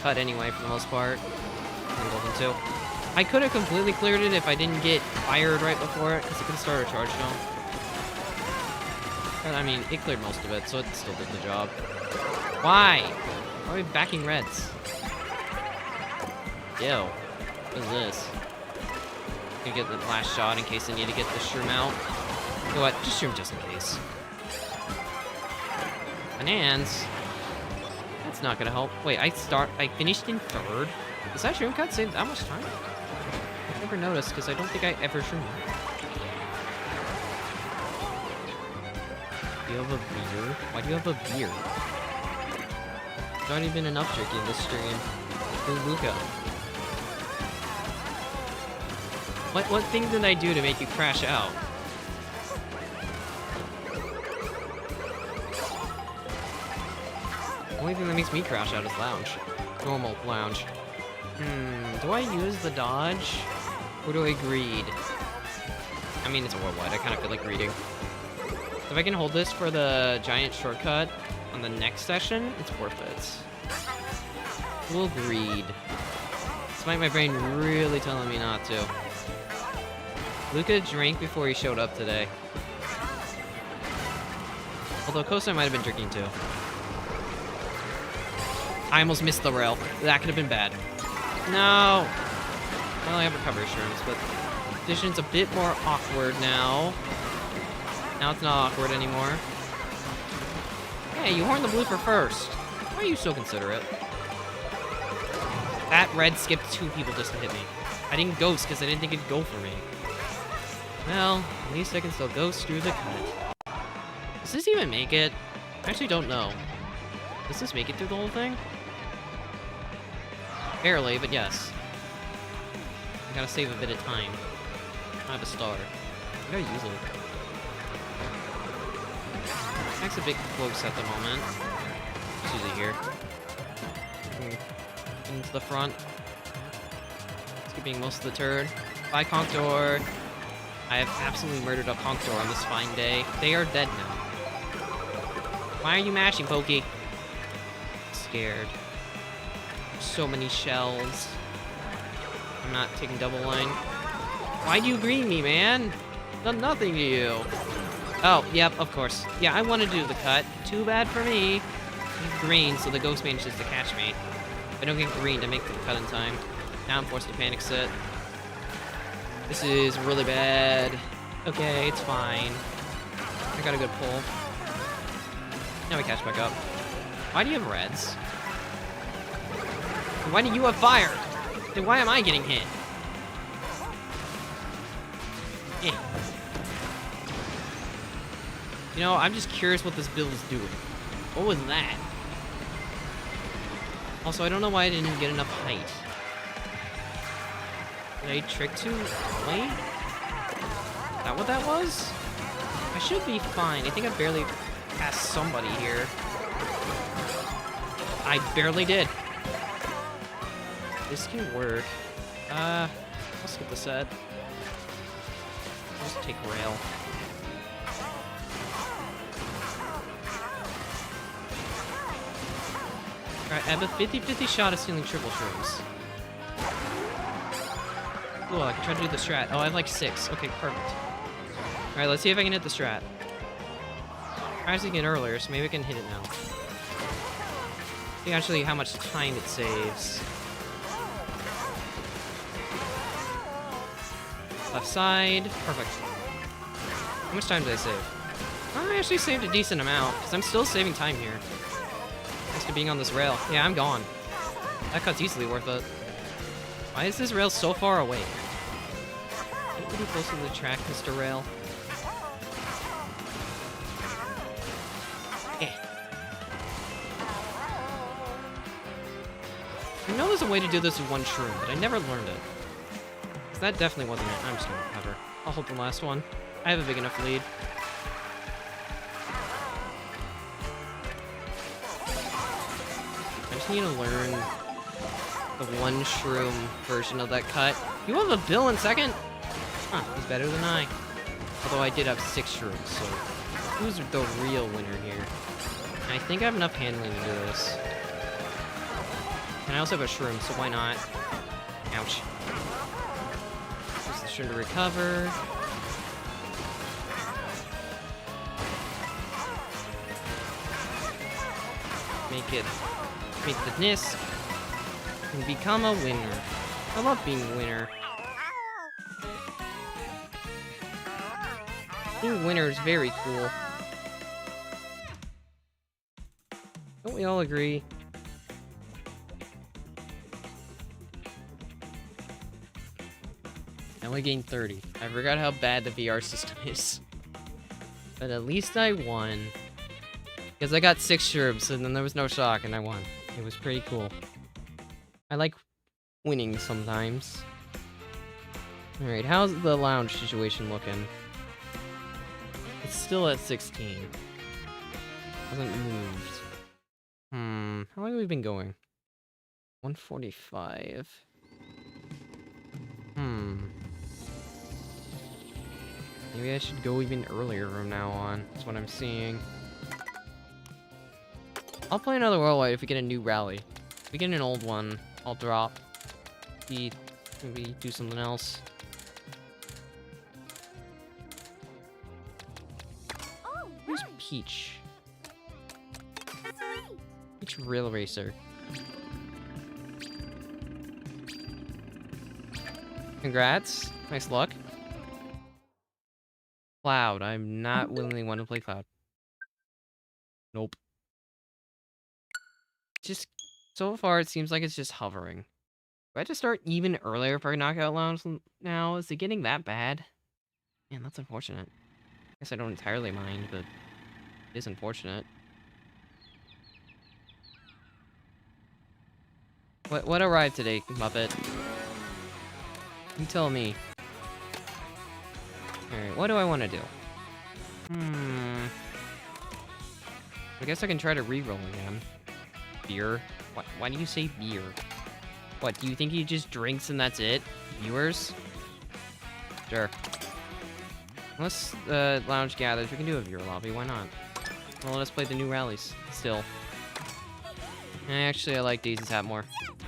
[SPEAKER 1] cut anyway, for the most part. And golden too. I could have completely cleared it if I didn't get fired right before it, because it could have started a charge jump. But, I mean, it cleared most of it, so it still did the job. Why? Why are we backing reds? Yo, what is this? Gonna get the last shot in case I need to get the shroom out. You know what? Just shroom just in case. Bananas. That's not gonna help. Wait, I finished in 3rd? Does that shroom cut save that much time? I've never noticed because I don't think I ever shroomed. Do you have a beer? Why do you have a beer? There's not even enough jerky in this stream. Boo Luca. What thing did I do to make you crash out? The only thing that makes me crash out is lounge. Normal lounge. Do I use the dodge? Or do I greed? I mean, it's a worldwide. I kind of feel like greeding. So if I can hold this for the giant shortcut on the next session, it's worth it. We'll greed. Despite my brain really telling me not to. Luca drank before he showed up today. Although Kosai might have been drinking too. I almost missed the rail. That could have been bad. No! Well, I have recovery shrooms, but the position's a bit more awkward now. Now it's not awkward anymore. Hey, you horned the blue for first. Why are you so considerate? That red skipped 2 people just to hit me. I didn't ghost because I didn't think it'd go for me. Well, at least I can still ghost through the cut. Does this even make it? I actually don't know. Does this make it through the whole thing? Barely, but yes. I gotta save a bit of time. I have a star. I gotta use it. Attack's a bit close at the moment. Just use it here. Into the front. Skipping most of the turn. Bye, Contour. I have absolutely murdered a Contour on this fine day. They are dead now. Why are you mashing, Pokey? Scared. So many shells. I'm not taking double line. Why do you green me, man? Done nothing to you. Oh, yep, of course. Yeah, I want to do the cut. Too bad for me. He's green, so the ghost manages to catch me. I don't get green to make the cut in time. Now I'm forced to panic sit. This is really bad. Okay, it's fine. I got a good pull. Now we catch back up. Why do you have reds? And why do you have fire? Then why am I getting hit? Eh. You know, I'm just curious what this build is doing. What was that? Also, I don't know why I didn't get enough height. Did I trick too late? Is that what that was? I should be fine. I think I barely passed somebody here. I barely did. This can work. I'll skip the set. I'll just take rail. Alright, I have a 50-50 shot of stealing triple shrooms. Cool, I can try to do the strat. Oh, I have like 6. Okay, perfect. Alright, let's see if I can hit the strat. I was thinking earlier, so maybe I can hit it now. See actually how much time it saves. Left side. Perfect. How much time did I save? I actually saved a decent amount, because I'm still saving time here. Thanks to being on this rail. Yeah, I'm gone. That cut's easily worth it. Why is this rail so far away? Get pretty close to the track, Mr. Rail. Eh. I know there's a way to do this with one shroom, but I never learned it. Because that definitely wasn't it. I'm just gonna recover. I'll hold the last one. I have a big enough lead. I just need to learn the one shroom version of that cut. You have a bill in second? Huh, he's better than I. Although I did have 6 shrooms, so who's the real winner here? And I think I have enough handling to do this. And I also have a shroom, so why not? Ouch. Use the shroom to recover. Make the Nisk, and become a winner. I love being a winner. Being a winner is very cool. Don't we all agree? I only gained 30. I forgot how bad the VR system is. But at least I won. Because I got 6 shrooms, and then there was no shock, and I won. It was pretty cool. I like winning sometimes. Alright, how's the lounge situation looking? It's still at 16. Hasn't moved. How long have we been going? 145. Maybe I should go even earlier from now on. That's what I'm seeing. I'll play another Worldwide if we get a new rally. If we get an old one, I'll drop. speed. Maybe do something else.
[SPEAKER 2] Oh,
[SPEAKER 1] Where's
[SPEAKER 2] nice.
[SPEAKER 1] Peach?
[SPEAKER 2] Sweet.
[SPEAKER 1] Peach Rail Racer. Congrats. Nice luck. Cloud. I'm not willingly want to play Cloud. Nope. Just, so far, it seems like it's just hovering. Do I have to start even earlier for Knockout Lounge now? Is it getting that bad? Man, that's unfortunate. I guess I don't entirely mind, but it is unfortunate. What arrived today, Muppet? You tell me. Alright, what do I want to do? I guess I can try to reroll again. Beer? Why do you say beer? What, do you think he just drinks and that's it? Viewers? Sure. Unless the lounge gathers, we can do a viewer lobby, why not? Well, let us play the new rallies, still. Actually, I like Daisy's hat more.
[SPEAKER 2] Let's do this.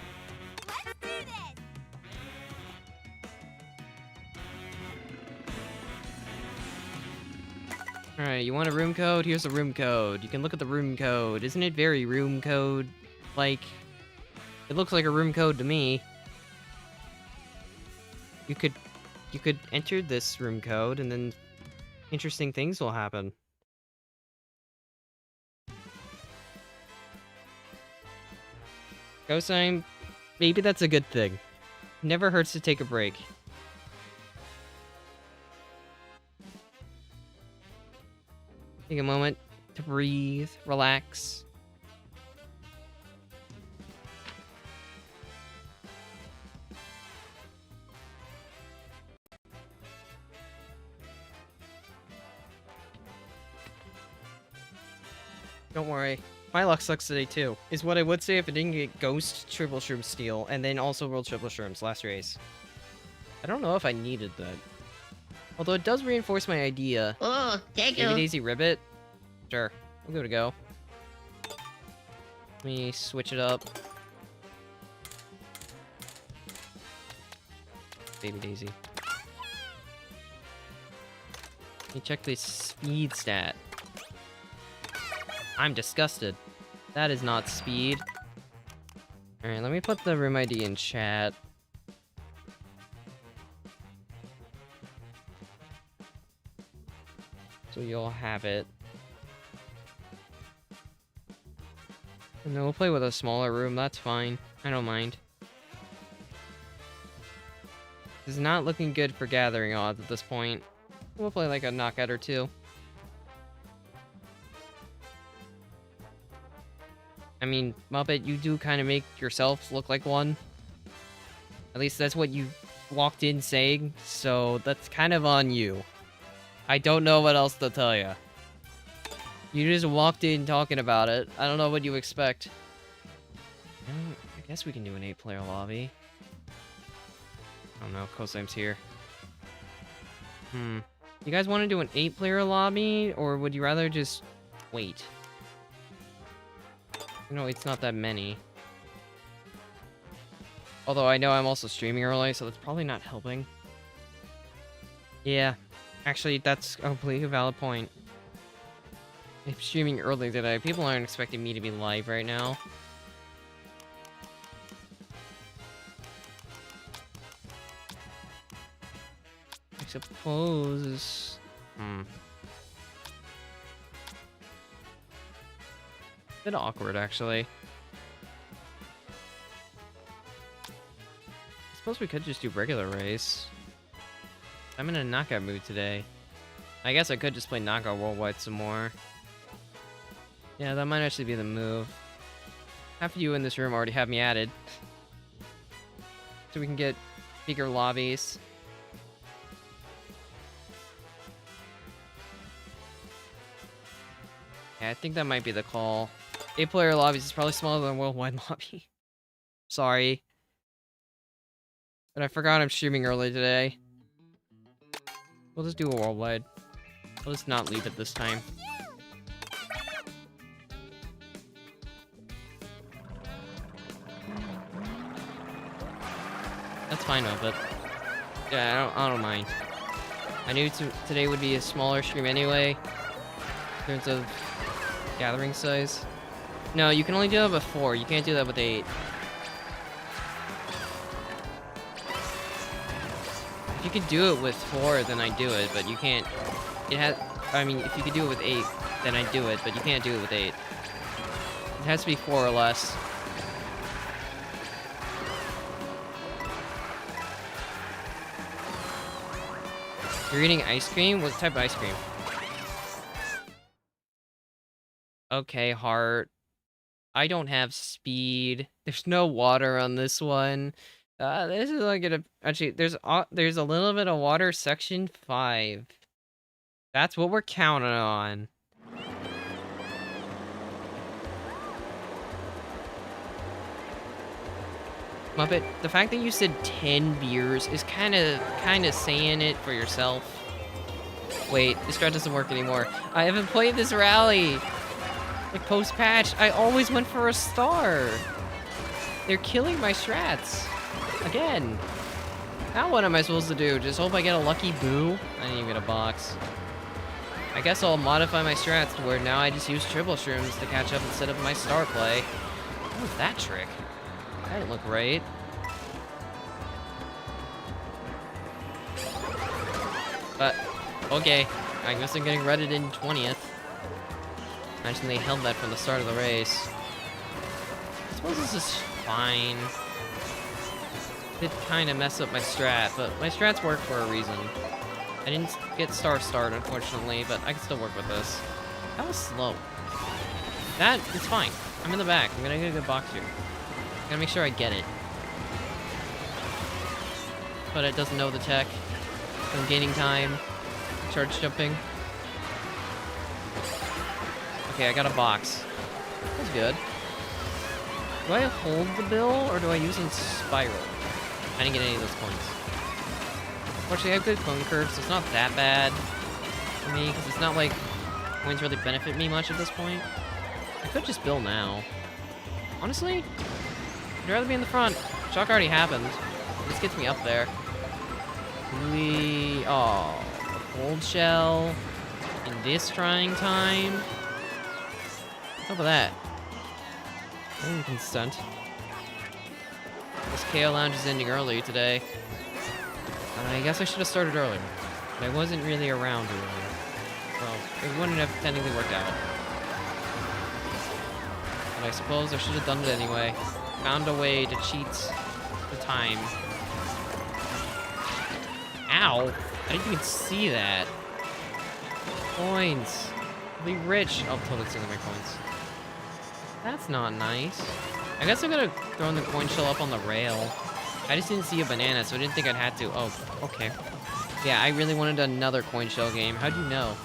[SPEAKER 1] Alright, you want a room code? Here's a room code. You can look at the room code. Isn't it very room code like? It looks like a room code to me. You could enter this room code and then interesting things will happen. Cosine, maybe that's a good thing. Never hurts to take a break. Take a moment to breathe, relax. Don't worry. My luck sucks today too, is what I would say if I didn't get Ghost Triple Shroom Steal, and then also World Triple Shrooms last race. I don't know if I needed that. Although it does reinforce my idea.
[SPEAKER 3] Oh, thank
[SPEAKER 1] Baby
[SPEAKER 3] you.
[SPEAKER 1] Daisy Ribbit? Sure. We'll give it a go. Let me switch it up. Baby Daisy. Let me check the speed stat. I'm disgusted. That is not speed. Alright, let me put the room ID in chat. So you'll have it. And then we'll play with a smaller room, that's fine. I don't mind. This is not looking good for gathering odds at this point. We'll play like a knockout or two. I mean, Muppet, you do kind of make yourself look like one. At least that's what you walked in saying, so that's kind of on you. I don't know what else to tell you. You just walked in talking about it. I don't know what you expect. I guess we can do an 8-player lobby. I don't know, Cosime's here. You guys want to do an 8-player lobby, or would you rather just wait? You know, it's not that many. Although I know I'm also streaming early, so that's probably not helping. Yeah, actually, that's a completely valid point. I'm streaming early today. People aren't expecting me to be live right now. I suppose... Bit awkward, actually. I suppose we could just do regular race. I'm in a knockout mood today. I guess I could just play Knockout Worldwide some more. Yeah, that might actually be the move. Half of you in this room already have me added. So we can get bigger lobbies. Yeah, I think that might be the call. 8-player lobbies is probably smaller than Worldwide lobby. Sorry. But I forgot I'm streaming early today. We'll just do a Worldwide. We'll just not leave it this time. That's fine though, but yeah, I don't mind. I knew today would be a smaller stream anyway, in terms of gathering size. No, you can only do that with 4. You can't do that with 8. If you could do it with 4, then I'd do it, but you can't. I mean, if you could do it with 8, then I'd do it, but you can't do it with 8. It has to be 4 or less. You're eating ice cream? What type of ice cream? Okay, heart. I don't have speed. There's no water on this one. This is like actually there's a little bit of water section 5. That's what we're counting on. Muppet, the fact that you said 10 beers is kind of saying it for yourself. Wait, this strat doesn't work anymore. I haven't played this rally. Like post-patch, I always went for a star. They're killing my strats. Again. Now what am I supposed to do? Just hope I get a lucky boo? I didn't even get a box. I guess I'll modify my strats to where now I just use triple shrooms to catch up instead of my star play. What was that trick? That didn't look right. But, okay. I guess I'm getting Reddit in 20th. Imagine they held that from the start of the race. I suppose this is fine. Did kind of mess up my strat, but my strats work for a reason. I didn't get star start, unfortunately, but I can still work with this. That was slow. That is fine. I'm in the back. I'm gonna get a good box here. Gotta make sure I get it. But it doesn't know the tech. I'm gaining time. Charge jumping. Okay, I got a box. That's good. Do I hold the bill, or do I use in spiral? I didn't get any of those points. Fortunately, I have good cone curves, so it's not that bad for me, because it's not like coins really benefit me much at this point. I could just bill now. Honestly, I'd rather be in the front. Shock already happened. This gets me up there. Oh, a cold shell in this trying time. What's up with that? I didn't consent. This KO Lounge is ending early today. I guess I should have started earlier. But I wasn't really around earlier. So, it wouldn't have technically worked out. But I suppose I should have done it anyway. Found a way to cheat the time. Ow! I didn't even see that. Coins. I'll be rich. Oh, totally stealing my coins. That's not nice. I guess I'm gonna throw the coin shell up on the rail. I just didn't see a banana, so I didn't think I'd had to. Oh, okay. Yeah, I really wanted another coin shell game. How'd you know?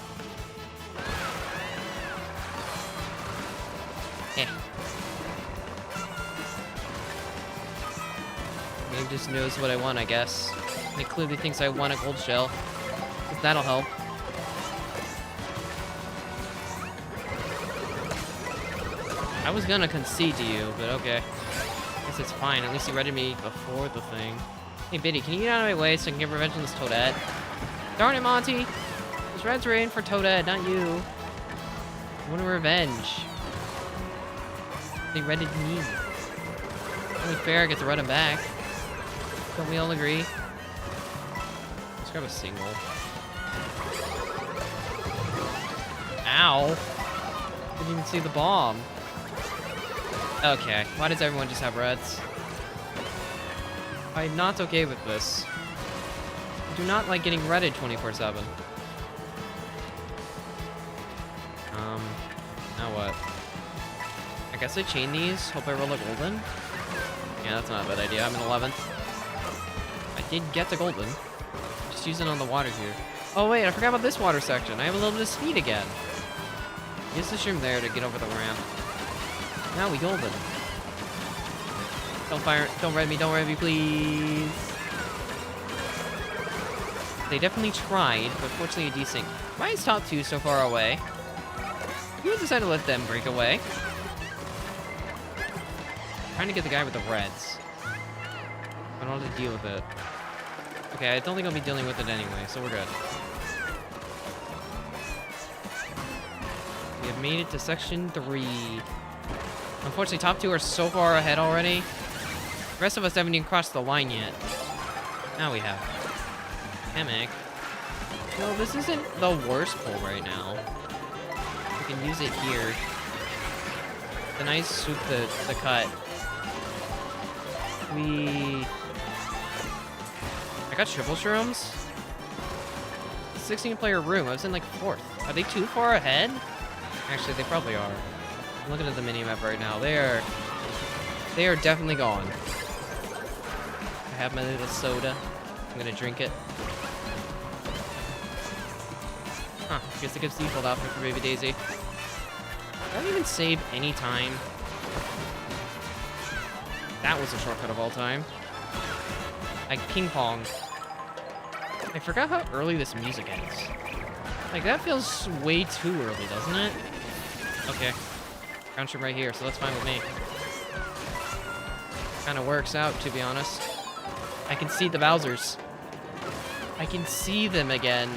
[SPEAKER 1] Eh. Game just knows what I want, I guess. It clearly thinks I want a gold shell. Because that'll help. I was gonna concede to you, but okay. Guess it's fine. At least you readied me before the thing. Hey, Biddy, can you get out of my way so I can get revenge on this Toadette? Darn it, Monty! Those reds were in for Toadette, not you. I want a revenge. They redded me. Only fair I get to run him back. Don't we all agree? Let's grab a single. Ow! Didn't even see the bomb. Okay, why does everyone just have reds? I'm not okay with this. I do not like getting redded 24/7. Now what? I guess I chain these, hope I roll a golden? Yeah, that's not a bad idea, I'm in 11th. I did get the golden. Just use it on the water here. Oh wait, I forgot about this water section. I have a little bit of speed again. Use the shroom there to get over the ramp. Now we golden. Don't fire, don't red me, please. They definitely tried, but fortunately a desync. Why is top 2 so far away? Who decided to let them break away? Trying to get the guy with the reds. I don't have to deal with it. Okay, I don't think I'll be dealing with it anyway, so we're good. We have made it to section 3. Unfortunately, top 2 are so far ahead already. The rest of us haven't even crossed the line yet. Now we have. Hammock. No, this isn't the worst pull right now. We can use it here. It's a nice soup to cut. I got triple shrooms? 16-player room. I was in like 4th. Are they too far ahead? Actually, they probably are. I'm looking at the mini-map right now. They are definitely gone. I have my little soda. I'm gonna drink it. Huh, I guess it gives default outfit for Baby Daisy. Did I even save any time? That was a shortcut of all time. Like ping pong. I forgot how early this music ends. Like, that feels way too early, doesn't it? Okay. Ground ship right here, so that's fine with me. Kind of works out, to be honest. I can see the Bowsers. I can see them again.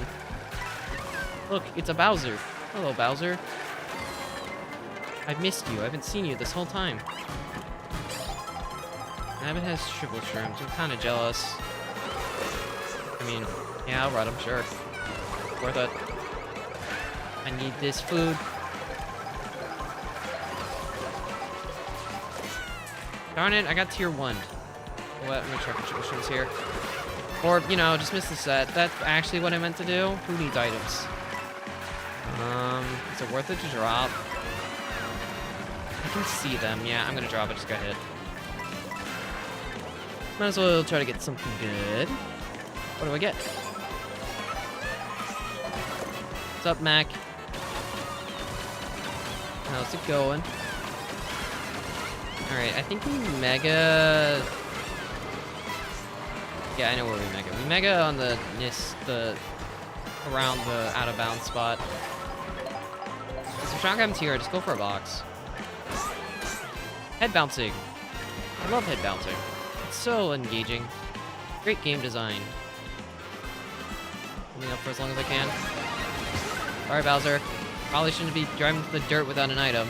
[SPEAKER 1] Look, it's a Bowser. Hello, Bowser. I've missed you. I haven't seen you this whole time. Abbott has triple shrooms. I'm kind of jealous. I mean, yeah, I'll run them, sure. Worth it. I need this food. Darn it, I got tier 1. What? I'm gonna try for triple shrooms here. Or, you know, just miss the set. That's actually what I meant to do. Who needs items? Is it worth it to drop? I can see them. Yeah, I'm gonna drop it. Just got hit. Might as well try to get something good. What do I get? What's up, Mac? How's it going? Alright, I think we mega... Yeah, I know where we mega. We mega on the around the out of bounds spot. Some shotguns here, just go for a box. Head bouncing. I love head bouncing. It's so engaging. Great game design. Holding up for as long as I can. Alright, Bowser. Probably shouldn't be driving to the dirt without an item.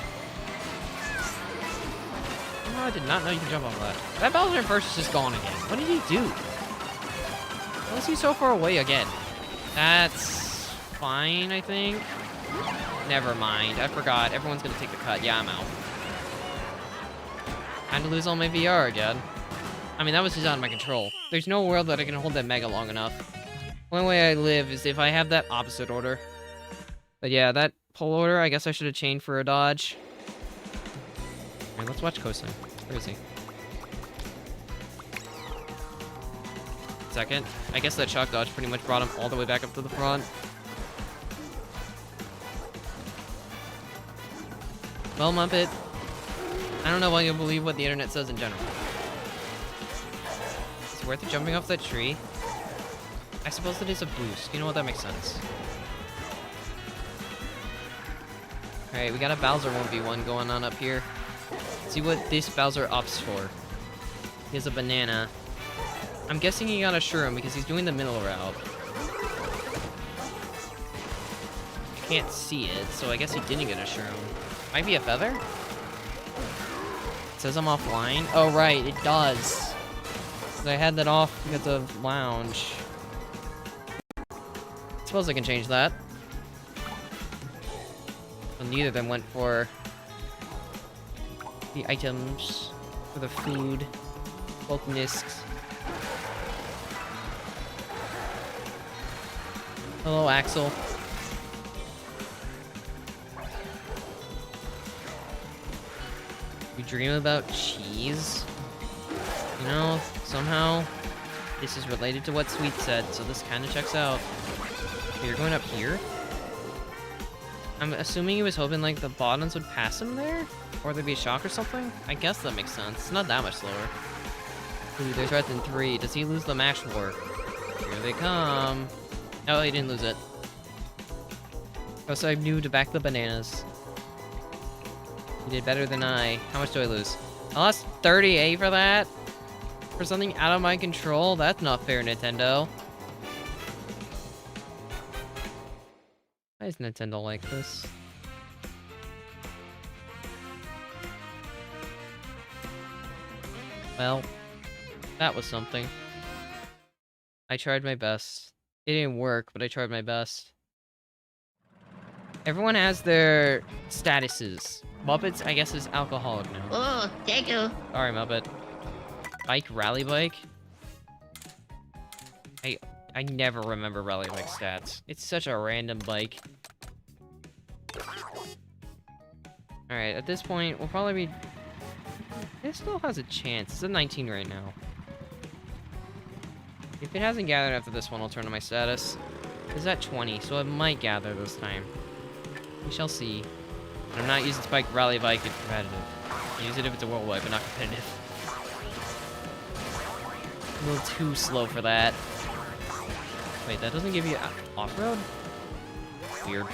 [SPEAKER 1] Oh, I did not know you could jump off of that. That Bowser first is just gone again. What did he do? Why is he so far away again? That's fine, I think. Never mind. I forgot. Everyone's gonna take the cut. Yeah, I'm out. Time to lose all my VR again. I mean, that was just out of my control. There's no world that I can hold that mega long enough. The only way I live is if I have that opposite order. But yeah, that pull order, I guess I should have chained for a dodge. Alright, let's watch Kosen. Where is he? Second. I guess that shock dodge pretty much brought him all the way back up to the front. Well, Muppet, I don't know why you'll believe what the internet says in general. Is it worth it jumping off that tree? I suppose it is a boost. You know what? That makes sense. Alright, we got a Bowser 1v1 going on up here. Let's see what this Bowser opts for. He has a banana. I'm guessing he got a shroom because he's doing the middle route. I can't see it, so I guess he didn't get a shroom. Might be a feather? It says I'm offline. Oh, right, it does. So I had that off because of lounge. I suppose I can change that. Well, neither of them went for the items, for the food, bulk nisks. Hello, Axel. You dream about cheese? You know, somehow this is related to what Sweet said, so this kind of checks out. Okay, you're going up here? I'm assuming he was hoping like the bottoms would pass him there? Or there'd be a shock or something? I guess that makes sense. It's not that much slower. Ooh, there's Red in 3. Does he lose the match war? Here they come. No, he didn't lose it. Oh, so I knew to back the bananas. He did better than I. How much do I lose? I lost 38 for that? For something out of my control? That's not fair, Nintendo. Why is Nintendo like this? Well, that was something. I tried my best. It didn't work, but I tried my best. Everyone has their statuses. Muppets, I guess, is alcoholic now.
[SPEAKER 3] Oh, thank you.
[SPEAKER 1] Sorry, Muppet. Bike, rally bike? I never remember rally bike stats. It's such a random bike. Alright, at this point, we'll probably be... It still has a chance. It's a 19 right now. If it hasn't gathered after this one, I'll turn to my status. It's at 20, so it might gather this time. We shall see. But I'm not using Spike Rally Bike if competitive. I use it if it's a worldwide, but not competitive. A little too slow for that. Wait, that doesn't give you off-road? Weird.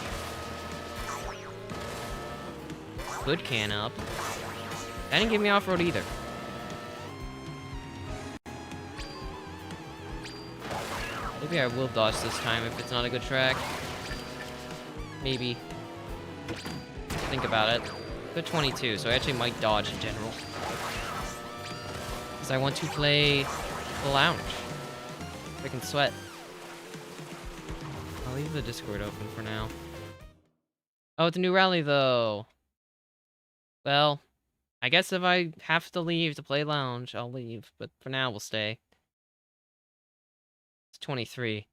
[SPEAKER 1] Good can up. That didn't give me off-road either. Maybe I will dodge this time if it's not a good track. Maybe. Think about it. Good 22, so I actually might dodge in general. Because I want to play the lounge. I can sweat. I'll leave the Discord open for now. Oh, it's a new rally, though. Well, I guess if I have to leave to play lounge, I'll leave. But for now, we'll stay. It's 23.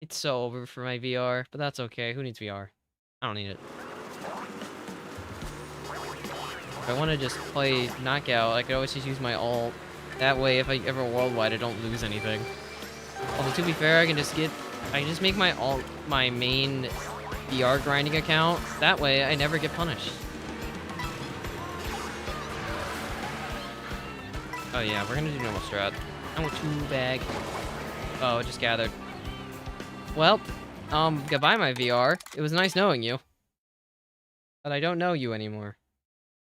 [SPEAKER 1] It's so over for my VR, but that's okay. Who needs VR? I don't need it. If I want to just play knockout, I could always just use my ult. That way, if I ever worldwide, I don't lose anything. Although, to be fair, I can just make my ult my main VR grinding account. That way, I never get punished. Oh yeah, we're gonna do normal strat. I want 2 bag. Oh, it just gathered. Well, goodbye, my VR. It was nice knowing you. But I don't know you anymore.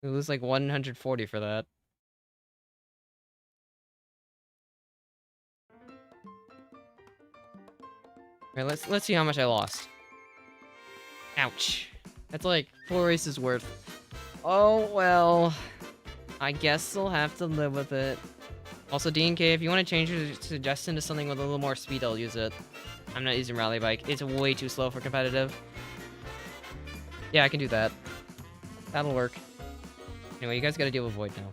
[SPEAKER 1] We lose like 140 for that. Alright, let's see how much I lost. Ouch. That's like 4 races worth. Oh, well. I guess I'll have to live with it. Also, DNK, if you want to change your suggestion to something with a little more speed, I'll use it. I'm not using Rally Bike. It's way too slow for competitive. Yeah, I can do that. That'll work. Anyway, you guys gotta deal with Void now.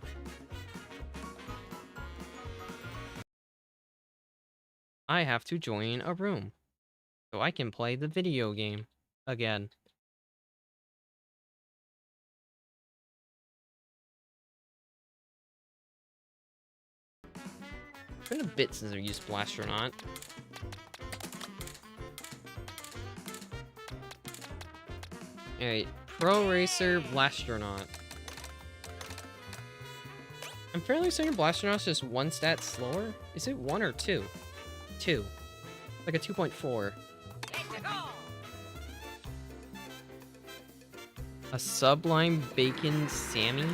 [SPEAKER 1] I have to join a room. So I can play the video game. Again. It's been a bit since I've used Blastronaut. Alright, Pro Racer Blastronaut. I'm fairly certain Blastronaut's just 1 stat slower. Is it 1 or 2? 2. Like a 2.4. A Sublime Bacon Sammy?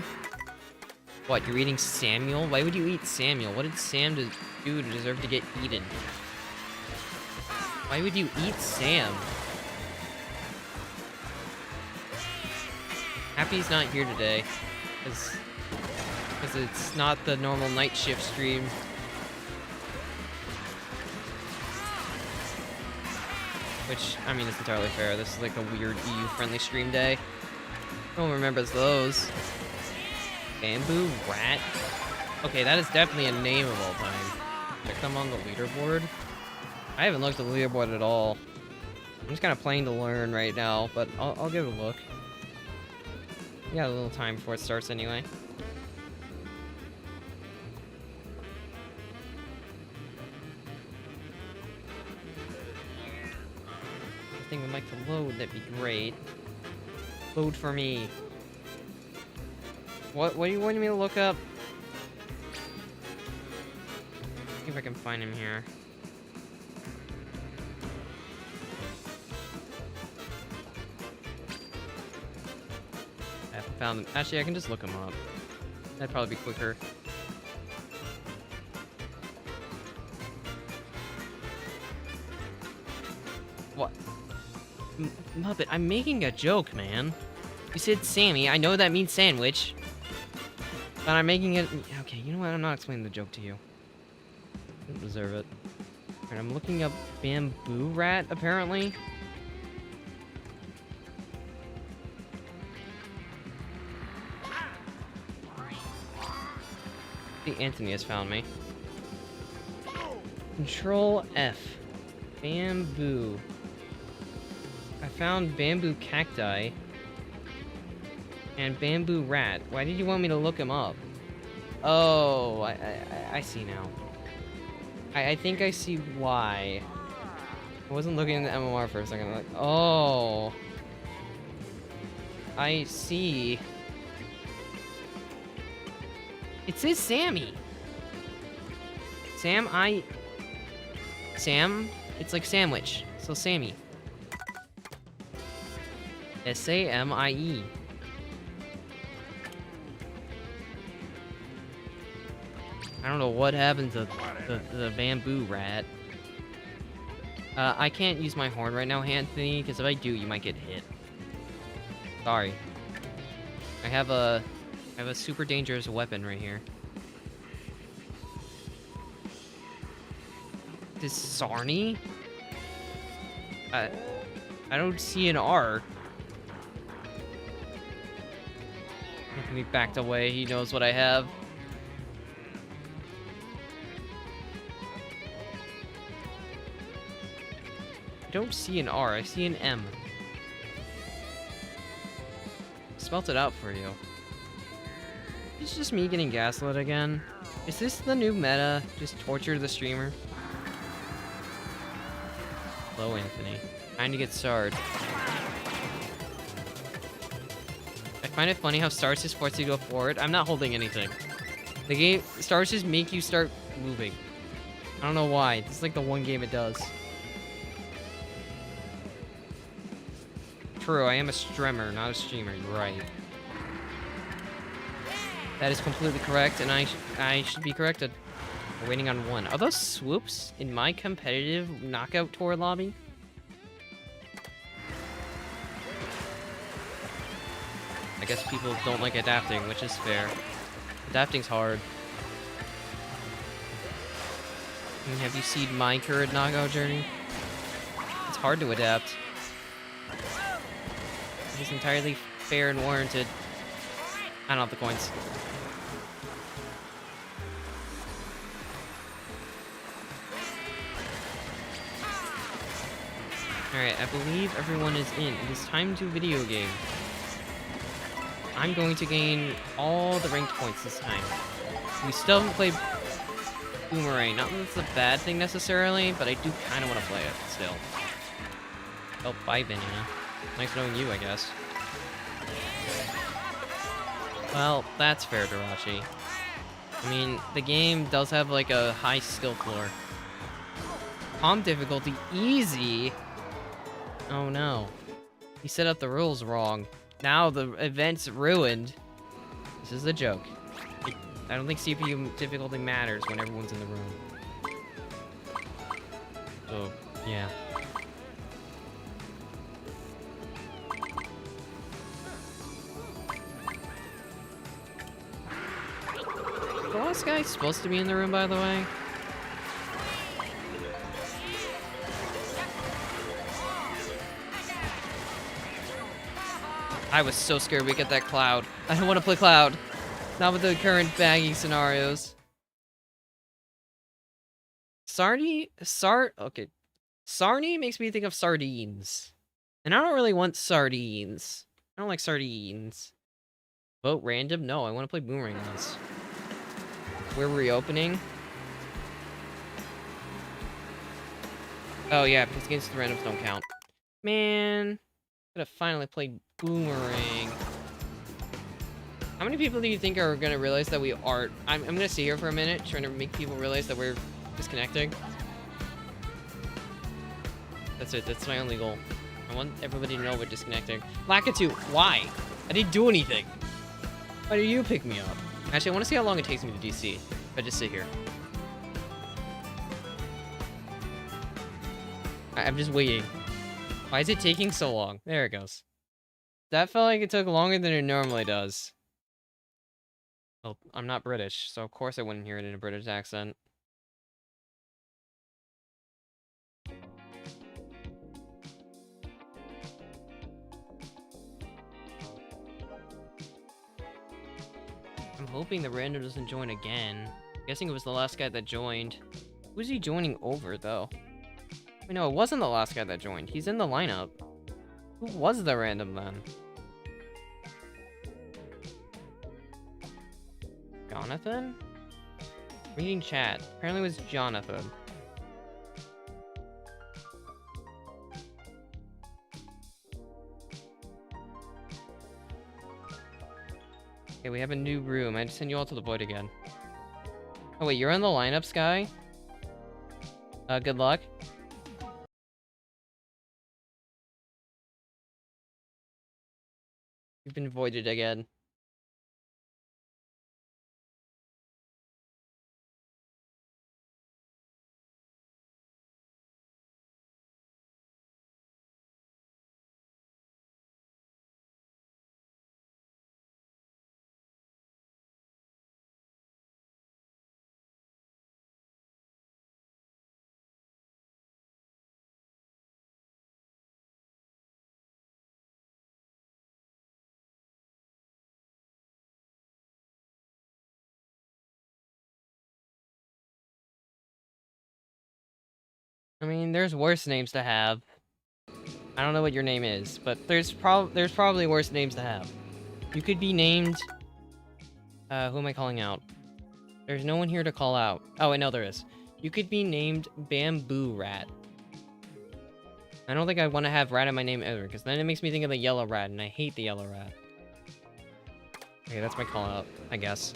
[SPEAKER 1] What, you're eating Samuel? Why would you eat Samuel? What did Sam do to deserve to get eaten? Why would you eat Sam? Happy's not here today. Because it's not the normal night shift stream. Which, I mean, it's entirely fair. This is like a weird EU-friendly stream day. No one remembers those. Bamboo Rat? Okay, that is definitely a name of all time. Check them on the leaderboard. I haven't looked at the leaderboard at all. I'm just kind of playing to learn right now, but I'll give it a look. We got a little time before it starts anyway. If thing would like to load, that'd be great. Load for me. What do you want me to look up? See if I can find him here. I haven't found him. Actually, I can just look him up. That'd probably be quicker. What? Muppet, I'm making a joke, man. You said Sammy. I know that means sandwich. But I'm making it... Okay, you know what? I'm not explaining the joke to you. I don't deserve it. Alright, I'm looking up bamboo rat, apparently. I think Anthony has found me. Control F. Bamboo. I found bamboo cacti. And bamboo rat. Why did you want me to look him up? Oh, I see now. I think I see why. I wasn't looking at the MMR for a second. I'm like, oh. I see. It says Sammy. Sam, it's like sandwich. So Sammy. S-A-M-I-E. I don't know what happened to the bamboo rat. I can't use my horn right now, Anthony, because if I do, you might get hit. Sorry. I have a super dangerous weapon right here. This Sarnie? I don't see an R. Anthony backed away. He knows what I have. I don't see an R. I see an M. Spelt it out for you. It's just me getting gaslit again. Is this the new meta? Just torture the streamer? Hello, Anthony. Trying to get starred. I find it funny how stars just force you to go forward. I'm not holding anything. The game, stars just make you start moving. I don't know why. This is like the one game it does. True, I am a streamer, not a streamer. You're right. That is completely correct, and I should be corrected. We're waiting on one. Are those swoops in my competitive knockout tour lobby? I guess people don't like adapting, which is fair. Adapting's hard. I mean, have you seen my current knockout journey? It's hard to adapt. It's entirely fair and warranted. I don't have the coins. Alright, I believe everyone is in. It is time to video game. I'm going to gain all the ranked points this time. We still haven't played Boomerang. Not that it's a bad thing necessarily, but I do kind of want to play it still. Oh, bye, Banana. Nice knowing you, I guess. Well, that's fair, Darachi. I mean, the game does have like a high skill floor. Calm difficulty, easy. Oh no. He set up the rules wrong. Now the event's ruined. This is a joke. I don't think CPU difficulty matters when everyone's in the room. So, yeah. The last guy's supposed to be in the room, by the way. I was so scared we'd get that Cloud. I don't want to play Cloud. Not with the current baggy scenarios. Okay. Sarnie makes me think of sardines. And I don't really want sardines. I don't like sardines. Vote random? No, I want to play Boomerang on this. We're reopening. Oh yeah, because against the randoms don't count. Man. Gotta finally play Boomerang. How many people do you think are gonna realize that we are... I'm gonna sit here for a minute, trying to make people realize that we're disconnecting. That's it, that's my only goal. I want everybody to know we're disconnecting. Lakitu, why? I didn't do anything. Why did you pick me up? Actually, I want to see how long it takes me to DC. If I just sit here. I'm just waiting. Why is it taking so long? There it goes. That felt like it took longer than it normally does. Well, I'm not British, so of course I wouldn't hear it in a British accent. I'm hoping the random doesn't join again. I'm guessing it was the last guy that joined. Who's he joining over, though? Wait, no, it wasn't the last guy that joined. He's in the lineup. Who was the random, then? Jonathan? Reading chat. Apparently it was Jonathan. Okay, we have a new room. I just send you all to the void again. Oh wait, you're in the lineup, Sky? Good luck. You've been voided again. I mean, there's worse names to have. I don't know what your name is, but there's probably worse names to have. You could be named... who am I calling out? There's no one here to call out. Oh, wait, no, there is. You could be named Bamboo Rat. I don't think I want to have rat in my name ever, because then it makes me think of the yellow rat, and I hate the yellow rat. Okay, that's my call out, I guess.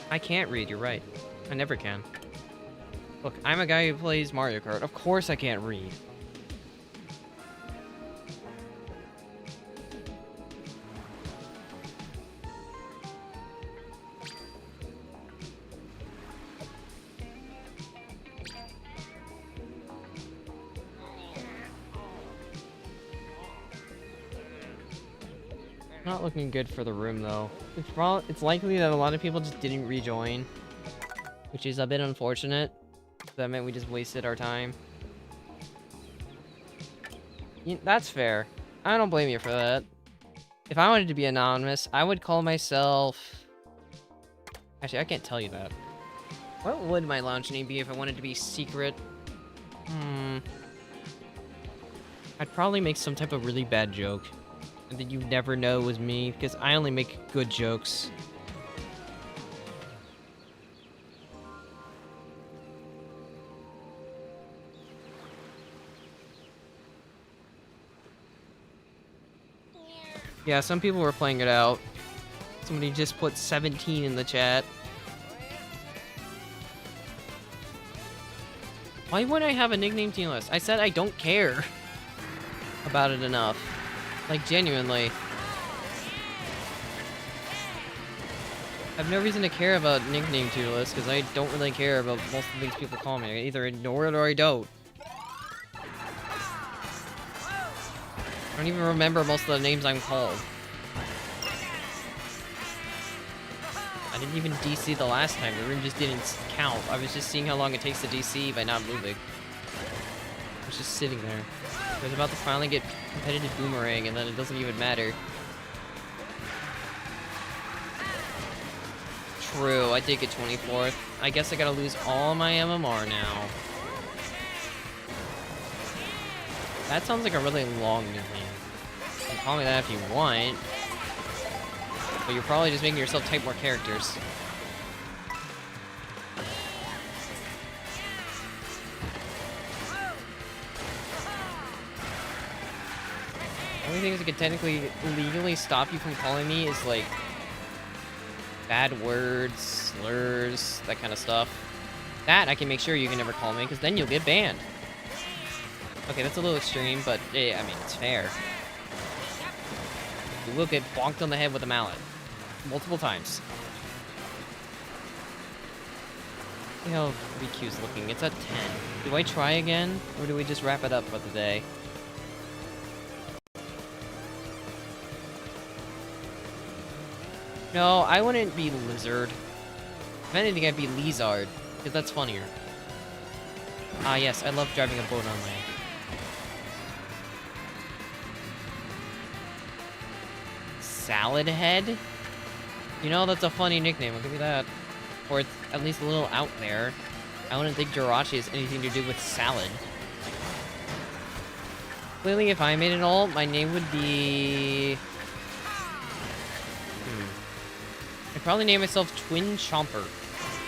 [SPEAKER 1] I can't read, you're right. I never can. Look, I'm a guy who plays Mario Kart. Of course I can't read. Not looking good for the room, though. It's likely that a lot of people just didn't rejoin, which is a bit unfortunate. That meant we just wasted our time. That's fair. I don't blame you for that. If I wanted to be anonymous, I would call myself... Actually, I can't tell you that. What would my launch name be if I wanted to be secret? I'd probably make some type of really bad joke. And then you never know it was me, because I only make good jokes. Yeah, some people were playing it out. Somebody just put 17 in the chat. Why wouldn't I have a nickname team list? I said I don't care about it enough. Like, genuinely. I have no reason to care about nickname tier lists, because I don't really care about most of the things people call me. I either ignore it or I don't. I don't even remember most of the names I'm called. I didn't even DC the last time. The room just didn't count. I was just seeing how long it takes to DC by not moving. I was just sitting there. I was about to finally get competitive boomerang, and then it doesn't even matter. True, I did get 24th. I guess I gotta lose all my MMR now. That sounds like a really long nickname. You can call me that if you want. But you're probably just making yourself type more characters. The only things that could technically legally stop you from calling me is like bad words, slurs, that kind of stuff. That I can make sure you can never call me, because then you'll get banned. Okay, that's a little extreme, but I mean, it's fair. You will get bonked on the head with a mallet. Multiple times. See how VQ's looking. It's at 10. Do I try again, or do we just wrap it up for the day? No, I wouldn't be Lizard. If anything, I'd be Lizard, because that's funnier. Ah, yes, I love driving a boat on land. Salad Head? You know, that's a funny nickname, I'll give you that. Or it's at least a little out there. I wouldn't think Jirachi has anything to do with salad. Clearly, if I made an ult, my name would be... I'd probably name myself Twin Chomper.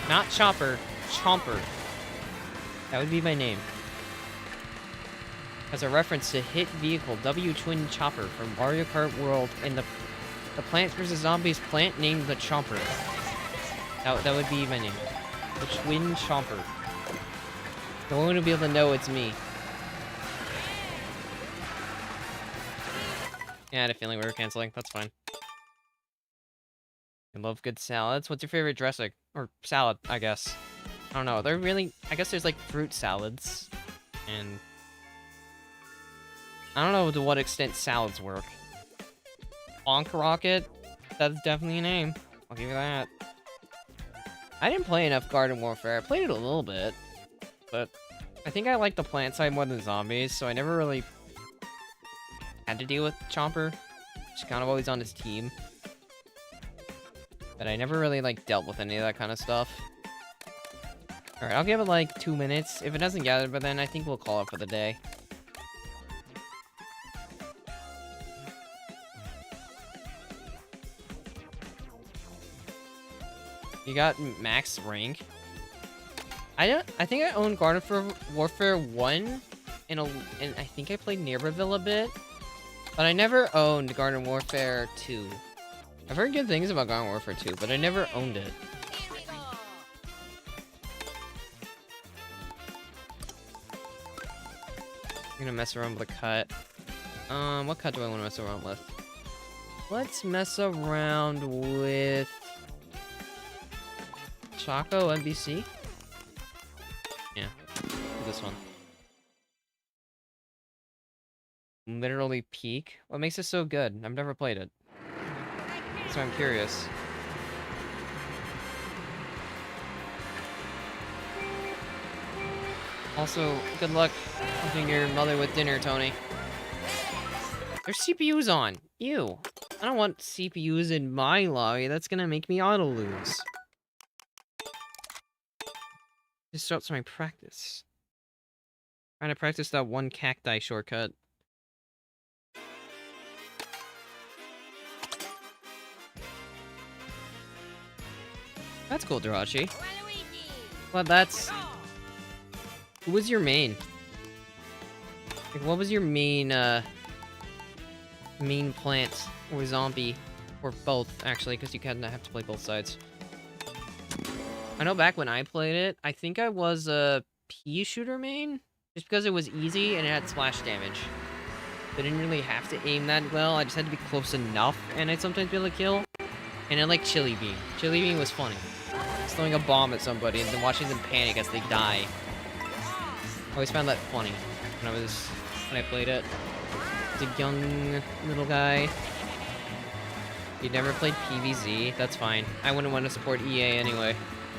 [SPEAKER 1] Not Chopper, Chomper. That would be my name. As a reference to hit vehicle W Twin Chopper from Mario Kart World and the Plants vs. Zombies plant named the Chomper. That would be my name. The Twin Chomper. No one will be able to know it's me. Yeah, I had a feeling we were canceling. That's fine. I love good salads. What's your favorite dressing? Or salad, I guess. I don't know. They're really... I guess there's, like, fruit salads. And... I don't know to what extent salads work. Bonk Rocket? That's definitely a name. I'll give you that. I didn't play enough Garden Warfare. I played it a little bit. But I think I like the plant side more than zombies, so I never really had to deal with Chomper. Just kind of always on his team. But I never really, like, dealt with any of that kind of stuff. Alright, I'll give it, like, 2 minutes. If it doesn't gather, but then I think we'll call it for the day. You got max rank. I think I own Garden Warfare 1 and I think I played Neighborville a bit. But I never owned Garden Warfare 2. I've heard good things about Garden Warfare 2, but I never owned it. I'm gonna mess around with a cut. What cut do I want to mess around with? Let's mess around with Choco NBC. Yeah, this one. Literally peak. What makes it so good? I've never played it, so I'm curious. Also, good luck helping your mother with dinner, Tony. There's CPUs on. Ew. I don't want CPUs in my lobby. That's gonna make me auto-lose. Disrupts my practice. Trying to practice that one cacti shortcut. That's cool, Jirachi. Well, that's... Who was your main? Like, what was your main, main plant? Or zombie? Or both, actually, because you kind of have to play both sides. I know back when I played it, I think I was a pea shooter main. Just because it was easy and it had splash damage. I didn't really have to aim that well, I just had to be close enough, and I'd sometimes be able to kill. And I like Chili Bean. Chili Bean was funny. Just throwing a bomb at somebody and then watching them panic as they die. I always found that funny when I played it. As a young little guy. You never played PvZ? That's fine. I wouldn't want to support EA anyway.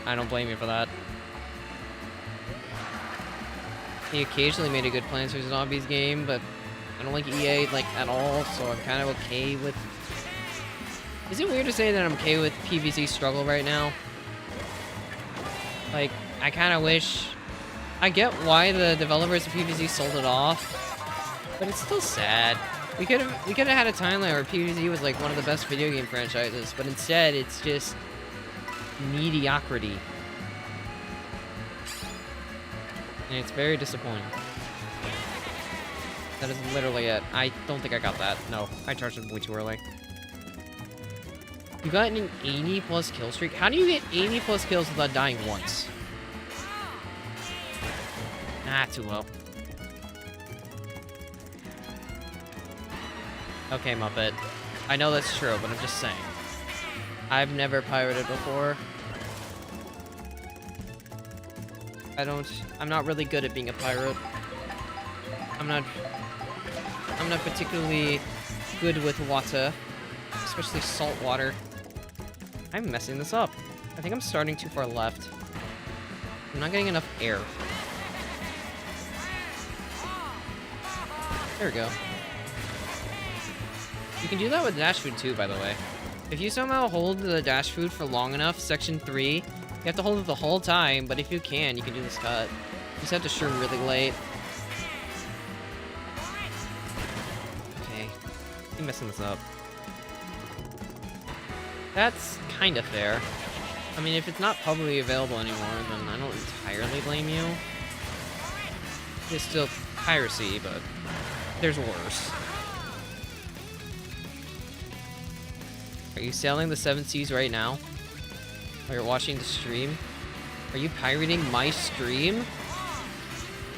[SPEAKER 1] I don't blame you for that. He occasionally made a good Plants vs. Zombies game, but I don't like EA, like, at all, so I'm kind of okay with... Is it weird to say that I'm okay with PvZ struggle right now? Like, I kind of wish... I get why the developers of PvZ sold it off, but it's still sad. We could have had a timeline where PvZ was like one of the best video game franchises, but instead it's just mediocrity. And it's very disappointing. That is literally it. I don't think I got that. No, I charged him way too early. You got an 80 plus kill streak? How do you get 80 plus kills without dying once? Ah, too low. Okay, Muppet. I know that's true, but I'm just saying. I've never pirated before. I'm not really good at being a pirate. I'm not particularly good with water, especially salt water. I'm messing this up. I think I'm starting too far left. I'm not getting enough air. There we go. You can do that with dash food too, by the way. If you somehow hold the dash food for long enough, section 3, you have to hold it the whole time, but if you can do this cut. You just have to shroom really late. Okay. I'm messing this up. That's kind of fair. I mean, if it's not publicly available anymore, then I don't entirely blame you. It's still piracy, but there's worse. Are you selling the 7 Seas right now? While you're watching the stream? Are you pirating my stream?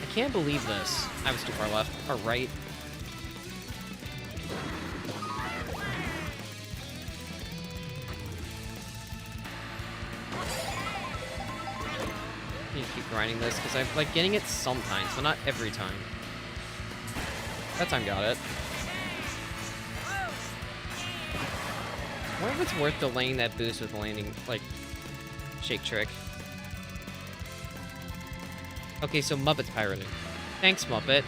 [SPEAKER 1] I can't believe this. I was too far left. Or right. I need to keep grinding this, because I'm like getting it sometimes, but not every time. That time got it. I wonder if it's worth delaying that boost with landing, like, shake trick. Okay, so Muppet's pirating. Thanks, Muppet.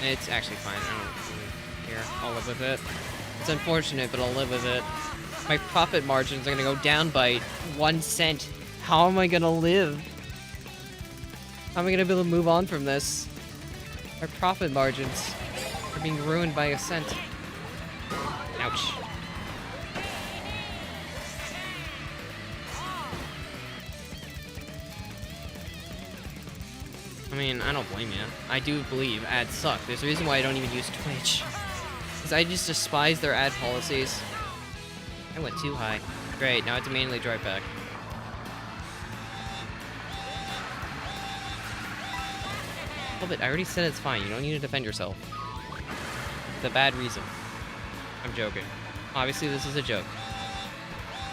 [SPEAKER 1] It's actually fine. I don't really care. I'll live with it. It's unfortunate, but I'll live with it. My profit margins are gonna go down by 1 cent. How am I gonna live? How am I gonna be able to move on from this? My profit margins are being ruined by 1 cent. Ouch. I mean, I don't blame you. I do believe ads suck. There's a reason why I don't even use Twitch. Because I just despise their ad policies. I went too high. Great, now I have to manually drive back. Oh, but I already said it's fine. You don't need to defend yourself. It's a bad reason. I'm joking. Obviously, this is a joke.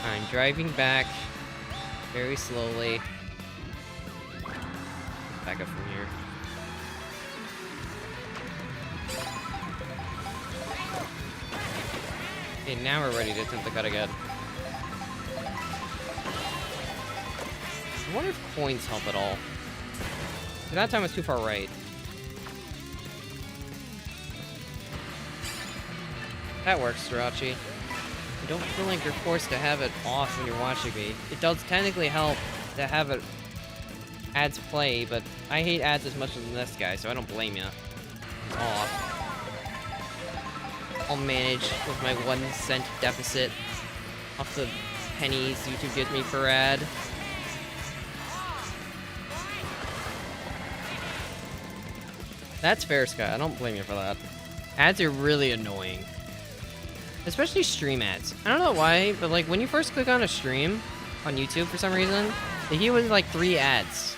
[SPEAKER 1] I'm driving back very slowly. Back up from here. Okay, now we're ready to attempt the cut again. I wonder if coins help at all. That time was too far right. That works, Srirachi. I don't feel like you're forced to have it off when you're watching me. It does technically help to have it ads play, but I hate ads as much as this guy, so I don't blame you. It's off. I'll manage with my 1 cent deficit off the pennies YouTube gives me per ad. That's fair, Scott. I don't blame you for that. Ads are really annoying. Especially stream ads. I don't know why, but like when you first click on a stream on YouTube for some reason, they give you like 3 ads.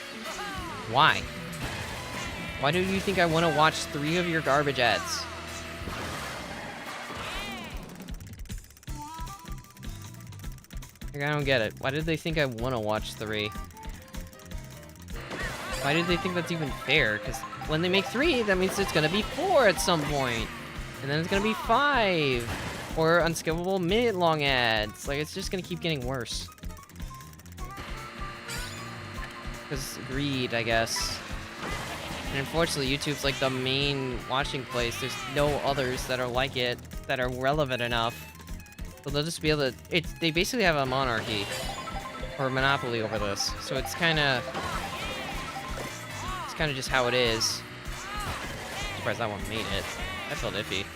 [SPEAKER 1] Why? Why do you think I want to watch 3 of your garbage ads? Like, I don't get it. Why did they think I want to watch 3? Why did they think that's even fair? Because when they make 3, that means it's gonna be 4 at some point. And then it's gonna be 5. Or unskippable minute-long ads. Like, it's just gonna keep getting worse. Because greed, I guess. And unfortunately, YouTube's like the main watching place. There's no others that are like it, that are relevant enough. So they'll just be able to... They basically have a monarchy. Or a monopoly over this. So it's kind of just how it is. I'm surprised that one made it. That felt iffy.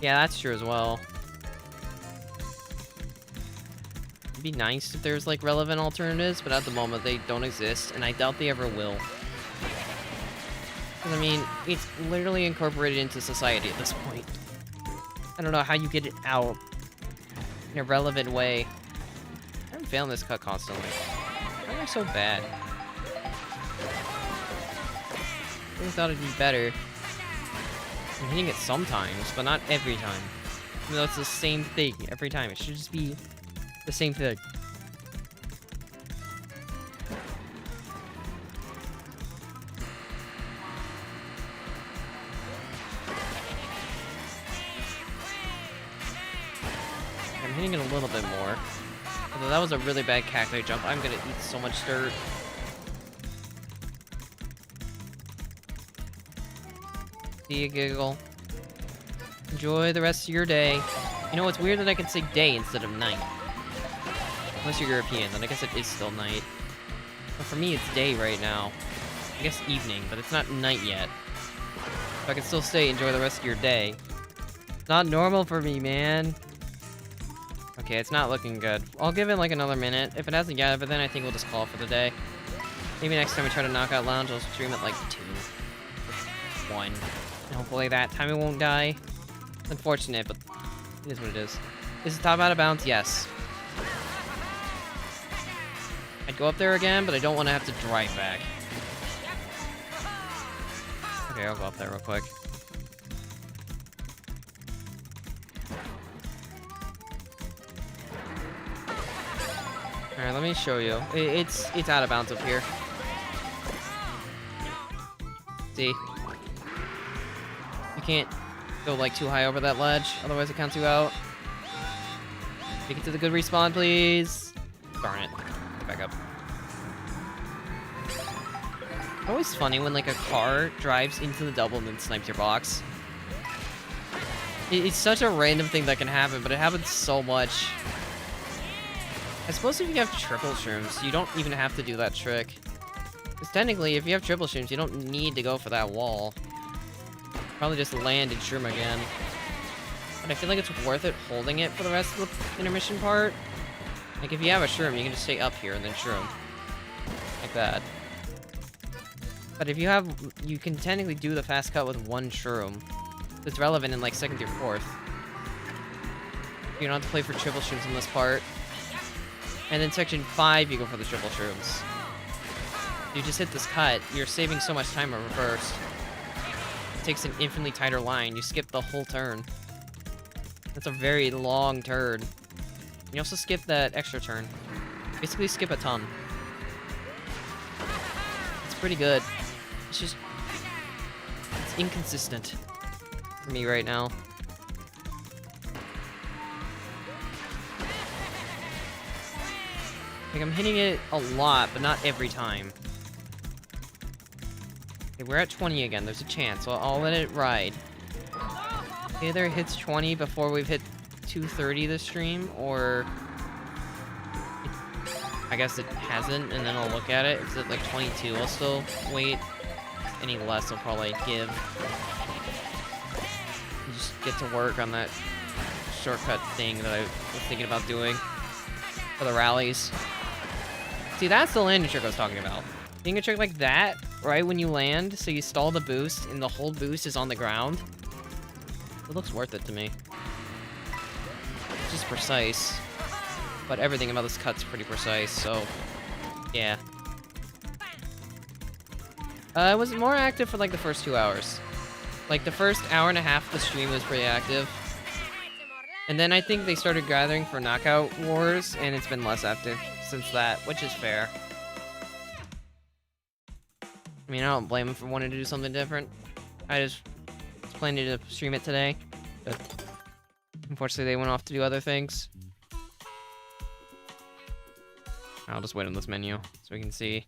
[SPEAKER 1] Yeah, that's true as well. It'd be nice if there's like relevant alternatives, but at the moment they don't exist, and I doubt they ever will. 'Cause, I mean, it's literally incorporated into society at this point. I don't know how you get it out in a relevant way. I'm failing this cut constantly. Why am I so bad? I really thought it'd be better. I'm hitting it sometimes, but not every time. Even though it's the same thing every time. It should just be the same thing. I'm hitting it a little bit more. Although that was a really bad cacti jump. I'm gonna eat so much dirt. See you, Giggle. Enjoy the rest of your day. You know, it's weird that I can say day instead of night. Unless you're European, then I guess it is still night. But for me, it's day right now. I guess evening, but it's not night yet. So I can still say enjoy the rest of your day. It's not normal for me, man. Okay, it's not looking good. I'll give it like another minute. If it hasn't yet, but then I think we'll just call it for the day. Maybe next time we try to knock out Lounge, I'll stream at like 2. 1. And hopefully that time it won't die. It's unfortunate, but it is what it is. Is the top out of bounds? Yes. I'd go up there again, but I don't want to have to drive back. Okay, I'll go up there real quick. Alright, let me show you. It's out of bounds up here. See? You can't go like too high over that ledge, otherwise it counts you out. Make it to the good respawn, please. Darn it. Get back up. It's always funny when like a car drives into the double and then snipes your box. It's such a random thing that can happen, but it happens so much. I suppose if you have triple shrooms, you don't even have to do that trick. Because technically, if you have triple shrooms, you don't need to go for that wall. Probably just land and shroom again. But I feel like it's worth it holding it for the rest of the intermission part. Like, if you have a shroom, you can just stay up here and then shroom. Like that. But if you have... You can technically do the fast cut with one shroom. It's relevant in, like, 2nd through 4th. You don't have to play for triple shrooms in this part. And then section 5, you go for the triple shrooms. You just hit this cut, you're saving so much time at reverse. It takes an infinitely tighter line, you skip the whole turn. That's a very long turn. You also skip that extra turn. Basically skip a ton. It's pretty good. It's just... It's inconsistent for me right now. Like, I'm hitting it a lot, but not every time. Okay, we're at 20 again. There's a chance, so I'll let it ride. Either it hits 20 before we've hit 230 this stream, or... I guess it hasn't, and then I'll look at it. If it's at, like, 22, I'll still wait. Any less, I'll probably give. And just get to work on that shortcut thing that I was thinking about doing for the rallies. See, that's the landing trick I was talking about. Doing a trick like that, right when you land, so you stall the boost, and the whole boost is on the ground. It looks worth it to me. It's just precise. But everything about this cut's pretty precise, so... Yeah. I was more active for, like, the first 2 hours. Like, the first hour and a half of the stream was pretty active. And then I think they started gathering for Knockout Wars, and it's been less active since that, which is fair. I mean, I don't blame them for wanting to do something different. I just was planning to stream it today, but unfortunately they went off to do other things. I'll just wait on this menu so we can see.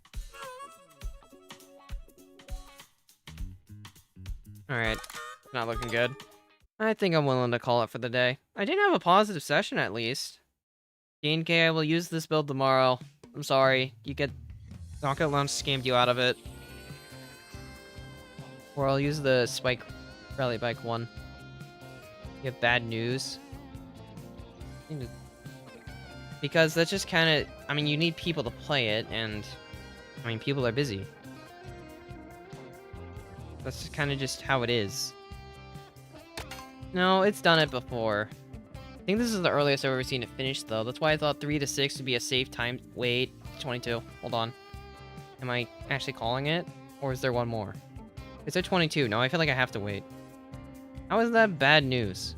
[SPEAKER 1] Alright, not looking good. I think I'm willing to call it for the day. I did have a positive session at least. DNK, I will use this build tomorrow. I'm sorry. You get... Knockout Lounge scammed you out of it. Or I'll use the Spike Rally Bike one. You have bad news. Because that's just kind of... I mean, you need people to play it, and... I mean, people are busy. That's kind of just how it is. No, it's done it before. I think this is the earliest I've ever seen it finished, though. That's why I thought 3 to 6 would be a safe time. Wait, 22. Hold on. Am I actually calling it? Or is there one more? It's at 22. No, I feel like I have to wait. How is that bad news?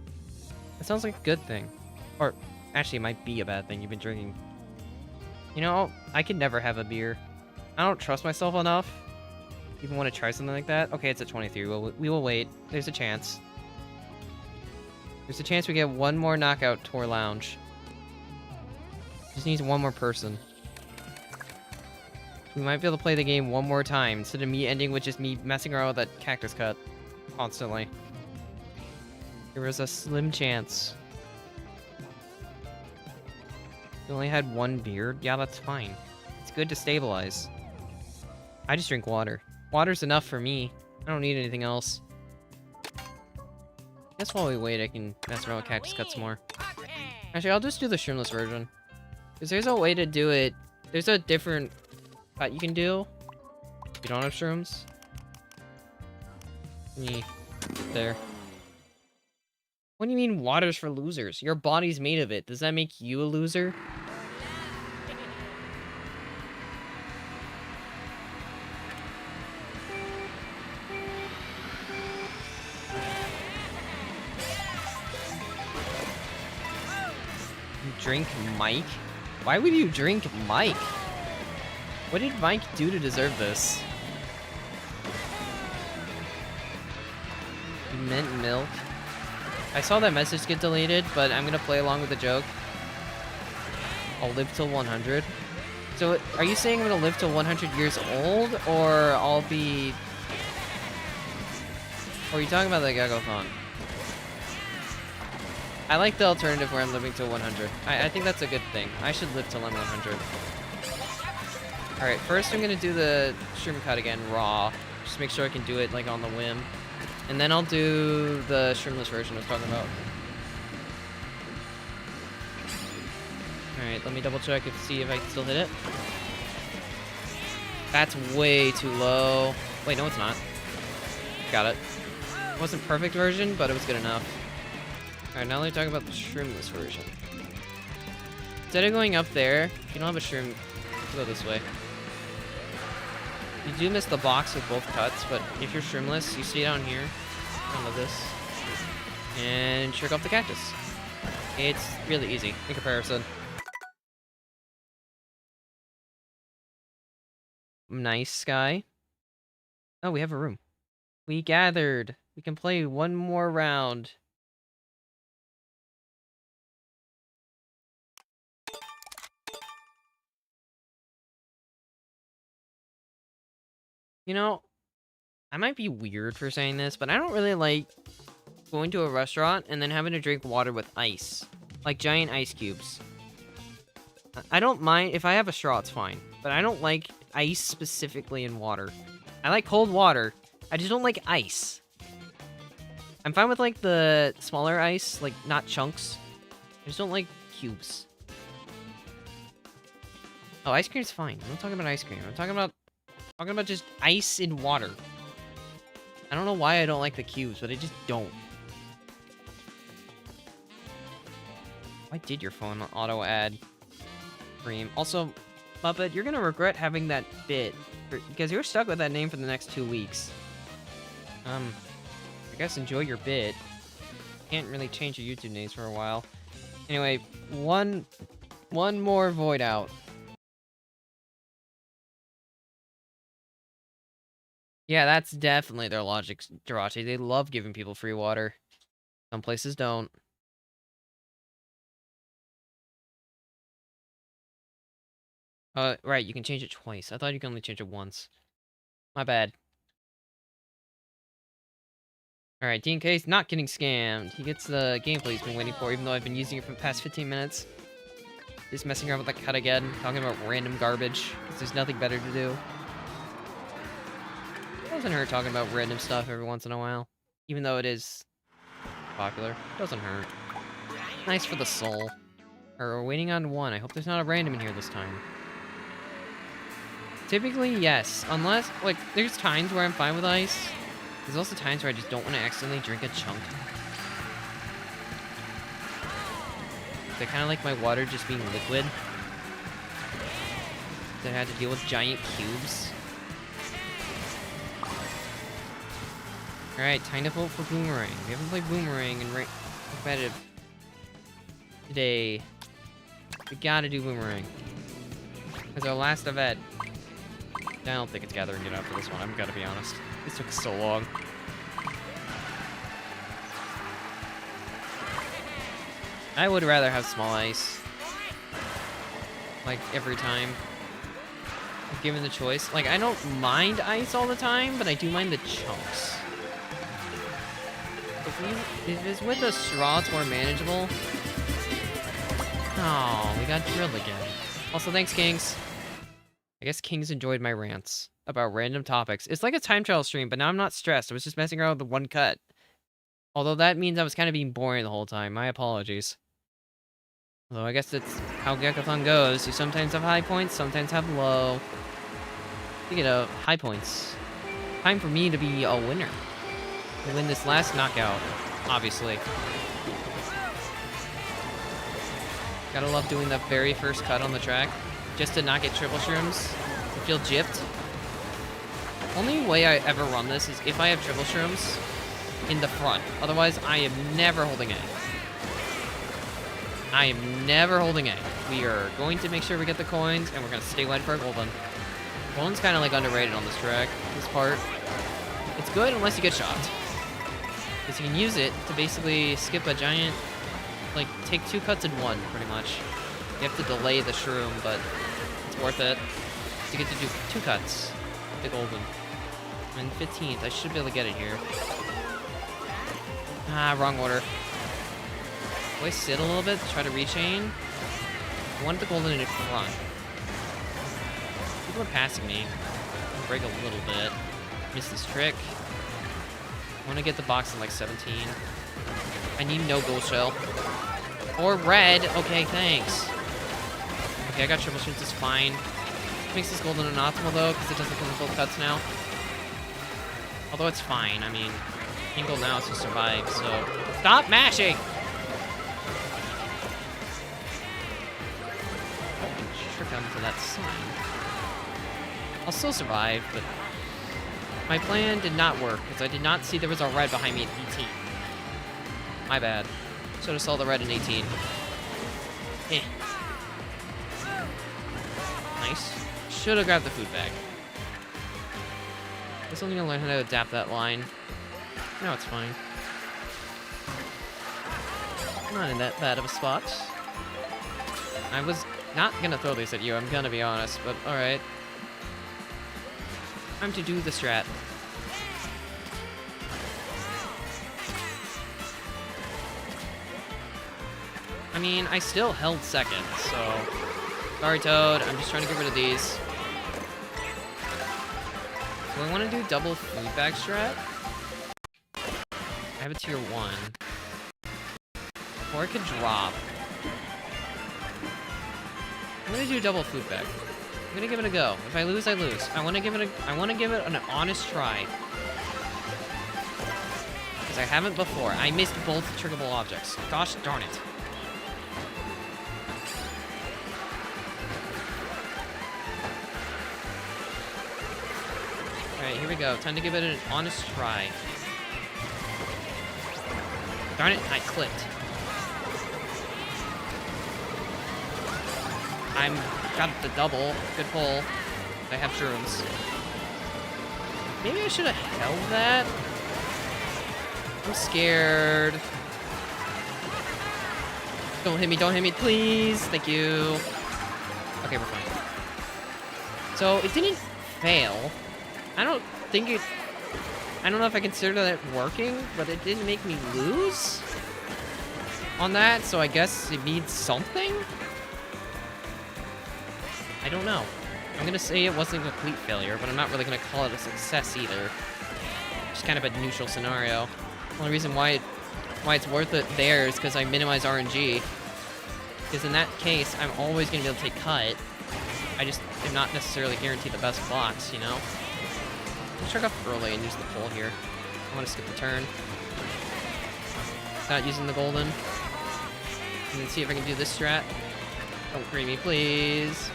[SPEAKER 1] It sounds like a good thing. Or, actually, it might be a bad thing you've been drinking. You know, I could never have a beer. I don't trust myself enough. Even want to try something like that. Okay, it's at 23. We will wait. There's a chance. There's a chance we get one more knockout tour lounge. Just needs one more person. We might be able to play the game one more time instead of me ending with just me messing around with that cactus cut constantly. There was a slim chance. You only had one beer? Yeah, that's fine. It's good to stabilize. I just drink water. Water's enough for me. I don't need anything else. Guess while we wait, I can mess around with cactus cuts more. Actually, I'll just do the shroomless version. Because there's a way to do it. There's a different cut you can do. If you don't have shrooms. There. What do you mean water's for losers? Your body's made of it. Does that make you a loser? Drink Mike? Why would you drink Mike? What did Mike do to deserve this? Mint milk? I saw that message get deleted, but I'm gonna play along with the joke. I'll live till 100. So, are you saying I'm gonna live till 100 years old, or I'll be... Or are you talking about the GECKOTHON? I like the alternative where I'm living till 100. I think that's a good thing. I should live till I'm 100. Alright, first I'm gonna do the shroom cut again, raw. Just make sure I can do it, like, on the whim. And then I'll do the shroomless version I was talking about. Alright, let me double check and see if I can still hit it. That's way too low. Wait, no it's not. Got it. It wasn't perfect version, but it was good enough. Alright, now let's talk about the shroomless version. Instead of going up there, if you don't have a shroom, go this way. You do miss the box with both cuts, but if you're shroomless, you stay down here, down to this, and trick off the cactus. It's really easy in comparison. Nice guy. Oh, we have a room. We gathered. We can play one more round. You know, I might be weird for saying this, but I don't really like going to a restaurant and then having to drink water with ice. Like giant ice cubes. I don't mind, if I have a straw, it's fine. But I don't like ice specifically in water. I like cold water, I just don't like ice. I'm fine with like the smaller ice, like not chunks. I just don't like cubes. Oh, ice cream's fine. I'm not talking about ice cream. I'm talking about just ice in water. I don't know why I don't like the cubes, but I just don't. Why did your phone auto add cream? Also, Muppet, you're gonna regret having that bit because you're stuck with that name for the next 2 weeks. I guess enjoy your bit. Can't really change your YouTube names for a while. Anyway, one more void out. Yeah, that's definitely their logic, Jirachi. They love giving people free water. Some places don't. Right, you can change it twice. I thought you could only change it once. My bad. Alright, DNK's not getting scammed. He gets the gameplay he's been waiting for, even though I've been using it for the past 15 minutes. Just messing around with that cut again, talking about random garbage, because there's nothing better to do. It doesn't hurt talking about random stuff every once in a while. Even though it is popular. It doesn't hurt. Nice for the soul. We're waiting on one. I hope there's not a random in here this time. Typically, yes. Unless, like, there's times where I'm fine with ice. There's also times where I just don't want to accidentally drink a chunk. I kind of like my water just being liquid. I had to deal with giant cubes. Alright, time to vote for Boomerang. We haven't played Boomerang in competitive today. We gotta do boomerang. As our last event. I don't think it's gathering it up for this one, I'm gonna be honest. This took so long. I would rather have small ice. Like, every time. If given the choice. Like, I don't mind ice all the time, but I do mind the chunks. If it's with a straw, it's more manageable. Oh, we got drilled again. Also, thanks, Kings. I guess Kings enjoyed my rants about random topics. It's like a time travel stream, but now I'm not stressed. I was just messing around with the one cut. Although that means I was kind of being boring the whole time. My apologies. Although I guess that's how GECKOTHON goes. You sometimes have high points, sometimes have low. Speaking of high points, time for me to be a winner. To win this last knockout, obviously. Gotta love doing the very first cut on the track. Just to not get triple shrooms. I feel gypped. Only way I ever run this is if I have triple shrooms in the front. Otherwise, I am never holding A. I am never holding A. We are going to make sure we get the coins, and we're going to stay wide for our golden. Golden's kind of like underrated on this track, this part. It's good unless you get shocked. Because you can use it to basically skip a giant, like, take 2 cuts in one, pretty much. You have to delay the shroom, but it's worth it. To get to do 2 cuts. The golden. I'm in 15th. I should be able to get it here. Ah, wrong order. Do I sit a little bit to try to rechain? I wanted the golden in front. People are passing me. I'll break a little bit. Miss this trick. I want to get the box in like 17. I need no gold shell. Or red. Okay, thanks. Okay, I got triple shoots. It's fine. Makes this golden an optimal though, because it doesn't come with both cuts now. Although it's fine. I mean, Ingle now is to survive, so... Stop mashing! Trick onto that sign. I'll still survive, but... My plan did not work, because I did not see there was a red behind me at 18. My bad. Should have saw the red in 18. Eh. Nice. Should have grabbed the food bag. I guess I'm gonna learn how to adapt that line. No, it's fine. Not in that bad of a spot. I was not gonna throw these at you, I'm gonna be honest, but alright. Time to do the strat. I mean, I still held second, so... Sorry, Toad, I'm just trying to get rid of these. Do I want to do double food bag strat? I have a tier 1. Or I could drop. I'm gonna do double food bag. I'm gonna give it a go. If I lose, I lose. I wanna give it an honest try. Because I haven't before. I missed both triggerable objects. Gosh darn it. Alright, here we go. Time to give it an honest try. Darn it, I clicked. I'm got the double. Good pull. I have shrooms. Maybe I should have held that. I'm scared. Don't hit me, please. Thank you. Okay, we're fine. So, it didn't fail. I don't know if I consider that working, but it didn't make me lose on that, so I guess it means something? I don't know. I'm gonna say it wasn't a complete failure, but I'm not really gonna call it a success either. Just kind of a neutral scenario. The only reason why it's worth it there is because I minimize RNG. Because in that case, I'm always gonna be able to take cut. I just am not necessarily guaranteed the best blocks, you know? Let's check off early and use the pull here. I want to skip the turn. Not using the golden. And then see if I can do this strat. Don't green me, please.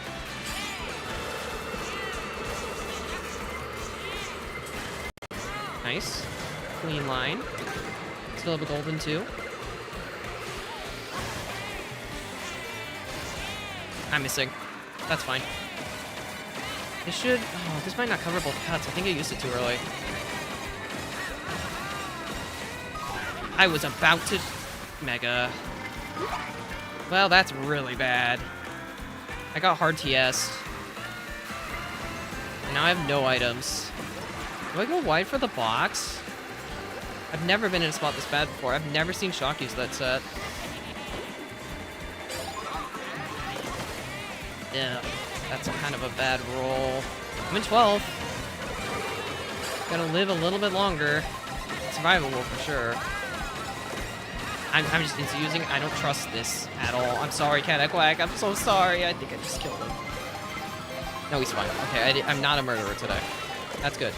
[SPEAKER 1] Nice. Clean line. Still have a golden too. I'm missing. That's fine. This should... Oh, this might not cover both cuts. I think I used it too early. I was about to... Mega. Well, that's really bad. I got hard TS. And now I have no items. Do I go wide for the box? I've never been in a spot this bad before. I've never seen Shock use that set. Yeah, that's kind of a bad roll. I'm in 12. Gotta live a little bit longer. Survivable for sure. I'm just into using. I don't trust this at all. I'm sorry, Cat Quack. I'm so sorry. I think I just killed him. No, he's fine. Okay, I'm not a murderer today. That's good.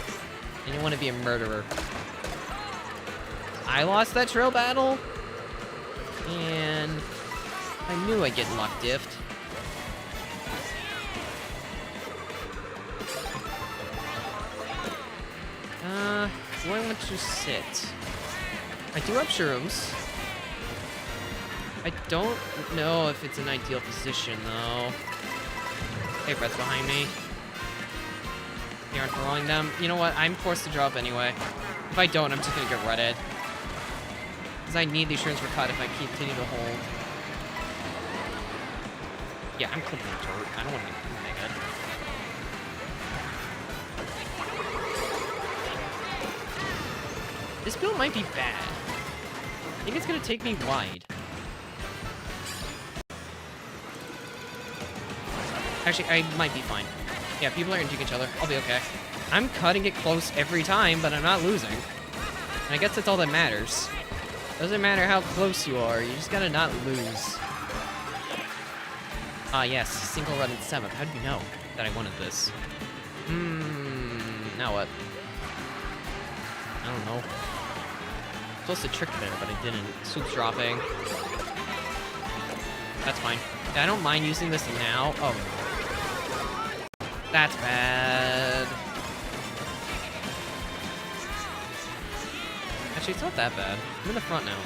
[SPEAKER 1] And you want to be a murderer. I lost that trail battle. And I knew I'd get luck diffed. Do I want to sit? I do have shrooms. I don't know if it's an ideal position, though. Hey, Brett's behind me. They aren't throwing them. You know what? I'm forced to drop anyway. If I don't, I'm just gonna get redded. Because I need these shrooms for cut if I continue to hold. Yeah, I'm clipping the turret. I don't want to get mega. This build might be bad. I think it's gonna take me wide. Actually, I might be fine. Yeah, people are gonna juke each other. I'll be okay. I'm cutting it close every time, but I'm not losing. And I guess that's all that matters. Doesn't matter how close you are, you just gotta not lose. Ah, yes, single run in 7th. How did you know that I wanted this? Now what? I don't know. Supposed to trick there, but I didn't. Swoop's dropping. That's fine. I don't mind using this now. Oh. That's bad. Actually, it's not that bad. I'm in the front now.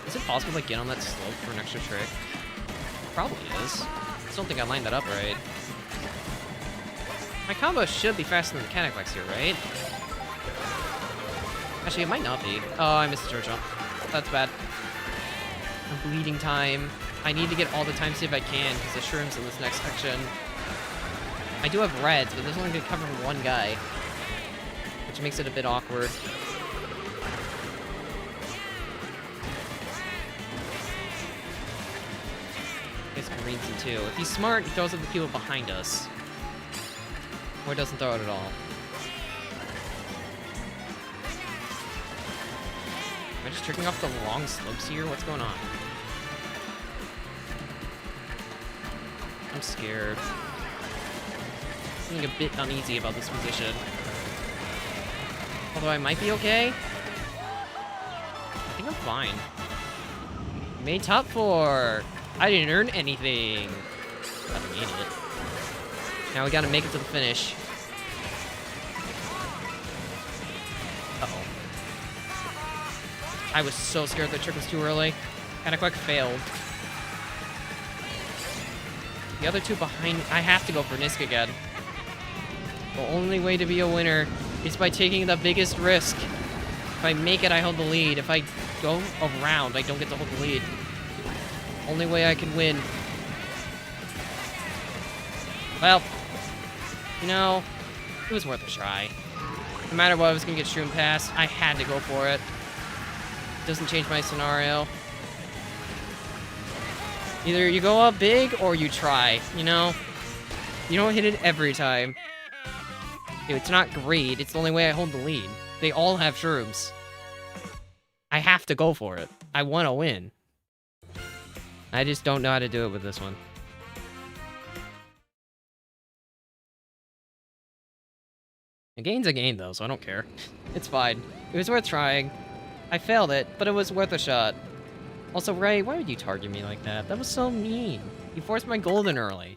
[SPEAKER 1] Is it possible to get on that slope for an extra trick? Probably is. I just don't think I lined that up right. My combo should be faster than the Cataclex here, right? Actually, it might not be. Oh, I missed the turret jump. That's bad. I'm bleeding time. I need to get all the time see if I can, because the shrooms in this next section. I do have reds, but there's only going to cover one guy. Which makes it a bit awkward. Guess Green's in too. If he's smart, he throws at the people behind us. Or doesn't throw it at all. Am I just tricking off the long slopes here? What's going on? I'm scared. I'm feeling a bit uneasy about this position. Although I might be okay. I think I'm fine. Made top 4. I didn't earn anything. I'm an idiot. Now we gotta make it to the finish. Uh-oh. I was so scared that trick was too early. Kinda quick failed. The other two behind me, I have to go for Nisk again. The only way to be a winner is by taking the biggest risk. If I make it, I hold the lead. If I go around, I don't get to hold the lead. Only way I can win. Well, you know, it was worth a try. No matter what, I was gonna get shroom past. I had to go for it. Doesn't change my scenario. Either you go up big or you try, you know? You don't hit it every time. Dude, it's not great. It's the only way I hold the lead. They all have shrooms. I have to go for it. I want to win. I just don't know how to do it with this one. A gain's a gain, though, so I don't care. It's fine. It was worth trying. I failed it, but it was worth a shot. Also, Ray, why would you target me like that? That was so mean. You forced my golden early.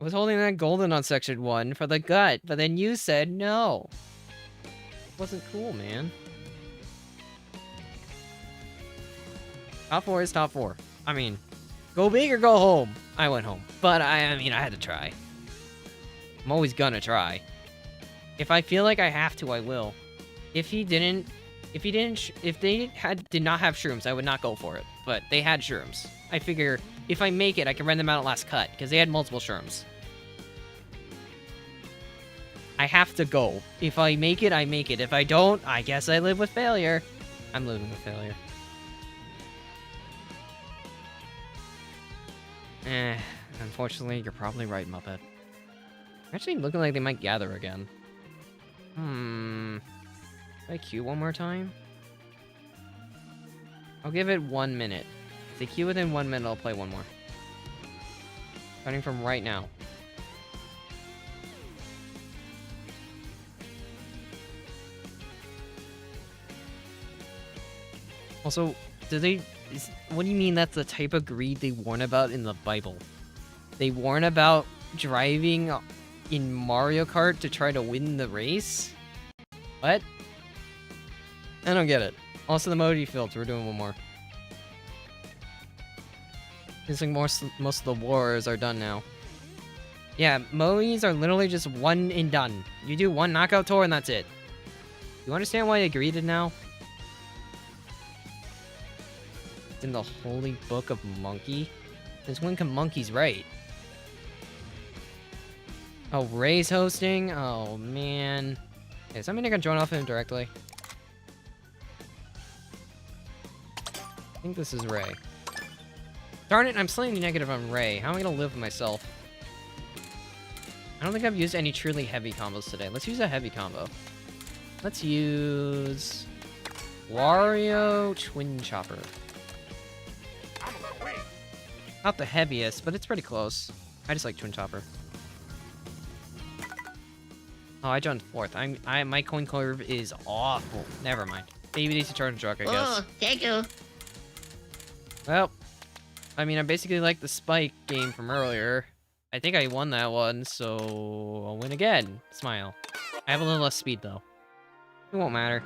[SPEAKER 1] I was holding that golden on section 1 for the gut, but then you said no. It wasn't cool, man. Top 4 is top 4. I mean, go big or go home. I went home. But I mean, I had to try. I'm always gonna try. If I feel like I have to, I will. If they did not have shrooms, I would not go for it. But they had shrooms. I figure if I make it, I can rent them out at last cut because they had multiple shrooms. I have to go. If I make it, I make it. If I don't, I guess I live with failure. I'm living with failure. Unfortunately, you're probably right, Muppet. Actually looking like they might gather again. Should I queue one more time? I'll give it 1 minute. If they queue within 1 minute, I'll play one more. Starting from right now. Also, what do you mean that's the type of greed they warn about in the Bible? They warn about driving in Mario Kart to try to win the race? What? I don't get it. Also, the emoji fields, we're doing one more. Seems like most of the wars are done now. Yeah, emojis are literally just one and done. You do one knockout tour and that's it. You understand why I agreed now? It's in the holy book of monkey. Since when can monkeys write? Oh, Ray's hosting? Oh, man. Okay, somebody can join off him directly. I think this is Ray. Darn it, I'm slightly negative on Ray. How am I gonna live with myself? I don't think I've used any truly heavy combos today. Let's use a heavy combo. Let's use Wario Twin Chopper. Not the heaviest, but it's pretty close. I just like Twin Chopper. Oh, I jumped fourth. My coin curve is awful. Never mind. Baby needs to charge a truck, I guess.
[SPEAKER 3] Oh, thank you.
[SPEAKER 1] Well, I mean, I basically like the Spike game from earlier. I think I won that one, so I'll win again. Smile. I have a little less speed, though. It won't matter.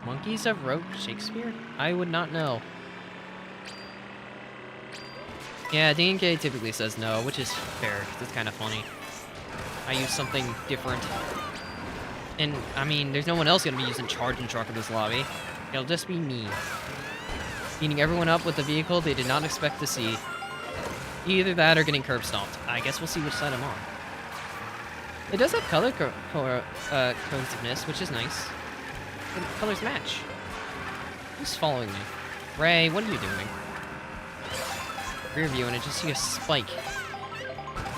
[SPEAKER 1] Monkeys have wrote Shakespeare? I would not know. Yeah, DNK typically says no, which is fair. It's kind of funny. I use something different. And, I mean, there's no one else going to be using Charge and Truck in this lobby. It'll just be me. Beating everyone up with a vehicle they did not expect to see. Either that or getting curb stomped. I guess we'll see which side I'm on. It does have color cohesiveness, which is nice. The colors match. Who's following me? Ray, what are you doing? Rear view, and I just see a spike.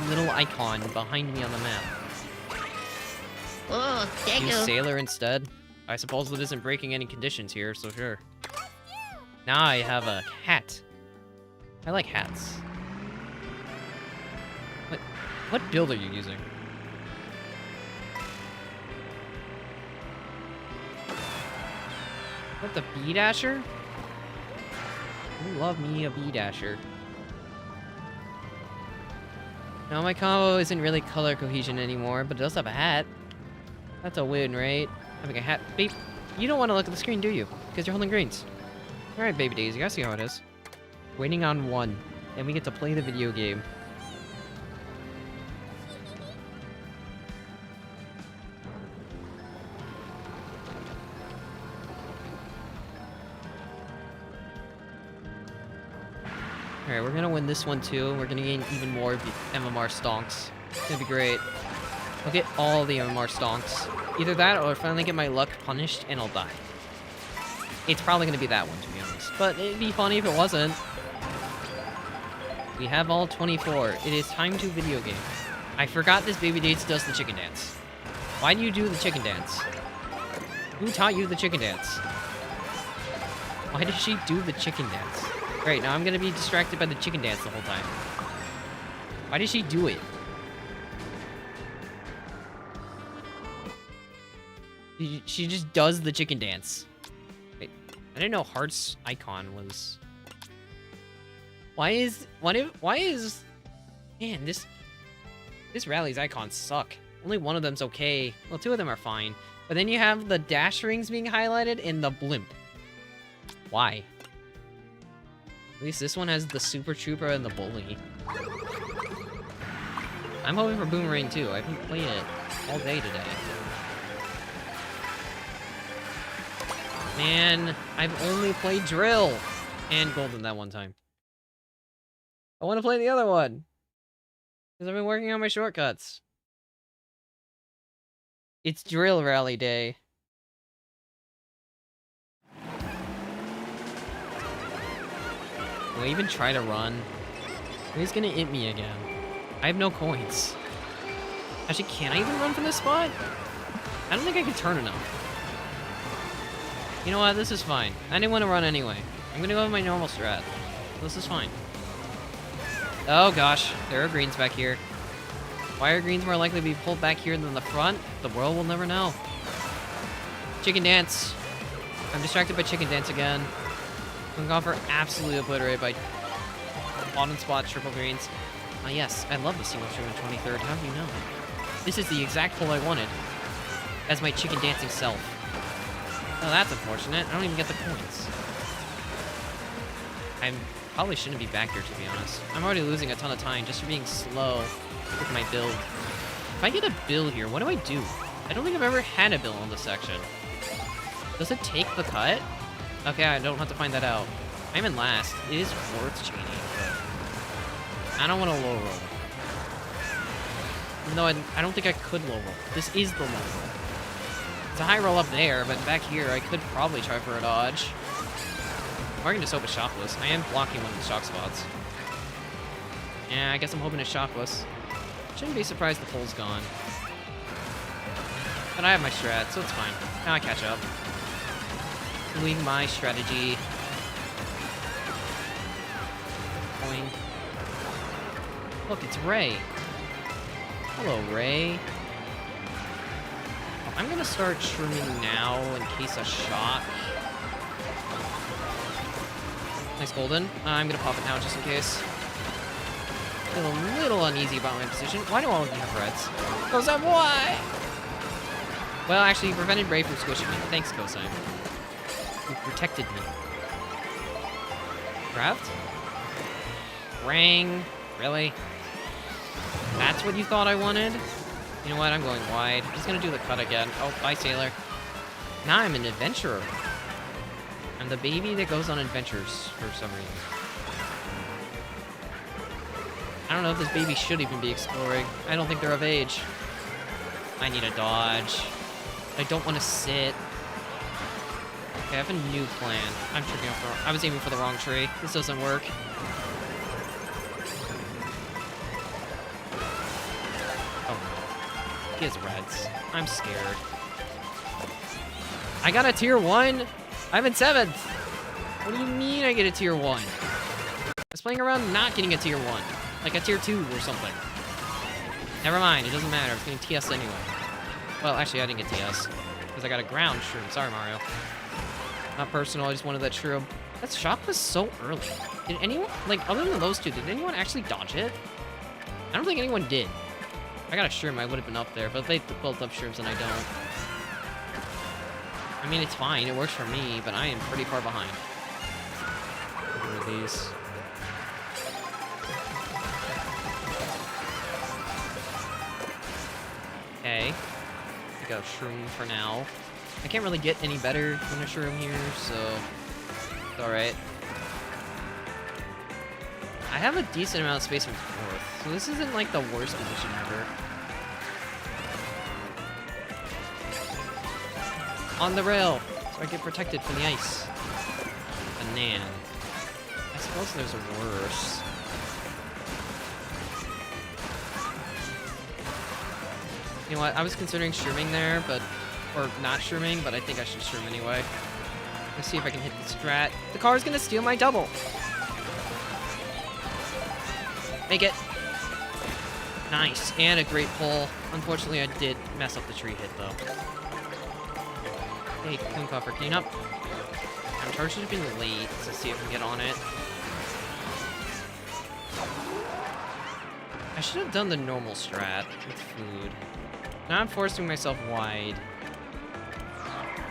[SPEAKER 1] Little icon behind me on the map.
[SPEAKER 3] Oh, thank you.
[SPEAKER 1] Use Sailor instead. I suppose it isn't breaking any conditions here, so sure. Now I have a hat. I like hats. What build are you using? What, the B-Dasher? I love me a B-Dasher. Now my combo isn't really color cohesion anymore, but it does have a hat. That's a win, right? Having a hat. Babe, you don't want to look at the screen, do you? Because you're holding greens. Alright, Baby Daisy, I see how it is. Waiting on one. And we get to play the video game. Alright, we're gonna win this one too. We're gonna gain even more MMR stonks. It's gonna be great. I'll get all the MMR stonks. Either that or finally get my luck punished and I'll die. It's probably gonna be that one, to be honest. But it'd be funny if it wasn't. We have all 24. It is time to video game. I forgot this Baby Dates does the chicken dance. Why do you do the chicken dance? Who taught you the chicken dance? Why does she do the chicken dance? Great, now I'm gonna be distracted by the chicken dance the whole time. Why did she do it? She just does the chicken dance. Wait, I didn't know Heart's icon was... Why is... Man, this rally's icons suck. Only one of them's okay. Well, two of them are fine. But then you have the dash rings being highlighted and the blimp. Why? At least this one has the Super Trooper and the Bully. I'm hoping for Boomerang too. I haven't played it all day today. Man, I've only played Drill and Golden that one time. I want to play the other one. Because I've been working on my shortcuts. It's Drill Rally Day. Will I even try to run? He's gonna hit me again. I have no coins. Actually, can I even run from this spot? I don't think I can turn enough. You know what? This is fine. I didn't want to run anyway. I'm gonna go with my normal strat. This is fine. Oh gosh, there are greens back here. Why are greens more likely to be pulled back here than the front? The world will never know. Chicken dance. I'm distracted by chicken dance again. I'm going for absolutely obliterated by bottom spot triple greens. Ah yes, I love the single stream on 23rd. How do you know? This is the exact pull I wanted. As my chicken dancing self. Oh, that's unfortunate. I don't even get the points. I probably shouldn't be back here, to be honest. I'm already losing a ton of time just for being slow with my build. If I get a bill here, what do I do? I don't think I've ever had a bill on this section. Does it take the cut? Okay, I don't have to find that out. I'm in last. It is worth chaining, but I don't want to low roll. Even though I don't think I could low roll. This is the low roll. It's a high roll up there, but back here I could probably try for a dodge. Or I can just hope it's shockless. I am blocking one of the shock spots. Yeah, I guess I'm hoping it's shockless. Shouldn't be surprised the pole's gone. But I have my strat, so it's fine. Now I catch up. Doing my strategy. Going. Look, it's Ray. Hello, Ray. I'm gonna start shrooming now in case of shock. Nice golden. I'm gonna pop it now just in case. Feel a little uneasy about my position. Why do all of you have reds? Cosine, why? Well, actually, you prevented Ray from squishing me. Thanks, Cosine. You protected me. Craft? Rang? Really? That's what you thought I wanted? You know what? I'm going wide. I'm just gonna do the cut again. Oh, bye, Sailor. Now I'm an adventurer. I'm the baby that goes on adventures for some reason. I don't know if this baby should even be exploring. I don't think they're of age. I need a dodge. I don't want to sit. Okay, I have a new plan. I'm tripping off. I was aiming for the wrong tree. This doesn't work. Oh, he has reds. I'm scared. I got a tier 1. I'm in 7th. What do you mean I get a tier 1? I was playing around not getting a tier 1. Like a tier 2 or something. Never mind, it doesn't matter. I was getting TS anyway. Well, actually, I didn't get TS. Because I got a ground shroom. Sorry, Mario. Not personal, I just wanted that shroom. That shock was so early. Did anyone, like, other than those two, did anyone actually dodge it? I don't think anyone did. If I got a shroom, I would have been up there. But they built up shrooms and I don't. I mean, it's fine. It works for me, but I am pretty far behind. Look at these. Okay. I got a shroom for now. I can't really get any better than a shroom here, so it's alright. I have a decent amount of space from 4th, so this isn't like the worst position ever. On the rail, so I get protected from the ice. Banan. I suppose there's a worse. You know what? I was considering shrooming there, but or not shrooming, but I think I should shroom anyway. Let's see if I can hit the strat. The car is gonna steal my double. Make it. Nice, and a great pull. Unfortunately, I did mess up the tree hit though. Hey, Queen Coffer, clean up. I'm charged to be late to see if I can get on it. I should have done the normal strat with food. Now I'm forcing myself wide.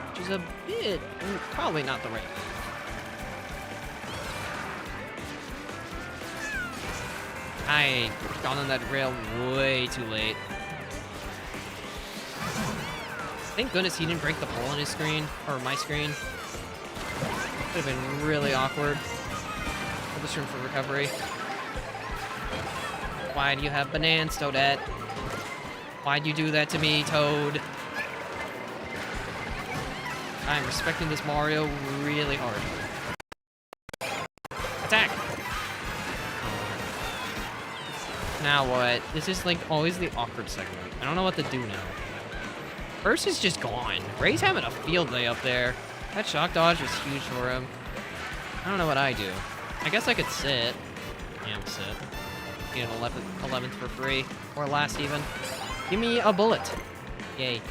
[SPEAKER 1] Which is a bit, probably not the right move. I got on that rail way too late. Thank goodness he didn't break the hole in his screen, or my screen. Could have been really awkward. All this room for recovery. Why do you have bananas, Toadette? Why'd you do that to me, Toad? I'm respecting this Mario really hard. Attack! Now what? This is like always the awkward segment. I don't know what to do now. First is just gone. Ray's having a field day up there. That shock dodge was huge for him. I don't know what I do. I guess I could sit. Yeah, I'm sit. Get an 11th for free. Or last even. Give me a bullet. Yay.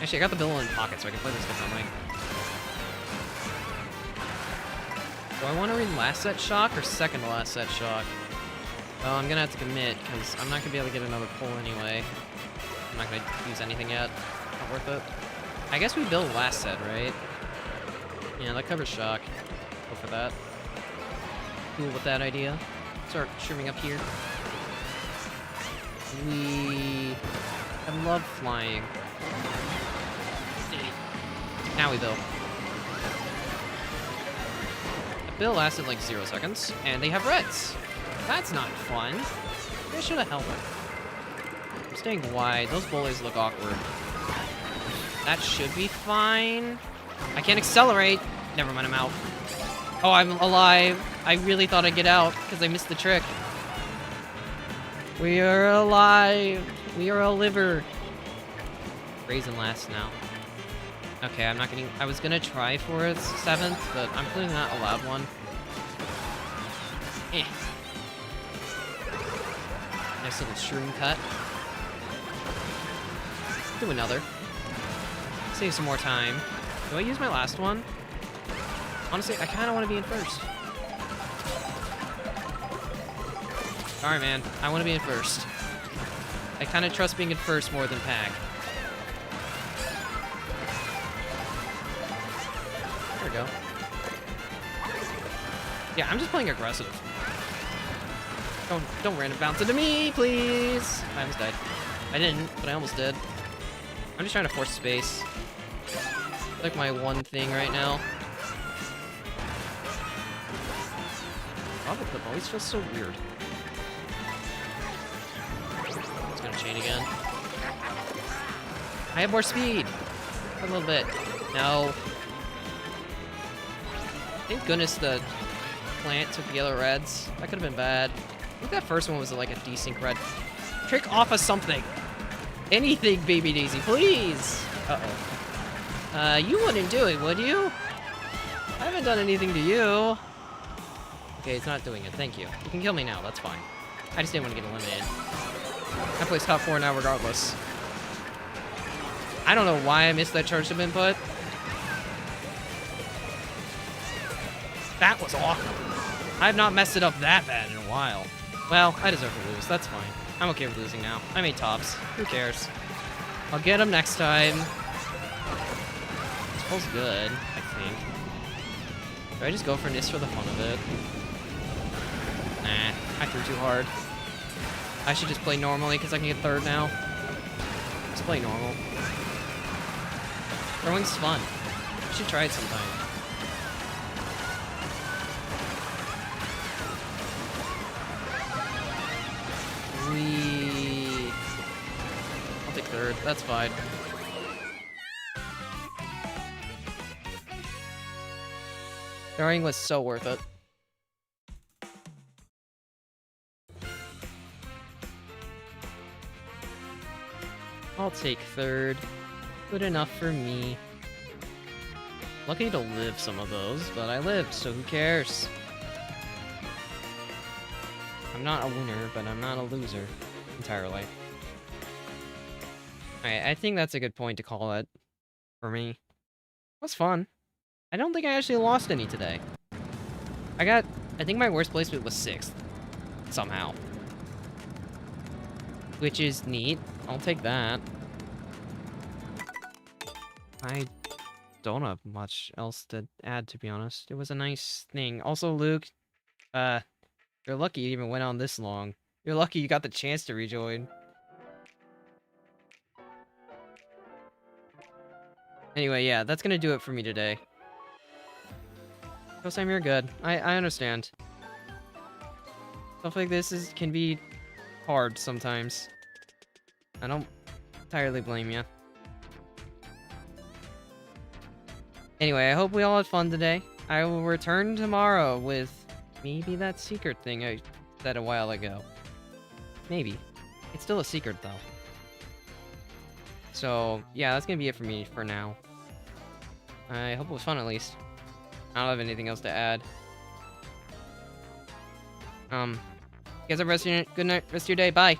[SPEAKER 1] Actually, I got the bill in pocket, so I can play this with something. Do I want to read last set shock or second to last set shock? Well, I'm gonna have to commit, because I'm not gonna be able to get another pull anyway. I'm not gonna use anything yet. Not worth it. I guess we build last set, right? Yeah, that covers shock. Go for that. Cool with that idea. Start shrimming up here. I love flying. Now we build. The build lasted like 0 seconds, and they have reds. That's not fun. They should have helped. I'm staying wide. Those bullies look awkward. That should be fine. I can't accelerate. Never mind, I'm out. Oh, I'm alive. I really thought I'd get out because I missed the trick. We are alive. We are a liver. Raisin last now. Okay, I'm not getting... I was gonna try for a 7th, but I'm clearly not allowed one. Eh. Nice little shroom cut. Do another. Save some more time. Do I use my last one? Honestly, I kind of want to be in first. Sorry, man. I want to be in first. I kind of trust being in first more than Pack. There we go. Yeah, I'm just playing aggressive. Don't random bounce into me, please. I almost died. I didn't, but I almost did. I'm just trying to force space. Like my one thing right now. Oh, the clip always feels so weird. It's gonna chain again. I have more speed. A little bit. No. Thank goodness the plant took the other reds. That could have been bad. I think that first one was like a desync red. Trick off of something. Anything, Baby Daisy, please. Uh-oh. You wouldn't do it, would you? I haven't done anything to you. Okay, it's not doing it. Thank you. You can kill me now. That's fine. I just didn't want to get eliminated. I play top 4 now regardless. I don't know why I missed that charge of input. That was awful. I have not messed it up that bad in a while. Well, I deserve to lose. That's fine. I'm okay with losing now. I made tops. Who cares? I'll get them next time. This feels good, I think. Do I just go for this for the fun of it? Nah, I threw too hard. I should just play normally because I can get third now. Just play normal. Throwing's fun. I should try it sometime. I'll take third. That's fine. Throwing was so worth it. I'll take third. Good enough for me. Lucky to live some of those, but I lived, so who cares? I'm not a winner, but I'm not a loser. Entirely. Alright, I think that's a good point to call it. For me. It was fun. I don't think I actually lost any today. I think my worst placement was 6th. Somehow. Which is neat. I'll take that. I don't have much else to add, to be honest. It was a nice thing. Also, Luke, you're lucky you even went on this long. You're lucky you got the chance to rejoin. Anyway, yeah, that's gonna do it for me today. Sam, you're good. I understand. Stuff like this can be hard sometimes. I don't entirely blame you. Anyway, I hope we all had fun today. I will return tomorrow with maybe that secret thing I said a while ago. Maybe. It's still a secret, though. So, yeah, that's gonna be it for me for now. I hope it was fun, at least. I don't have anything else to add. You guys have good night, rest of your day. Bye.